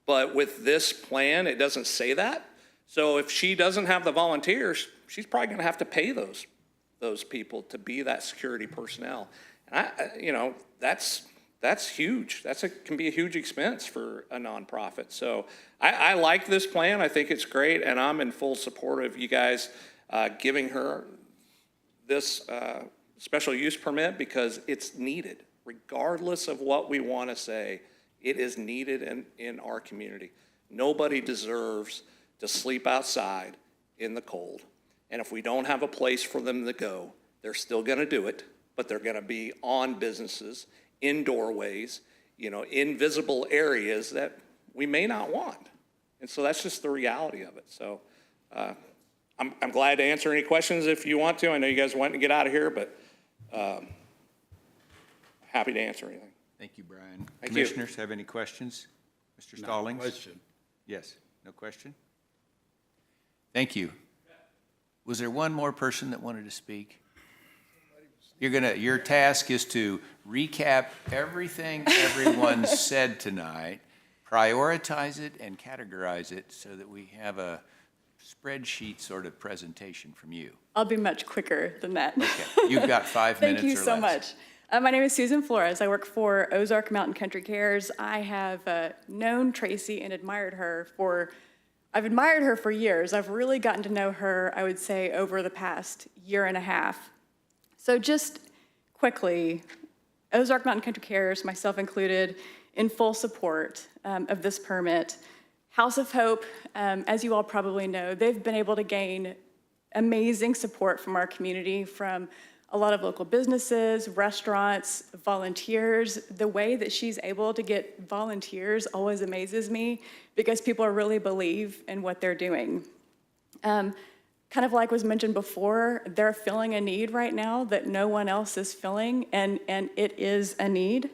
but with this plan, it doesn't say that. So if she doesn't have the volunteers, she's probably going to have to pay those people to be that security personnel. And that's huge. Can be a huge expense for a nonprofit. So I like this plan. I think it's great, and I'm in full support of you guys giving her this special use permit because it's needed. Regardless of what we want to say, it is needed in our community. Nobody deserves to sleep outside in the cold. And if we don't have a place for them to go, they're still going to do it, but they're going to be on businesses, in doorways, in visible areas that we may not want. And so that's just the reality of it. So I'm glad to answer any questions if you want to. I know you guys want to get out of here, but happy to answer anything. Thank you, Brian. Thank Commissioners have any questions? Mr. Stallings? Question. Yes, no question? Thank you. Was there one more person that wanted to speak? Your task is to recap everything everyone said tonight, prioritize it and categorize it so that we have a spreadsheet sort of presentation from you. I'll be much quicker than that. Okay, you've got 5 minutes or less. Thank you so much. My name is Susan Flores. I work for Ozark Mountain Country Cares. I have known Tracy and I've admired her for years. I've really gotten to know her, I would say, over the past year and a half. So just quickly, Ozark Mountain Country Cares, myself included, in full support of this permit. House of Hope, as you all probably know, they've been able to gain amazing support from our community, from a lot of local businesses, restaurants, volunteers. The way that she's able to get volunteers always amazes me because people really believe in what they're doing. Kind of like was mentioned before, they're filling a need right now that no one else is filling, and it is a need.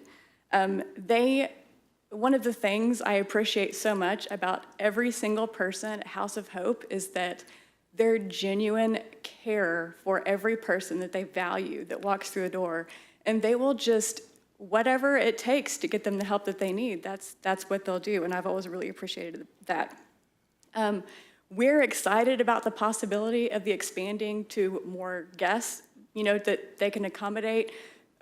One of the things I appreciate so much about every single person at House of Hope is that their genuine care for every person that they value that walks through the door, and they will just, whatever it takes to get them the help that they need, that's what they'll do, and I've always really appreciated that. We're excited about the possibility of the expanding to more guests, that they can accommodate,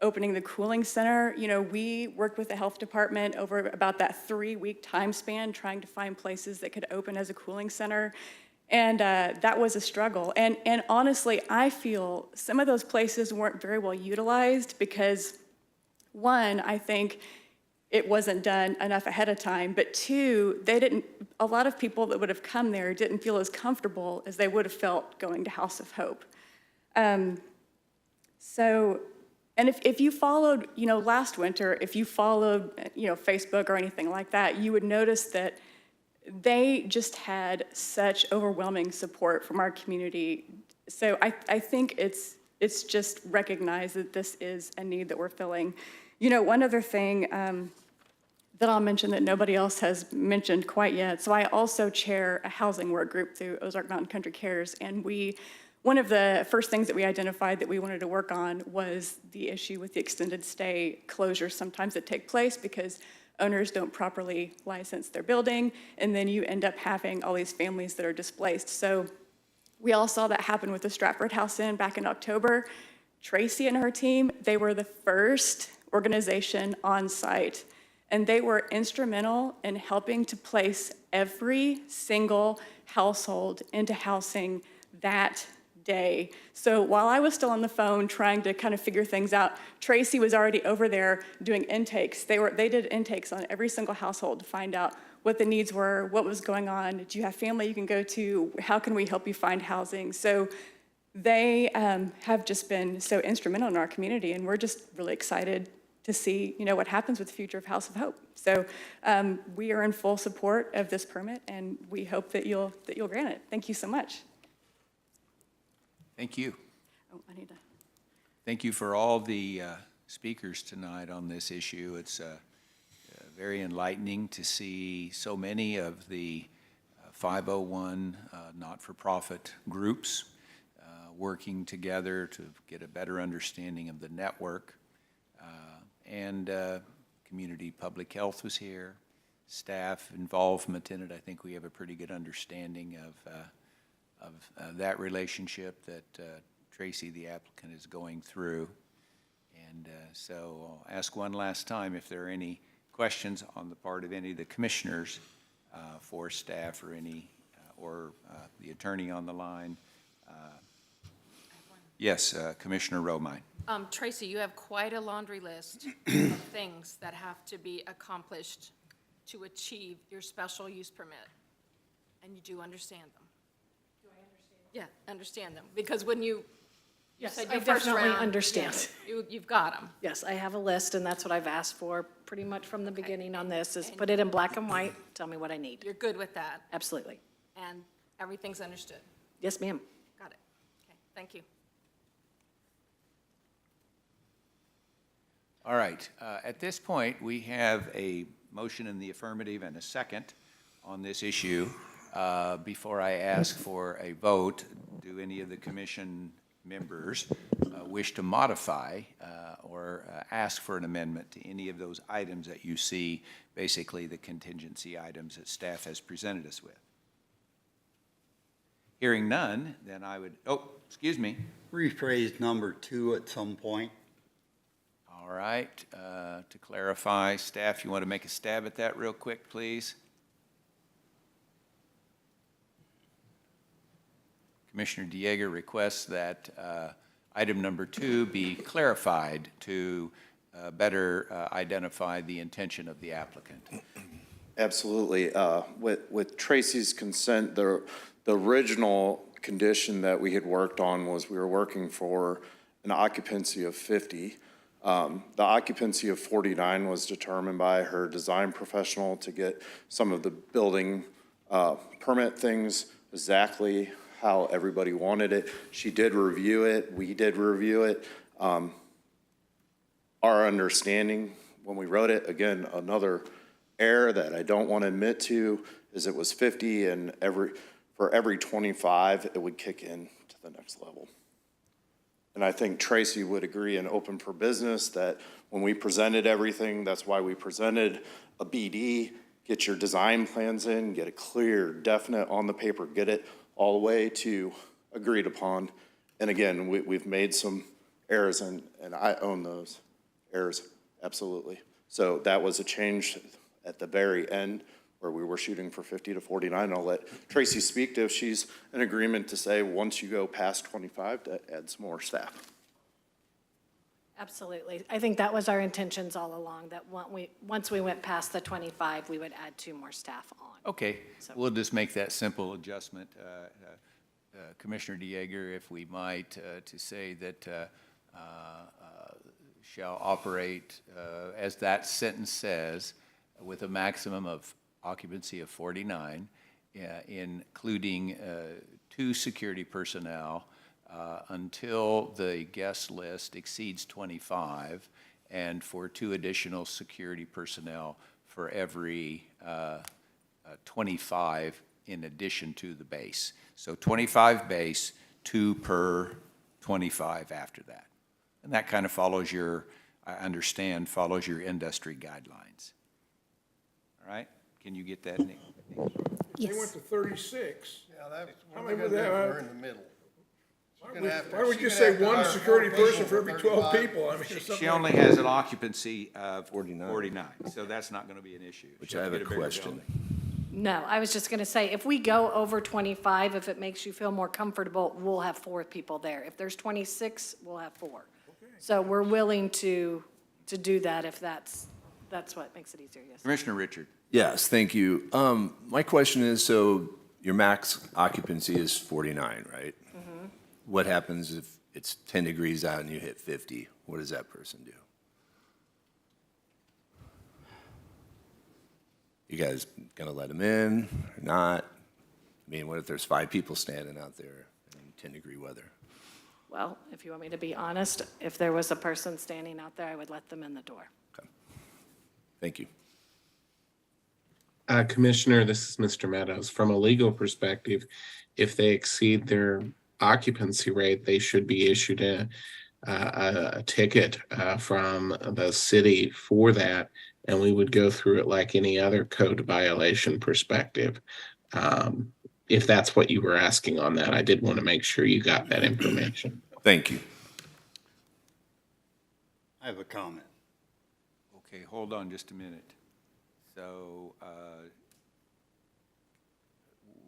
opening the cooling center. We worked with the health department over about that 3-week time span trying to find places that could open as a cooling center. And that was a struggle. And honestly, I feel some of those places weren't very well utilized because, one, I think it wasn't done enough ahead of time, but two, a lot of people that would have come there didn't feel as comfortable as they would have felt going to House of Hope. And if you followed, last winter, if you followed, Facebook or anything like that, you would notice that they just had such overwhelming support from our community. So I think it's just recognized that this is a need that we're filling. One other thing that I'll mention that nobody else has mentioned quite yet. So I also chair a housing work group through Ozark Mountain Country Cares, and one of the first things that we identified that we wanted to work on was the issue with the extended stay closures sometimes that take place because owners don't properly license their building, and then you end up having all these families that are displaced. So we all saw that happen with the Stratford House Inn back in October. Tracy and her team, they were the first organization on site, and they were instrumental in helping to place every single household into housing that day. So while I was still on the phone trying to kind of figure things out, Tracy was already over there doing intakes. They did intakes on every single household to find out what the needs were, what was going on, do you have family you can go to, how can we help you find housing? So they have just been so instrumental in our community, and we're just really excited to see, what happens with the future of House of Hope. So we are in full support of this permit, and we hope that you'll grant it. Thank you so much. Thank you. Oh, I need to. Thank you for all the speakers tonight on this issue. It's very enlightening to see so many of the 501 not-for-profit groups working together to get a better understanding of the network. And community public health was here, staff involvement in it. I think we have a pretty good understanding of that relationship that Tracy, the applicant, is going through. And so I'll ask one last time if there are any questions on the part of any of the commissioners for staff or or the attorney on the line. Yes, Commissioner Romine. Tracy, you have quite a laundry list of things that have to be accomplished to achieve your special use permit, and you do understand them. Do I understand? Yeah, understand them, because when you Yes, said I your first definitely round, understand. You've got them. Yes, I have a list, and that's what I've asked for pretty much from the beginning on this, is put it in black and white, tell me what I need. You're good with that, Absolutely. and everything's understood. Yes, ma'am. Got it. Okay, thank you. All right, at this point, we have a motion in the affirmative and a second on this issue. Before I ask for a vote, do any of the commission members wish to modify or ask for an amendment to any of those items that you see, basically the contingency items that staff has presented us with? Hearing none, then I would, excuse me. Rephrase number 2 at some point. All right, to clarify, staff, you want to make a stab at that real quick, please? Commissioner Dieger requests that item number 2 be clarified to better identify the intention of the applicant. Absolutely. With Tracy's consent, the original condition that we had worked on was we were working for an occupancy of 50. The occupancy of 49 was determined by her design professional to get some of the building permit things exactly how everybody wanted it. She did review it. We did review it. Our understanding when we wrote it, again, another error that I don't want to admit to, is it was 50, and for every 25, it would kick in to the next level. And I think Tracy would agree in open for business that when we presented everything, that's why we presented a BD, get your design plans in, get it clear, definite on the paper, get it all the way to agreed upon. And again, we've made some errors, and I own those errors, absolutely. So that was a change at the very end where we were shooting for 50 to 49. I'll let Tracy speak to if she's in agreement to say once you go past 25 to add some more staff. Absolutely. I think that was our intentions all along, that once we went past the 25, we would add 2 more staff on. Okay, we'll just make that simple adjustment. Commissioner Dieger, if we might, to say that shall operate, as that sentence says, with a maximum of occupancy of 49, including 2 security personnel until the guest list exceeds 25, and for 2 additional security personnel for every 25 in addition to the base. So 25 base, 2 per 25 after that. And that kind of follows your, I understand, follows your industry guidelines. All right? Can you get that, Nick? They went to 36. Yeah, that's, How what many are would they that gonna do if have? we're in the middle? Why would you say 1 security person for every 12 people? I mean, or something She like only that. has an occupancy of 49, so that's not going to be an issue. Which She'll I have get a bigger question. building. No, I was just going to say, if we go over 25, if it makes you feel more comfortable, we'll have 4 people there. If there's 26, we'll have 4. So we're willing to do that if that's what makes it easier, yes. Commissioner Richard. Yes, thank you. My question is, so your max occupancy is 49, right? Mm-hmm. What happens if it's 10 degrees out and you hit 50? What does that person do? You guys gonna let them in or not? I mean, what if there's 5 people standing out there in 10-degree weather? Well, if you want me to be honest, if there was a person standing out there, I would let them in the door. Thank you. Commissioner, this is Mr. Meadows. From a legal perspective, if they exceed their occupancy rate, they should be issued a ticket from the city for that, and we would go through it like any other code violation perspective. If that's what you were asking on that, I did want to make sure you got that information. Thank you. I have a comment. Okay, hold on just a minute. So,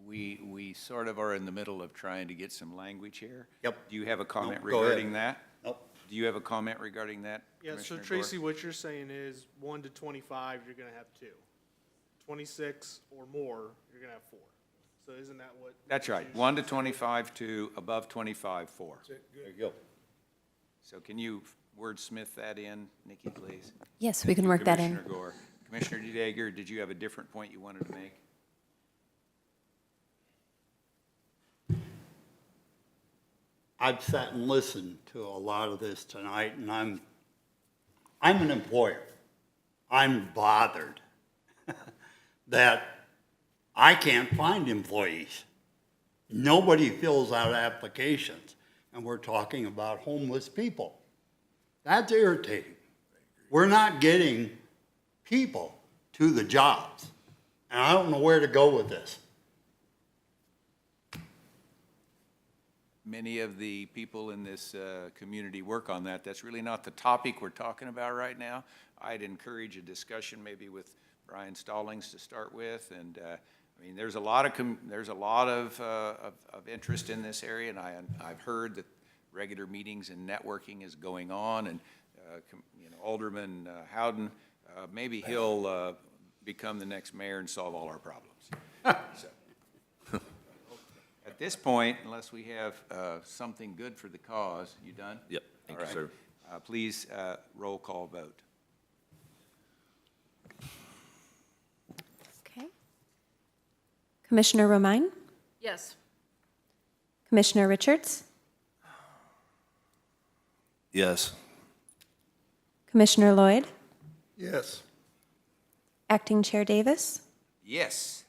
we sort of are in the middle of trying to get some language here. Yep. Do you have a comment Nope, go ahead. regarding that? Nope. Do you have a comment regarding that? Yeah, so Commissioner Tracy, Gore? what you're saying is 1 to 25, you're gonna have 2. 26 or more, you're gonna have 4. So isn't that what? That's right, 1 to 25 to above 25, 4. There you go. So can you wordsmith that in, Nikki, please? Yes, we can work that in. Commissioner Gore. Commissioner Deager, did you have a different point you wanted to make? I've sat and listened to a lot of this tonight, and I'm an employer. I'm bothered that I can't find employees. Nobody fills out applications, and we're talking about homeless people. That's irritating. We're not getting people to the jobs, and I don't know where to go with this. Many of the people in this community work on that. That's really not the topic we're talking about right now. I'd encourage a discussion maybe with Brian Stallings to start with. And I mean, there's a lot of interest in this area, and I've heard that regular meetings and networking is going on. And Alderman Howden, maybe he'll become the next mayor and solve all our problems. So. At this point, unless we have something good for the cause, you done? Yep, thank All you, right. sir. Please, roll call vote. Okay. Commissioner Romine? Yes. Commissioner Richards? Yes. Commissioner Lloyd? Yes. Acting Chair Davis? Yes.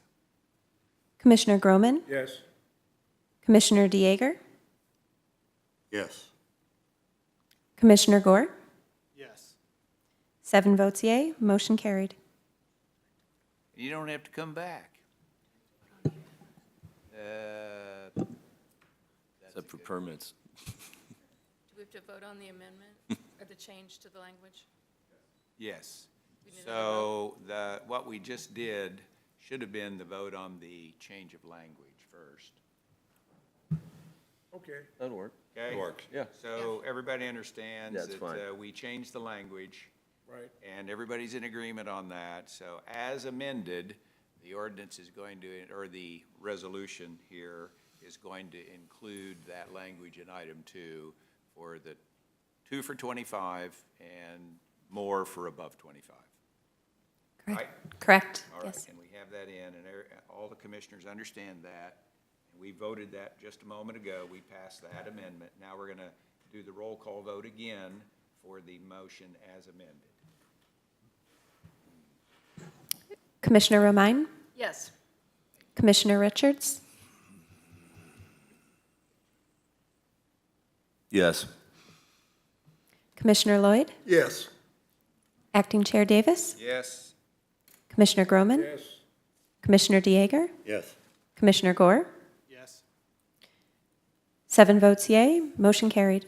Commissioner Groman? Yes. Commissioner Deager? Yes. Commissioner Gore? Yes. 7 votes yea, motion carried. You don't have to come back. Except for permits. Do we have to vote on the amendment or the change to the language? Yes. We need So what we just did should have been the vote on the change of language first. Okay. That'll work. Okay? It works, yeah. So everybody understands That's that fine. we changed the language. Right. And everybody's in agreement on that. So as amended, the ordinance is going to, or the resolution here is going to include that language in item 2 for the 2 for 25 and more for above 25. Correct. Right? Correct, All right, yes. and we have that in, and all the commissioners understand that. We voted that just a moment ago. We passed that amendment. Now we're going to do the roll call vote again for the motion as amended. Commissioner Romine? Yes. Commissioner Richards? Yes. Commissioner Lloyd? Yes. Acting Chair Davis? Yes. Commissioner Groman? Yes. Commissioner Deager? Yes. Commissioner Gore? Yes. 7 votes yea, motion carried.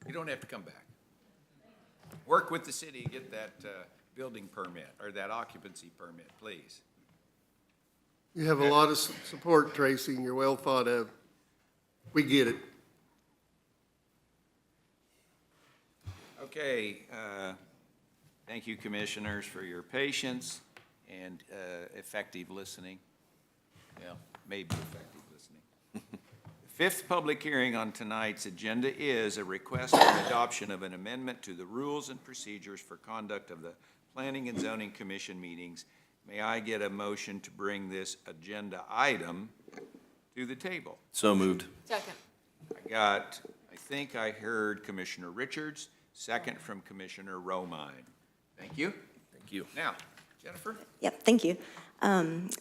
You don't have to come back. Work with the city, get that building permit, or that occupancy permit, please. You have a lot of support, Tracy, and you're well thought of. We get it. Okay, thank you, commissioners, for your patience and effective listening. Yeah, maybe effective listening. Fifth public hearing on tonight's agenda is a request for adoption of an amendment to the rules and procedures for conduct of the Planning and Zoning Commission meetings May I get a motion to bring this agenda item to the table? So moved. Second. I think I heard Commissioner Richards, second from Commissioner Romine. Thank you. Thank you. Now, Jennifer? Yep, thank you.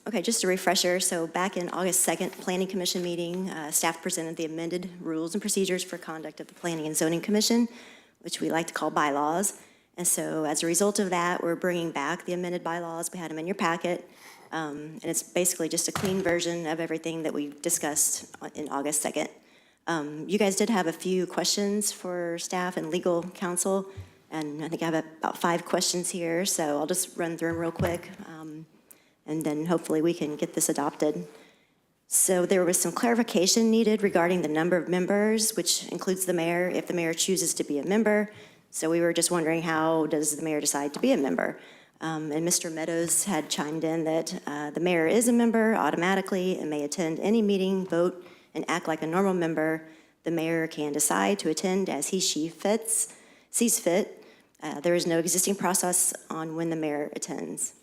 Okay, just a refresher. So back in August 2nd, Planning Commission meeting, staff presented the amended rules and procedures for conduct of the Planning and Zoning Commission, which we like to call bylaws. And so as a result of that, we're bringing back the amended bylaws. We had them in your packet. And it's basically just a clean version of everything that we discussed in August 2nd. You guys did have a few questions for staff and legal counsel, and I think I have about 5 questions here, so I'll just run through them real quick, and then hopefully we can get this adopted. So there was some clarification needed regarding the number of members, which includes the mayor, if the mayor chooses to be a member. So we were just wondering, how does the mayor decide to be a member? And Mr. Meadows had chimed in that the mayor is a member automatically and may attend any meeting, vote, and act like a normal member. The mayor can decide to attend as she sees fit. There is no existing process on when the mayor attends.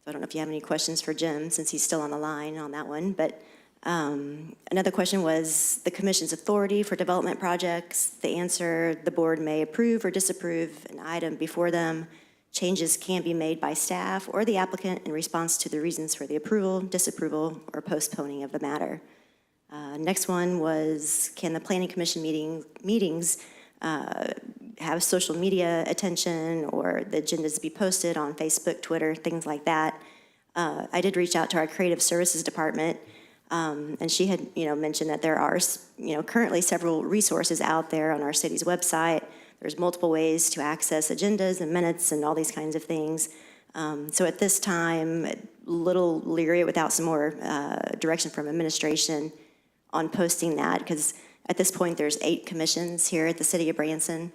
So I don't know if you have any questions for Jim, since he's still on the line on that one. But another question was the commission's authority for development projects. The answer: the board may approve or disapprove an item before them. Changes can be made by staff or the applicant in response to the reasons for the approval, disapproval, or postponing of the matter. Next one was, can the planning commission meetings have social media attention, or the agendas be posted on Facebook, Twitter, things like that? I did reach out to our creative services department, and she had, mentioned that there are, currently several resources out there on our city's website. There's multiple ways to access agendas and minutes and all these kinds of things. So at this time, a little leery without some more direction from administration on posting that, because at this point there's 8 commissions here at the city of Branson.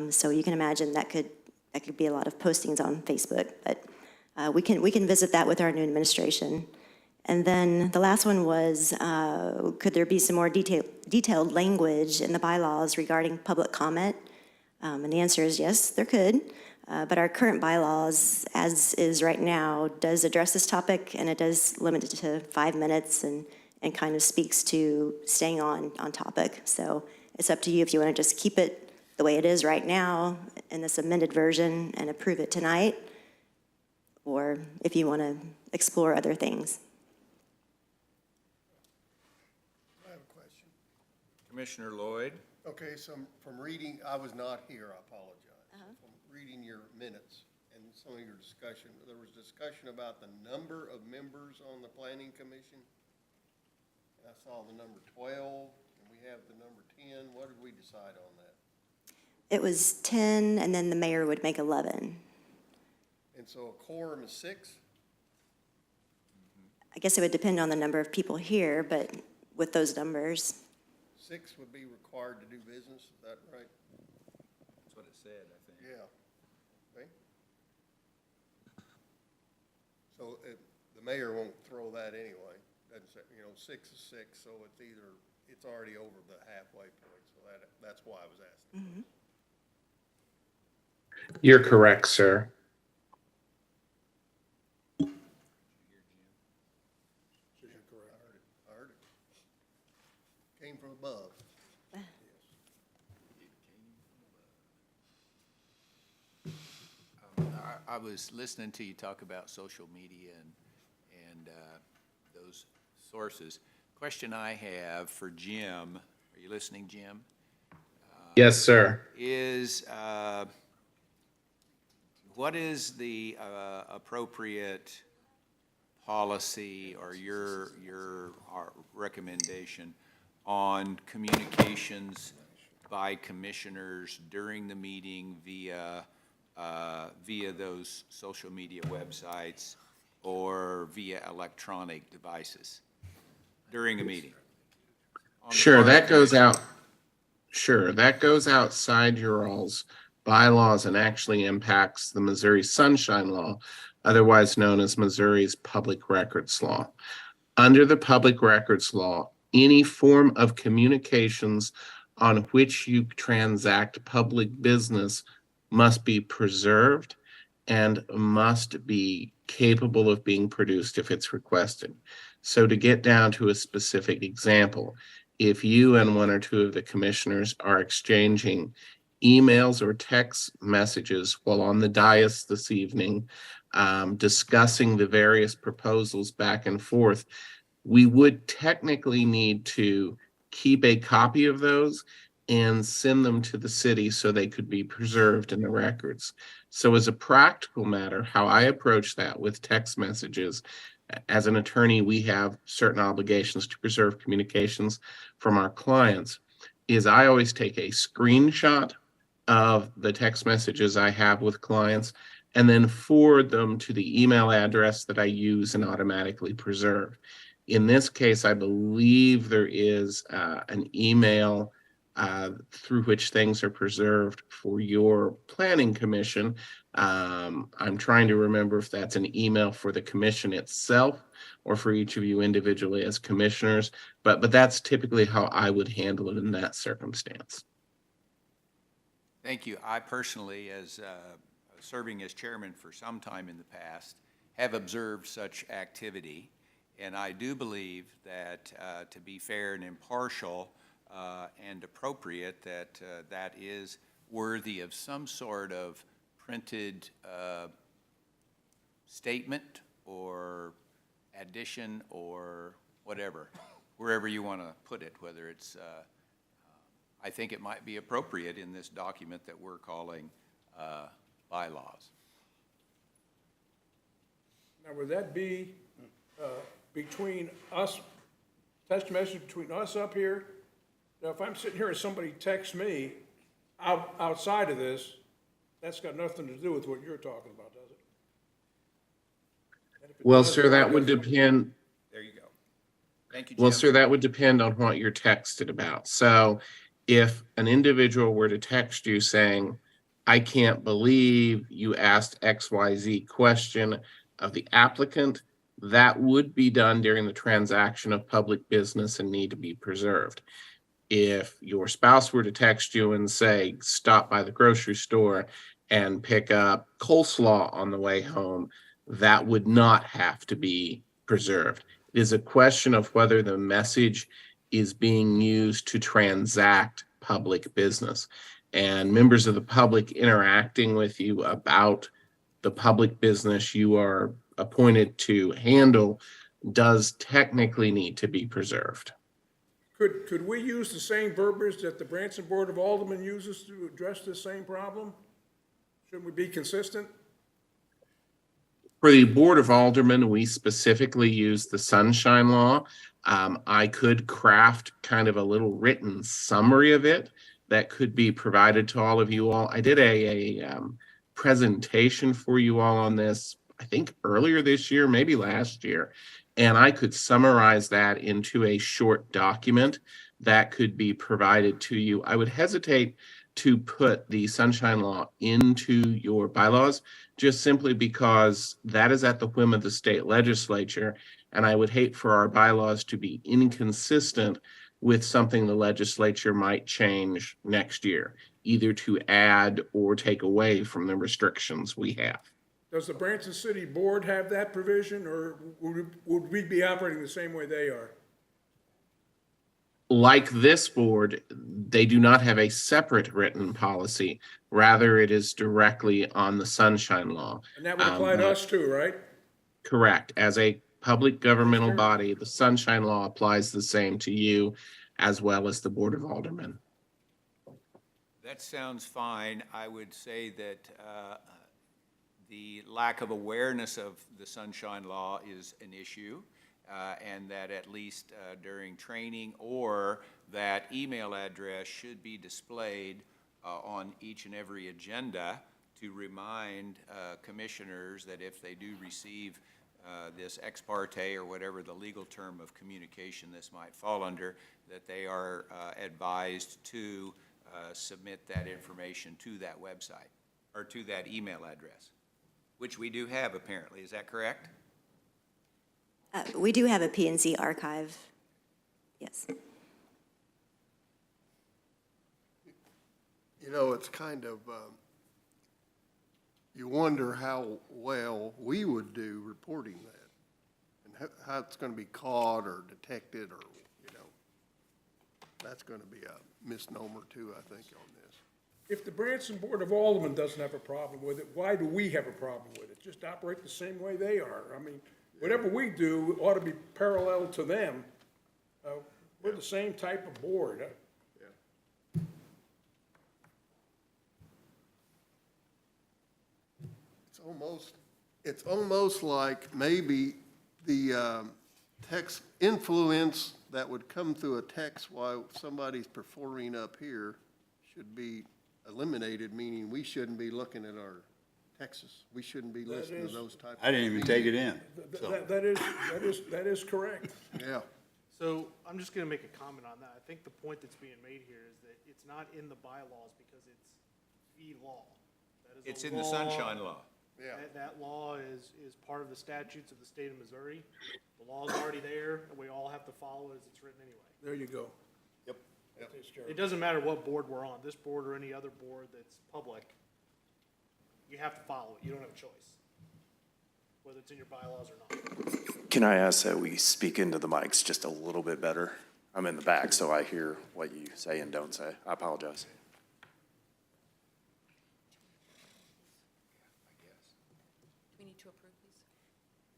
So you can imagine that could be a lot of postings on Facebook, but we can visit that with our new administration. And then the last one was, could there be some more detailed language in the bylaws regarding public comment? And the answer is yes, there could. But our current bylaws, as is right now, does address this topic, and it does limit it to 5 minutes and kind of speaks to staying on topic. So it's up to you if you want to just keep it the way it is right now in this amended version and approve it tonight, or if you want to explore other things. I have a question. Commissioner Lloyd? Okay, so from reading, I was not here, I apologize. From reading your minutes and some of your discussion, there was discussion about the number of members on the planning commission. I saw the number 12, and we have the number 10. What did we decide on that? It was 10, and then the mayor would make 11. And so a quorum is 6? I guess it would depend on the number of people here, but with those numbers. 6 would be required to do business, is that right? That's what it said, I think. Yeah. Okay. So the mayor won't throw that anyway. Doesn't say, 6 is 6, so it's already over the halfway point, so that's why I was asking. Mm-hmm. You're correct, sir. You're correct. I heard it. Came from above. I was listening to you talk about social media and those sources. Question I have for Jim, are you listening, Jim? Yes, sir. Is, what is the appropriate policy or your recommendation on communications by commissioners during the meeting via those social media websites or via electronic devices during a meeting? Sure, that goes out. Sure, that goes outside your all's bylaws and actually impacts the Missouri Sunshine Law, otherwise known as Missouri's Public Records Law. Under the Public Records Law, any form of communications on which you transact public business must be preserved and must be capable of being produced if it's requested. So to get down to a specific example, if you and one or two of the commissioners are exchanging emails or text messages while on the dais this evening, discussing the various proposals back and forth, we would technically need to keep a copy of those and send them to the city so they could be preserved in the records. So as a practical matter, how I approach that with text messages, as an attorney, we have certain obligations to preserve communications from our clients, is I always take a screenshot of the text messages I have with clients and then forward them to the email address that I use and automatically preserve. In this case, I believe there is an email through which things are preserved for your planning commission. I'm trying to remember if that's an email for the commission itself or for each of you individually as commissioners, but that's typically how I would handle it in that circumstance. Thank you. I personally, as serving as chairman for some time in the past, have observed such activity. And I do believe that to be fair and impartial and appropriate, that that is worthy of some sort of printed statement or addition or whatever, wherever you want to put it, whether it's I think it might be appropriate in this document that we're calling bylaws. Now, would that be between us, text message between us up here? Now, if I'm sitting here and somebody texts me outside of this, that's got nothing to do with what you're talking about, does it? Well, sir, that would depend. There you go. Thank you, Jim. Well, sir, that would depend on what you're texted about. So if an individual were to text you saying, I can't believe you asked XYZ question of the applicant, that would be done during the transaction of public business and need to be preserved. If your spouse were to text you and say, stop by the grocery store and pick up coleslaw on the way home, that would not have to be preserved. It is a question of whether the message is being used to transact public business. And members of the public interacting with you about the public business you are appointed to handle does technically need to be preserved. Could we use the same verbiage that the Branson Board of Aldermen uses to address this same problem? Shouldn't we be consistent? For the Board of Aldermen, we specifically use the Sunshine Law. I could craft kind of a little written summary of it that could be provided to all of you all. I did a presentation for you all on this, I think earlier this year, maybe last year, and I could summarize that into a short document that could be provided to you. I would hesitate to put the Sunshine Law into your bylaws, just simply because that is at the whim of the state legislature, and I would hate for our bylaws to be inconsistent with something the legislature might change next year, either to add or take away from the restrictions we have. Does the Branson City Board have that provision, or would we be operating the same way they are? Like this board, they do not have a separate written policy. Rather, it is directly on the Sunshine Law. And that would apply to us too, right? Correct. As a public governmental body, the Sunshine Law applies the same to you as well as the Board of Aldermen. That sounds fine. I would say that the lack of awareness of the Sunshine Law is an issue, and that at least during training or that email address should be displayed on each and every agenda to remind commissioners that if they do receive this ex parte or whatever the legal term of communication this might fall under, that they are advised to submit that information to that website or to that email address, which we do have apparently. Is that correct? We do have a PNC archive, yes. You know, it's kind of, you wonder how well we would do reporting that, and how it's gonna be caught or detected, or, that's gonna be a misnomer too, I think, on this. If the Branson Board of Aldermen doesn't have a problem with it, why do we have a problem with it? Just operate the same way they are. I mean, whatever we do ought to be parallel to them. We're the same type of board. It's almost like maybe the text influence that would come through a text while somebody's performing up here should be eliminated, meaning we shouldn't be looking at our texts. We shouldn't be listening to those types. I didn't even take it in. So. That is correct. Yeah. So I'm just gonna make a comment on that. I think the point that's being made here is that it's not in the bylaws because it's the law. That is a It's in the law. Sunshine Law. Yeah. That law is part of the statutes of the state of Missouri. The law's already there, and we all have to follow it as it's written anyway. There you go. Yep. It doesn't matter what board we're on, this board or any other board that's public, you have to follow it. You don't have a choice, whether it's in your bylaws or not. Can I ask that we speak into the mics just a little bit better? I'm in the back, so I hear what you say and don't say. I apologize. Do we need to approve these?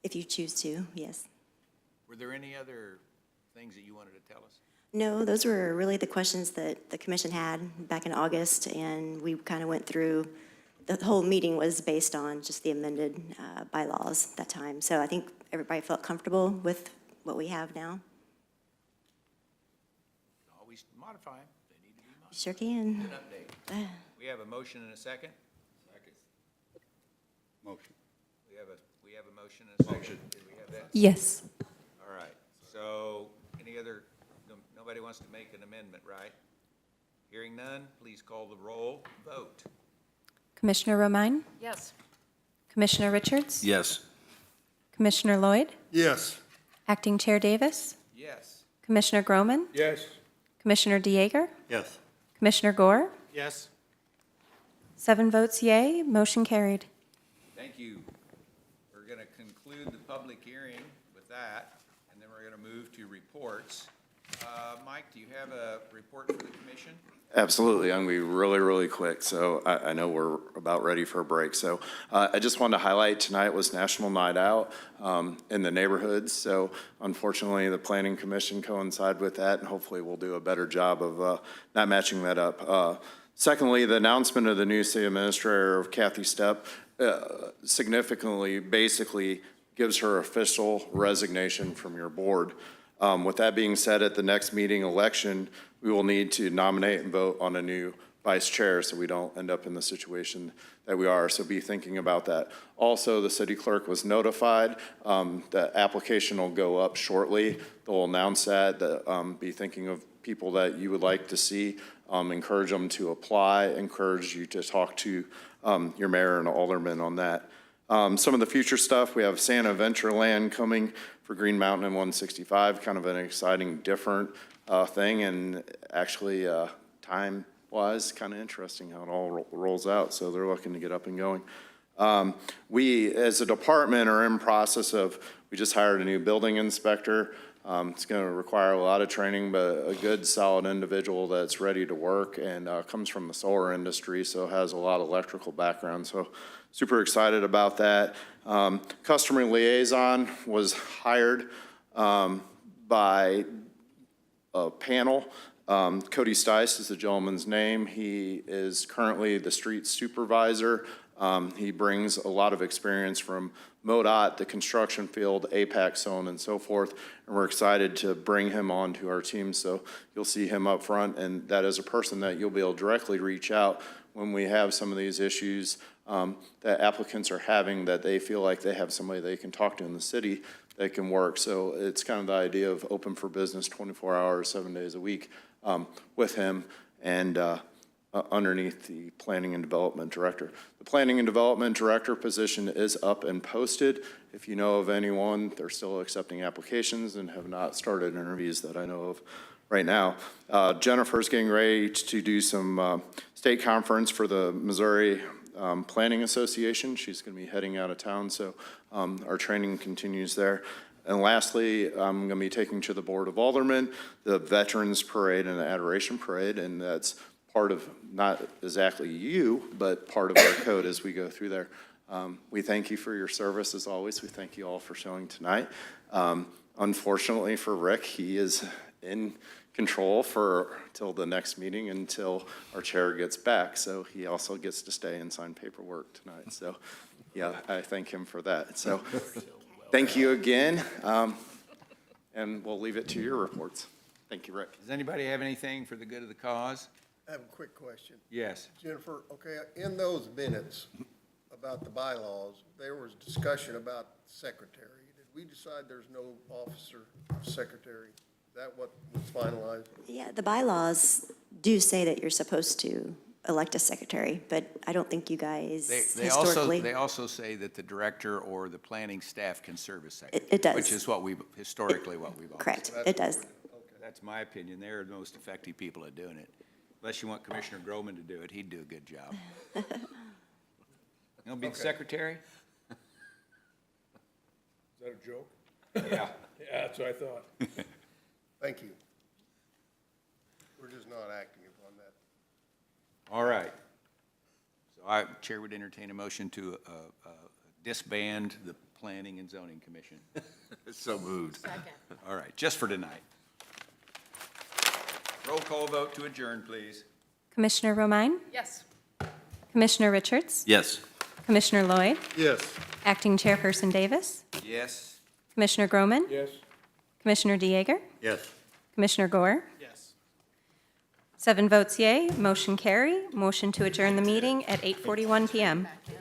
If you choose to, yes. Were there any other things that you wanted to tell us? No, those were really the questions that the commission had back in August, and we kind of went through, the whole meeting was based on just the amended bylaws at that time. So I think everybody felt comfortable with what we have now. Always modify them. They need to be modified. Sure can. An update. We have a motion and a second? Second. Motion. We have a motion and a second. Did we have that? Yes. All right. So any other, nobody wants to make an amendment, right? Hearing none, please call the roll. Vote. Commissioner Romine? Yes. Commissioner Richards? Yes. Commissioner Lloyd? Yes. Acting Chair Davis? Yes. Commissioner Groman? Yes. Commissioner Dieger? Yes. Commissioner Gore? Yes. 7 votes yea, motion carried. Thank you. We're going to conclude the public hearing with that, and then we're going to move to reports. Mike, do you have a report for the commission? Absolutely. I'm going to be really, really quick. So I know we're about ready for a break. So I just wanted to highlight tonight was National Night Out in the neighborhoods. So unfortunately, the Planning Commission coincided with that, and hopefully we'll do a better job of not matching that up. Secondly, the announcement of the new city administrator, Kathy Stepp, significantly, basically gives her official resignation from your board. With that being said, at the next meeting election, we will need to nominate and vote on a new vice chair so we don't end up in the situation that we are. So be thinking about that. Also, the city clerk was notified. The application will go up shortly. They'll announce that. Be thinking of people that you would like to see. Encourage them to apply. Encourage you to talk to your mayor and aldermen on that. Some of the future stuff, we have Santa Adventureland coming for Green Mountain and 165, kind of an exciting, different thing, and actually time-wise, kind of interesting how it all rolls out, so they're looking to get up and going. We, as a department, are in process of, we just hired a new building inspector. It's going to require a lot of training, but a good, solid individual that's ready to work and comes from the solar industry, so has a lot of electrical background. So super excited about that. Customer liaison was hired by a panel. Cody Stice is the gentleman's name. He is currently the street supervisor. He brings a lot of experience from MoDOT, the construction field, APAC, so on and so forth, and we're excited to bring him onto our team. So you'll see him up front, and that is a person that you'll be able to directly reach out when we have some of these issues that applicants are having, that they feel like they have somebody they can talk to in the city that can work. So it's kind of the idea of open for business 24 hours, 7 days a week with him and underneath the Planning and Development Director. The Planning and Development Director position is up and posted. If you know of anyone, they're still accepting applications and have not started interviews that I know of right now. Jennifer's getting ready to do some state conference for the Missouri Planning Association. She's going to be heading out of town, so our training continues there. And lastly, I'm going to be taking to the Board of Aldermen the Veterans Parade and the Adoration Parade, and that's part of, not exactly you, but part of our code as we go through there. We thank you for your service as always. We thank you all for showing tonight. Unfortunately for Rick, he is in control till the next meeting until our chair gets back. So he also gets to stay and sign paperwork tonight. So yeah, I thank him for that. So thank you again. And we'll leave it to your reports. Thank you, Rick. Does anybody have anything for the good of the cause? I have a quick question. Yes. Jennifer, okay, in those minutes about the bylaws, there was discussion about secretary. Did we decide there's no officer secretary? Is that what was finalized? Yeah, the bylaws do say that you're supposed to elect a secretary, but I don't think you guys historically. They also say that the director or the planning staff can serve as secretary. It does. Which is what we've, historically what we've always. Correct, it does. That's my opinion. They're the most effective people at doing it. Unless you want Commissioner Groman to do it, he'd do a good job. You'll be the secretary? Is that a joke? Yeah. Yeah, that's what I thought. Thank you. We're just not acting upon that. All right. So Chair would entertain a motion to disband the Planning and Zoning Commission. So moved. Second. All right, just for tonight. Roll call vote to adjourn, please. Commissioner Romine? Yes. Commissioner Richards? Yes. Commissioner Lloyd? Yes. Acting Chairperson Davis? Yes. Commissioner Groman? Yes? Commissioner Dieger? Yes. Commissioner Gore? Yes. 7 votes yea, motion carry. Motion to adjourn the meeting at 8:41 PM. Back in.